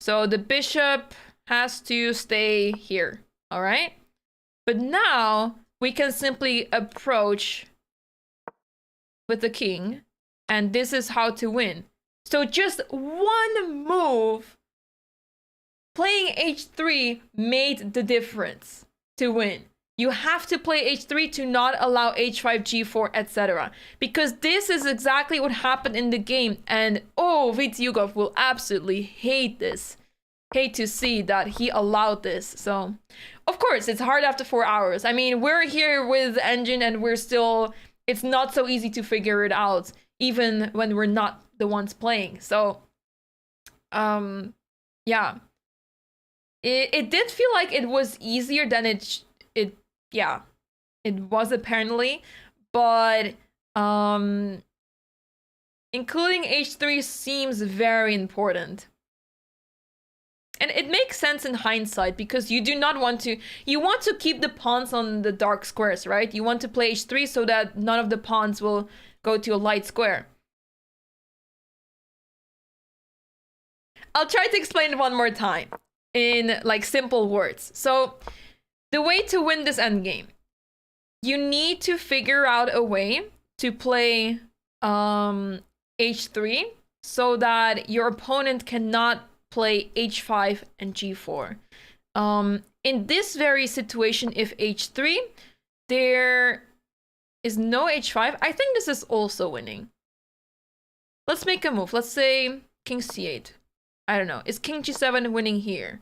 So the bishop has to stay here, all right? But now we can simply approach with the king, and this is how to win. So just one move, playing h3 made the difference to win. You have to play h3 to not allow h5, g4, etc. Because this is exactly what happened in the game, and oh, Vityugov will absolutely hate this. Hate to see that he allowed this. So, of course, it's hard after 4 hours. I mean, we're here with the engine and we're still... It's not so easy to figure it out, even when we're not the ones playing. So, yeah. It did feel like it was easier than it was apparently. But, including h3 seems very important. And it makes sense in hindsight because you do not want to... You want to keep the pawns on the dark squares, right? You want to play h3 so that none of the pawns will go to a light square. I'll try to explain it one more time in like simple words. So the way to win this endgame, you need to figure out a way to play h3 so that your opponent cannot play h5 and g4. In this very situation, if h3, there is no h5, I think this is also winning. Let's make a move. Let's say king c8. I don't know. Is king g7 winning here?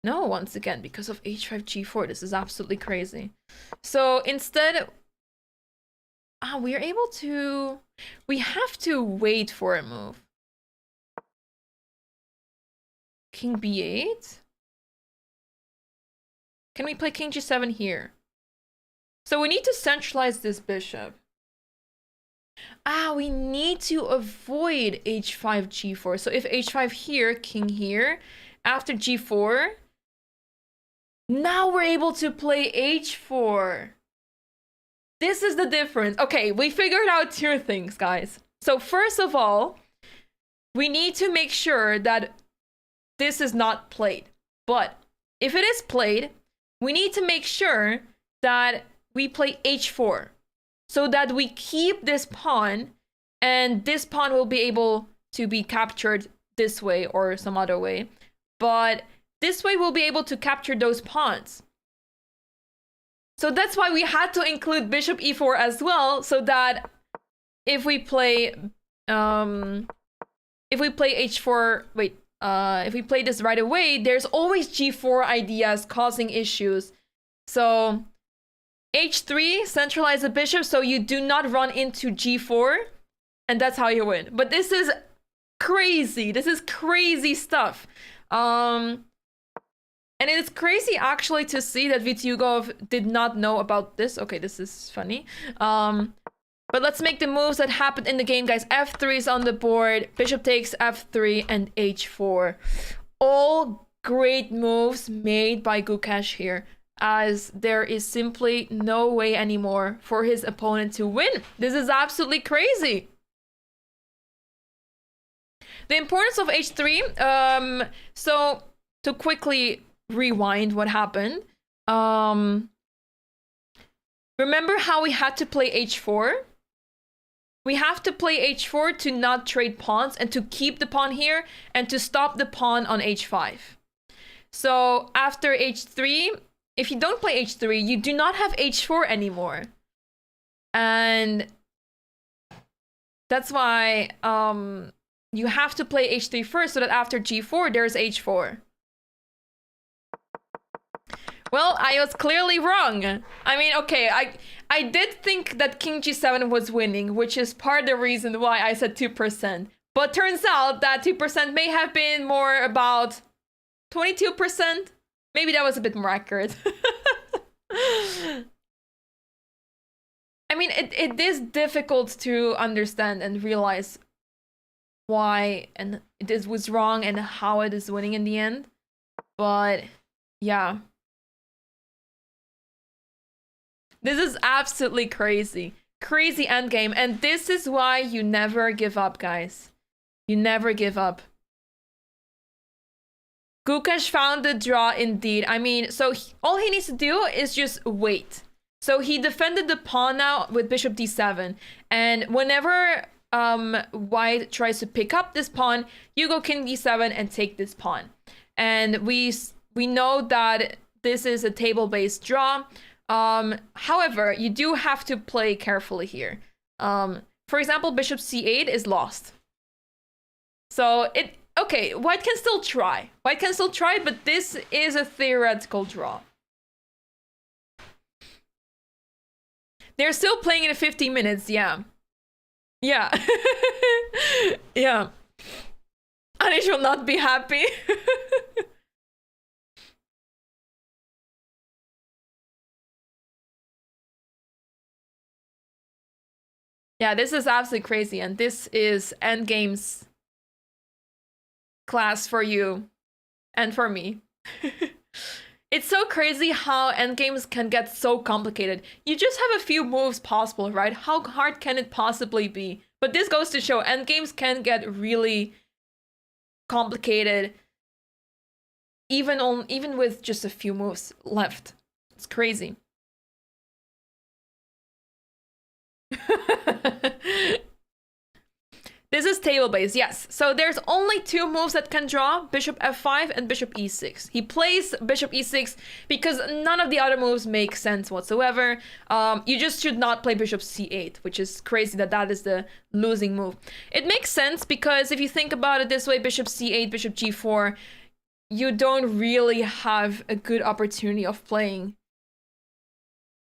No, once again, because of h5, g4. This is absolutely crazy. So instead, we are able to... We have to wait for a move. King b8? Can we play king g7 here? So we need to centralize this bishop. We need to avoid h5, g4. So if h5 here, king here, after g4, now we're able to play h4. This is the difference. Okay, we figured out two things, guys. So first of all, we need to make sure that this is not played. But if it is played, we need to make sure that we play h4 so that we keep this pawn, and this pawn will be able to be captured this way or some other way. But this way we'll be able to capture those pawns. So that's why we had to include bishop e4 as well, so that if we play h4, if we play this right away, there's always g4 ideas causing issues. So h3, centralize the bishop so you do not run into g4, and that's how you win. But this is crazy. This is crazy stuff. And it's crazy actually to see that Vityugov did not know about this. Okay, this is funny. But let's make the moves that happened in the game, guys. f3 is on the board. Bishop takes f3 and h4. All great moves made by Gukash here, as there is simply no way anymore for his opponent to win. This is absolutely crazy. The importance of h3. So to quickly rewind what happened. Remember how we had to play h4? We have to play h4 to not trade pawns and to keep the pawn here and to stop the pawn on h5. So after h3, if you don't play h3, you do not have h4 anymore. And that's why you have to play h3 first so that after g4, there's h4. Well, I was clearly wrong. I mean, okay, I did think that king g7 was winning, which is part of the reason why I said 2%. But turns out that 2% may have been more about 22%. Maybe that was a bit more accurate. I mean, it is difficult to understand and realize why and this was wrong and how it is winning in the end. But yeah. This is absolutely crazy. Crazy endgame. And this is why you never give up, guys. You never give up. Gukash found the draw indeed. I mean, so all he needs to do is just wait. So he defended the pawn now with bishop d7. And whenever white tries to pick up this pawn, you go king d7 and take this pawn. And we know that this is a table-based draw. However, you do have to play carefully here. For example, bishop c8 is lost. So okay, white can still try. White can still try, but this is a theoretical draw. They're still playing in 15 minutes, yeah. Yeah. Yeah. Anish will not be happy. Yeah, this is absolutely crazy, and this is endgame's class for you and for me. It's so crazy how endgames can get so complicated. You just have a few moves possible, right? How hard can it possibly be? But this goes to show endgames can get really complicated even with just a few moves left. It's crazy. This is table-based, yes. So there's only two moves that can draw, bishop f5 and bishop e6. He plays bishop e6 because none of the other moves make sense whatsoever. You just should not play bishop c8, which is crazy that is the losing move. It makes sense because if you think about it this way, bishop c8, bishop g4, you don't really have a good opportunity of playing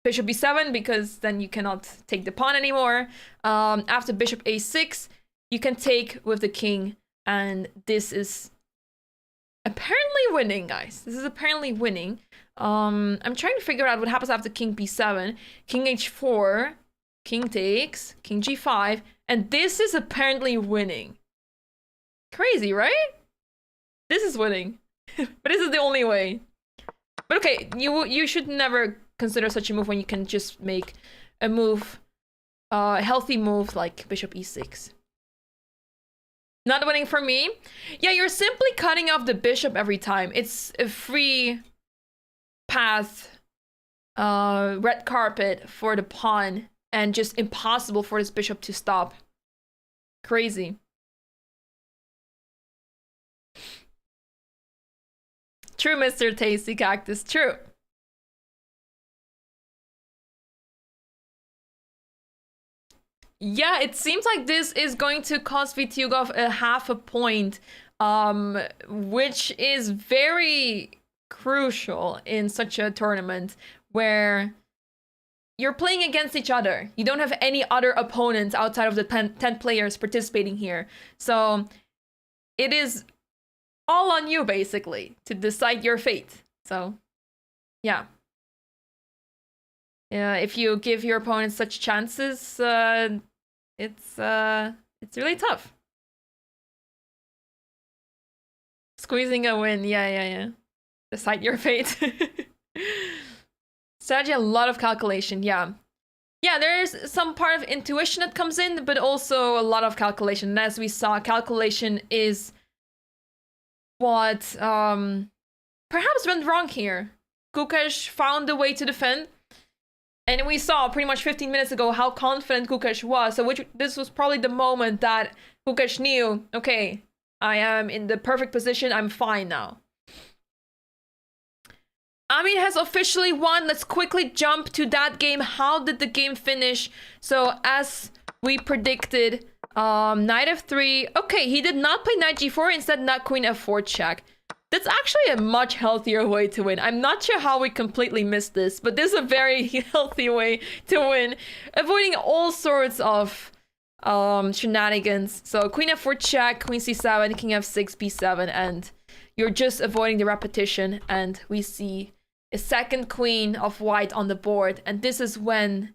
bishop b7 because then you cannot take the pawn anymore. After bishop a6, you can take with the king, and this is apparently winning, guys. This is apparently winning. I'm trying to figure out what happens after king b7, king h4, king takes, king g5, and this is apparently winning. Crazy, right? This is winning. But this is the only way. But okay, you should never consider such a move when you can just make a move, a healthy move like bishop e6. Not winning for me. Yeah, you're simply cutting off the bishop every time. It's a free path, red carpet for the pawn, and just impossible for this bishop to stop. Crazy. True, Mr. Tasty Cactus, true. Yeah, it seems like this is going to cost Vityugov a half a point, which is very crucial in such a tournament where you're playing against each other. You don't have any other opponents outside of the 10 players participating here. So it is all on you, basically, to decide your fate. So, yeah. If you give your opponent such chances, it's really tough. Squeezing a win, yeah. Decide your fate. Strategy, a lot of calculation, yeah. Yeah, there's some part of intuition that comes in, but also a lot of calculation. And as we saw, calculation is what perhaps went wrong here. Kukash found a way to defend. And we saw pretty much 15 minutes ago how confident Kukash was. So this was probably the moment that Kukash knew, okay, I am in the perfect position. I'm fine now. Amin has officially won. Let's quickly jump to that game. How did the game finish? So as we predicted, knight f3. Okay, he did not play knight g4. Instead, not queen f4 check. That's actually a much healthier way to win. I'm not sure how we completely missed this, but this is a very healthy way to win, avoiding all sorts of shenanigans. So queen f4 check, queen c7, king f6, b7, and you're just avoiding the repetition. And we see a second queen of white on the board, and this is when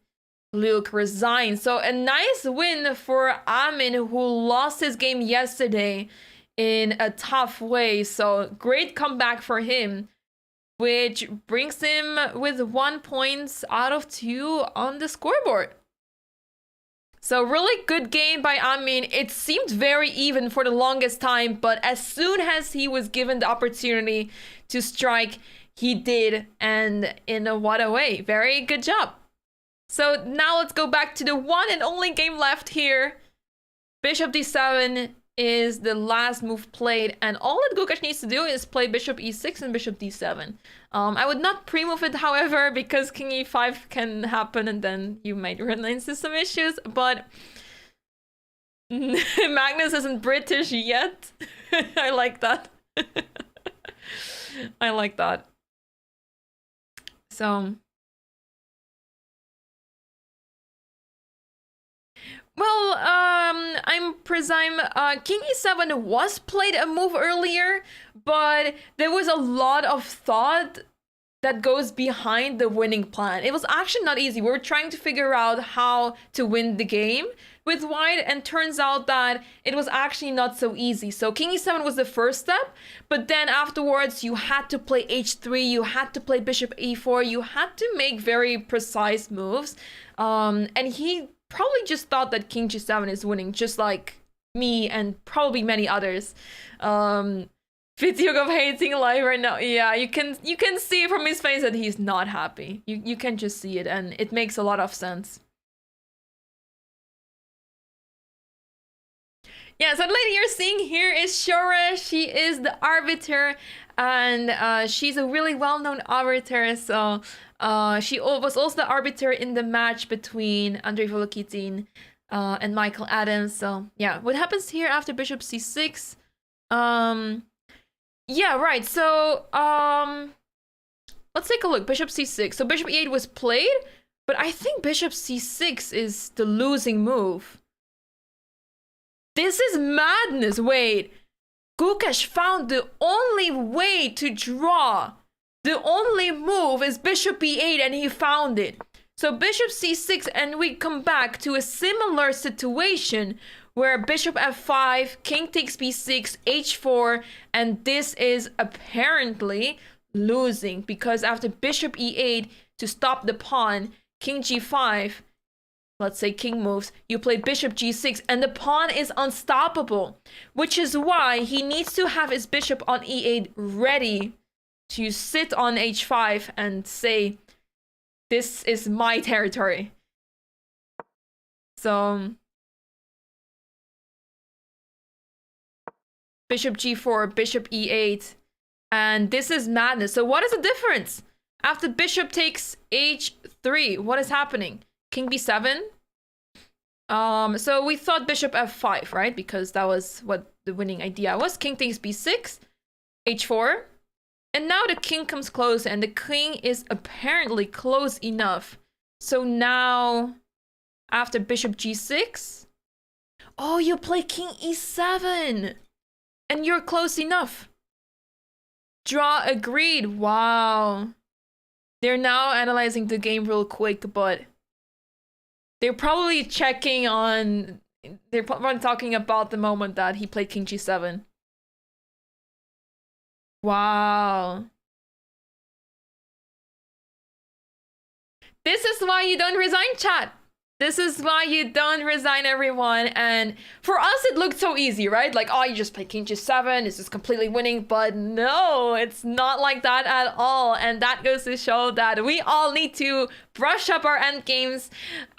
Luke resigns. So a nice win for Amin, who lost his game yesterday in a tough way. So great comeback for him, which brings him with 1 point out of 2 on the scoreboard. So really good game by Amin. It seemed very even for the longest time, but as soon as he was given the opportunity to strike, he did, and in what a way. Very good job. So now let's go back to the one and only game left here. Bishop d7 is the last move played, and all that Kukash needs to do is play bishop e6 and bishop d7. I would not pre-move it, however, because king e5 can happen and then you might run into some issues, but Magnus isn't British yet. I like that. I like that. So well, I'm presume king e7 was played a move earlier, but there was a lot of thought that goes behind the winning plan. It was actually not easy. We were trying to figure out how to win the game with white, and turns out that it was actually not so easy. So king e7 was the first step, but then afterwards you had to play h3, you had to play bishop e4, you had to make very precise moves, and he probably just thought that king g7 is winning, just like me and probably many others. Vityugov hating live right now. Yeah, you can see from his face that he's not happy. You can just see it, and it makes a lot of sense. Yeah, so the lady you're seeing here is Shora. She is the arbiter, and she's a really well-known arbiter. So she was also the arbiter in the match between Andrei Volokitin and Michael Adams. So yeah, what happens here after bishop c6? Yeah, right. So Let's take a look. Bishop c6. So bishop e8 was played, but I think bishop c6 is the losing move. This is madness. Wait. Gukash found the only way to draw. The only move is bishop e8 and he found it. So bishop c6 and we come back to a similar situation where bishop f5, king takes b6, h4, and this is apparently losing because after bishop e8 to stop the pawn, king g5, let's say king moves, you played bishop g6 and the pawn is unstoppable, which is why he needs to have his bishop on e8 ready to sit on h5 and say, this is my territory. So bishop g4, bishop e8, and this is madness. So what is the difference? After bishop takes h3, what is happening? King b7. So we thought bishop f5, right? Because that was what the winning idea was. King takes b6, h4. And now the king comes close and the king is apparently close enough. So now, after bishop g6, oh, you play king e7 and you're close enough. Draw agreed. Wow. They're now analyzing the game real quick, but they're probably checking on, they're probably talking about the moment that he played king g7. Wow. This is why you don't resign, chat. This is why you don't resign, everyone. And for us, it looked so easy, right? Like, oh, you just play king g7. This is completely winning. But no, it's not like that at all. And that goes to show that we all need to brush up our endgames.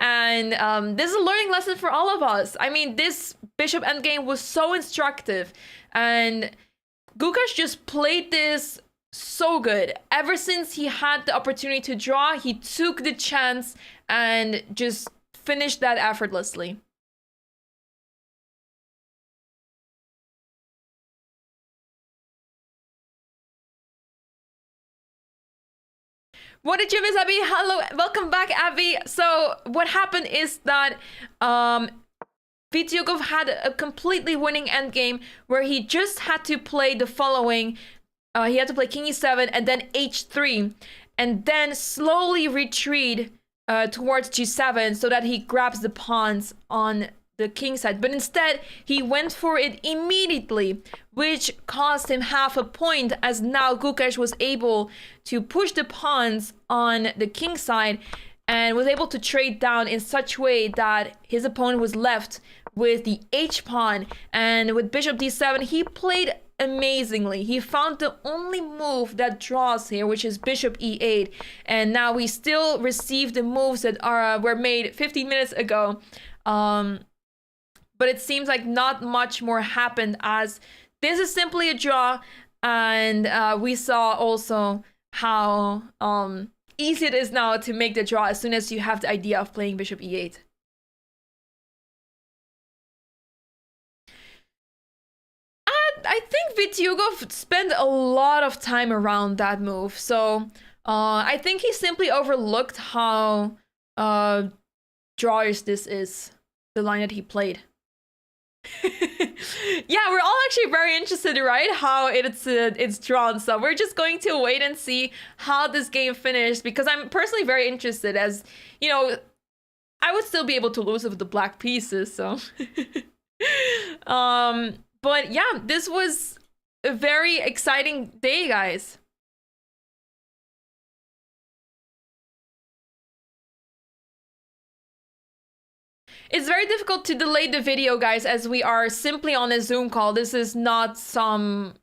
And this is a learning lesson for all of us. I mean, this bishop endgame was so instructive. And Gukash just played this so good. Ever since he had the opportunity to draw, he took the chance and just finished that effortlessly. What did you miss, Abby? Hello, welcome back, Abby. So what happened is that Vityugov had a completely winning endgame where he just had to play the following. He had to play king e7 and then h3 and then slowly retreat towards g7 so that he grabs the pawns on the king side. But instead, he went for it immediately, which cost him half a point, as now Gukash was able to push the pawns on the king side and was able to trade down in such a way that his opponent was left with the h-pawn. And with bishop d7, he played amazingly. He found the only move that draws here, which is bishop e8. And now we still receive the moves that were made 15 minutes ago. But it seems like not much more happened, as this is simply a draw. And we saw also how easy it is now to make the draw as soon as you have the idea of playing bishop e8. I think Vityugov spent a lot of time around that move. So I think he simply overlooked how drawish this is, the line that he played. Yeah, we're all actually very interested, right? How it's drawn. So we're just going to wait and see how this game finished, because I'm personally very interested, as, you know, I would still be able to lose with the black pieces, so. But yeah, this was a very exciting day, guys. It's very difficult to delay the video, guys, as we are simply on a Zoom call. This is not some...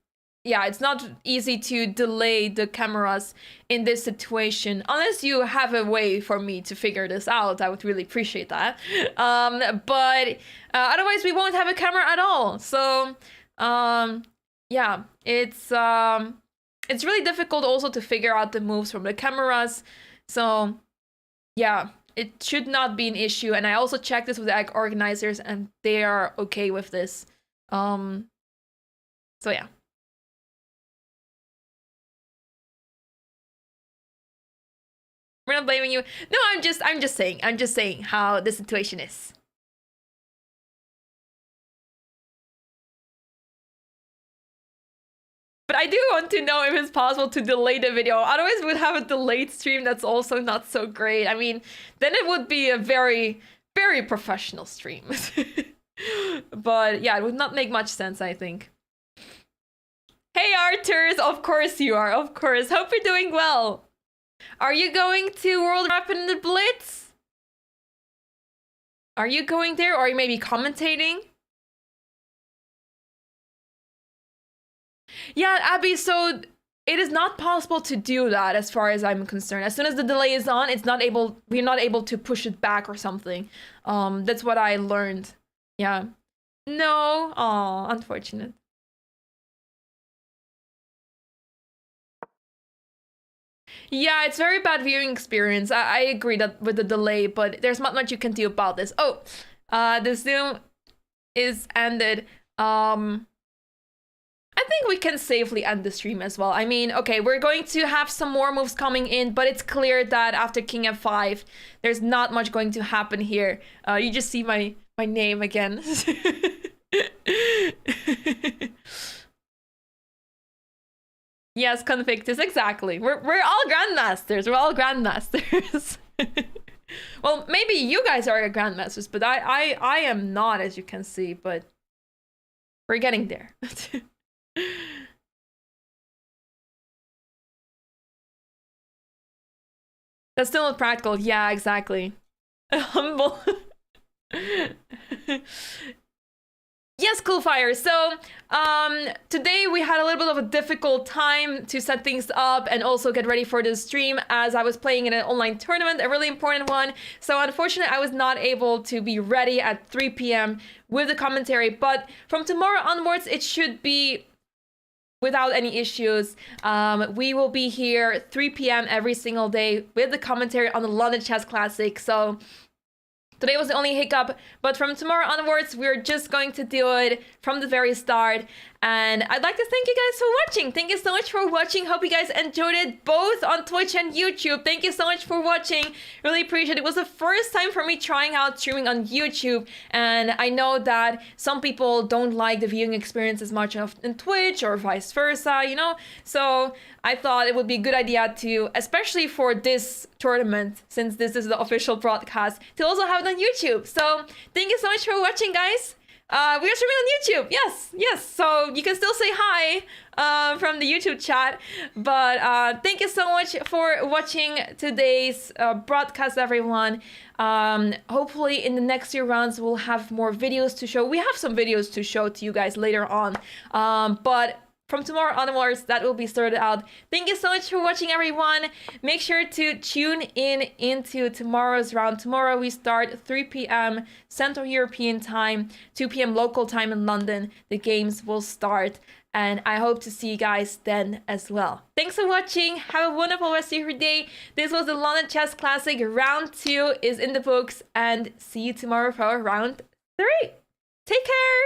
Yeah, it's not easy to delay the cameras in this situation. Unless you have a way for me to figure this out, I would really appreciate that. But otherwise, we won't have a camera at all. So... yeah, it's really difficult also to figure out the moves from the cameras. So yeah, it should not be an issue. And I also checked this with the organizers and they are okay with this. So yeah. We're not blaming you. No, I'm just saying how the situation is. But I do want to know if it's possible to delay the video. Otherwise, we'd have a delayed stream that's also not so great. I mean, then it would be a very, very professional stream. But yeah, it would not make much sense, I think. Hey, Arturs! Of course you are, of course. Hope you're doing well. Are you going to World Rapid in the Blitz? Are you going there, or are you maybe commentating? Yeah, Abby, so it is not possible to do that as far as I'm concerned. As soon as the delay is on, we're not able to push it back or something. That's what I learned. Yeah. No, unfortunate. Yeah, it's very bad viewing experience. I agree that with the delay, but there's not much you can do about this. Oh, the Zoom is ended. I think we can safely end the stream as well. I mean, okay, we're going to have some more moves coming in, but it's clear that after King F5, there's not much going to happen here. You just see my name again. Yes, Convictus, exactly. We're all grandmasters. We're all grandmasters. Well, maybe you guys are grandmasters, but I am not, as you can see. But we're getting there. That's still not practical. Yeah, exactly. Humble. Yes, Coolfire. So, today we had a little bit of a difficult time to set things up and also get ready for the stream, as I was playing in an online tournament, a really important one. So unfortunately, I was not able to be ready at 3 p.m. with the commentary, but from tomorrow onwards, it should be without any issues. We will be here 3 p.m. every single day with the commentary on the London Chess Classic. So today was the only hiccup, but from tomorrow onwards, we're just going to do it from the very start. And I'd like to thank you guys for watching. Thank you so much for watching. Hope you guys enjoyed it both on Twitch and YouTube. Thank you so much for watching. Really appreciate it. It was the first time for me trying out streaming on YouTube. And I know that some people don't like the viewing experience as much on Twitch or vice versa, you know? So I thought it would be a good idea to, especially for this tournament, since this is the official broadcast, to also have it on YouTube. So thank you so much for watching, guys. We are streaming on YouTube. Yes. So you can still say hi from the YouTube chat. But thank you so much for watching today's broadcast, everyone. Hopefully in the next few rounds, we'll have more videos to show. We have some videos to show to you guys later on. But from tomorrow onwards, that will be sorted out. Thank you so much for watching, everyone. Make sure to tune in into tomorrow's round. Tomorrow we start 3 p.m. Central European time, 2 p.m. local time in London. The games will start, and I hope to see you guys then as well. Thanks for watching. Have a wonderful rest of your day. This was the London Chess Classic. Round 2 is in the books, and see you tomorrow for round 3. Take care.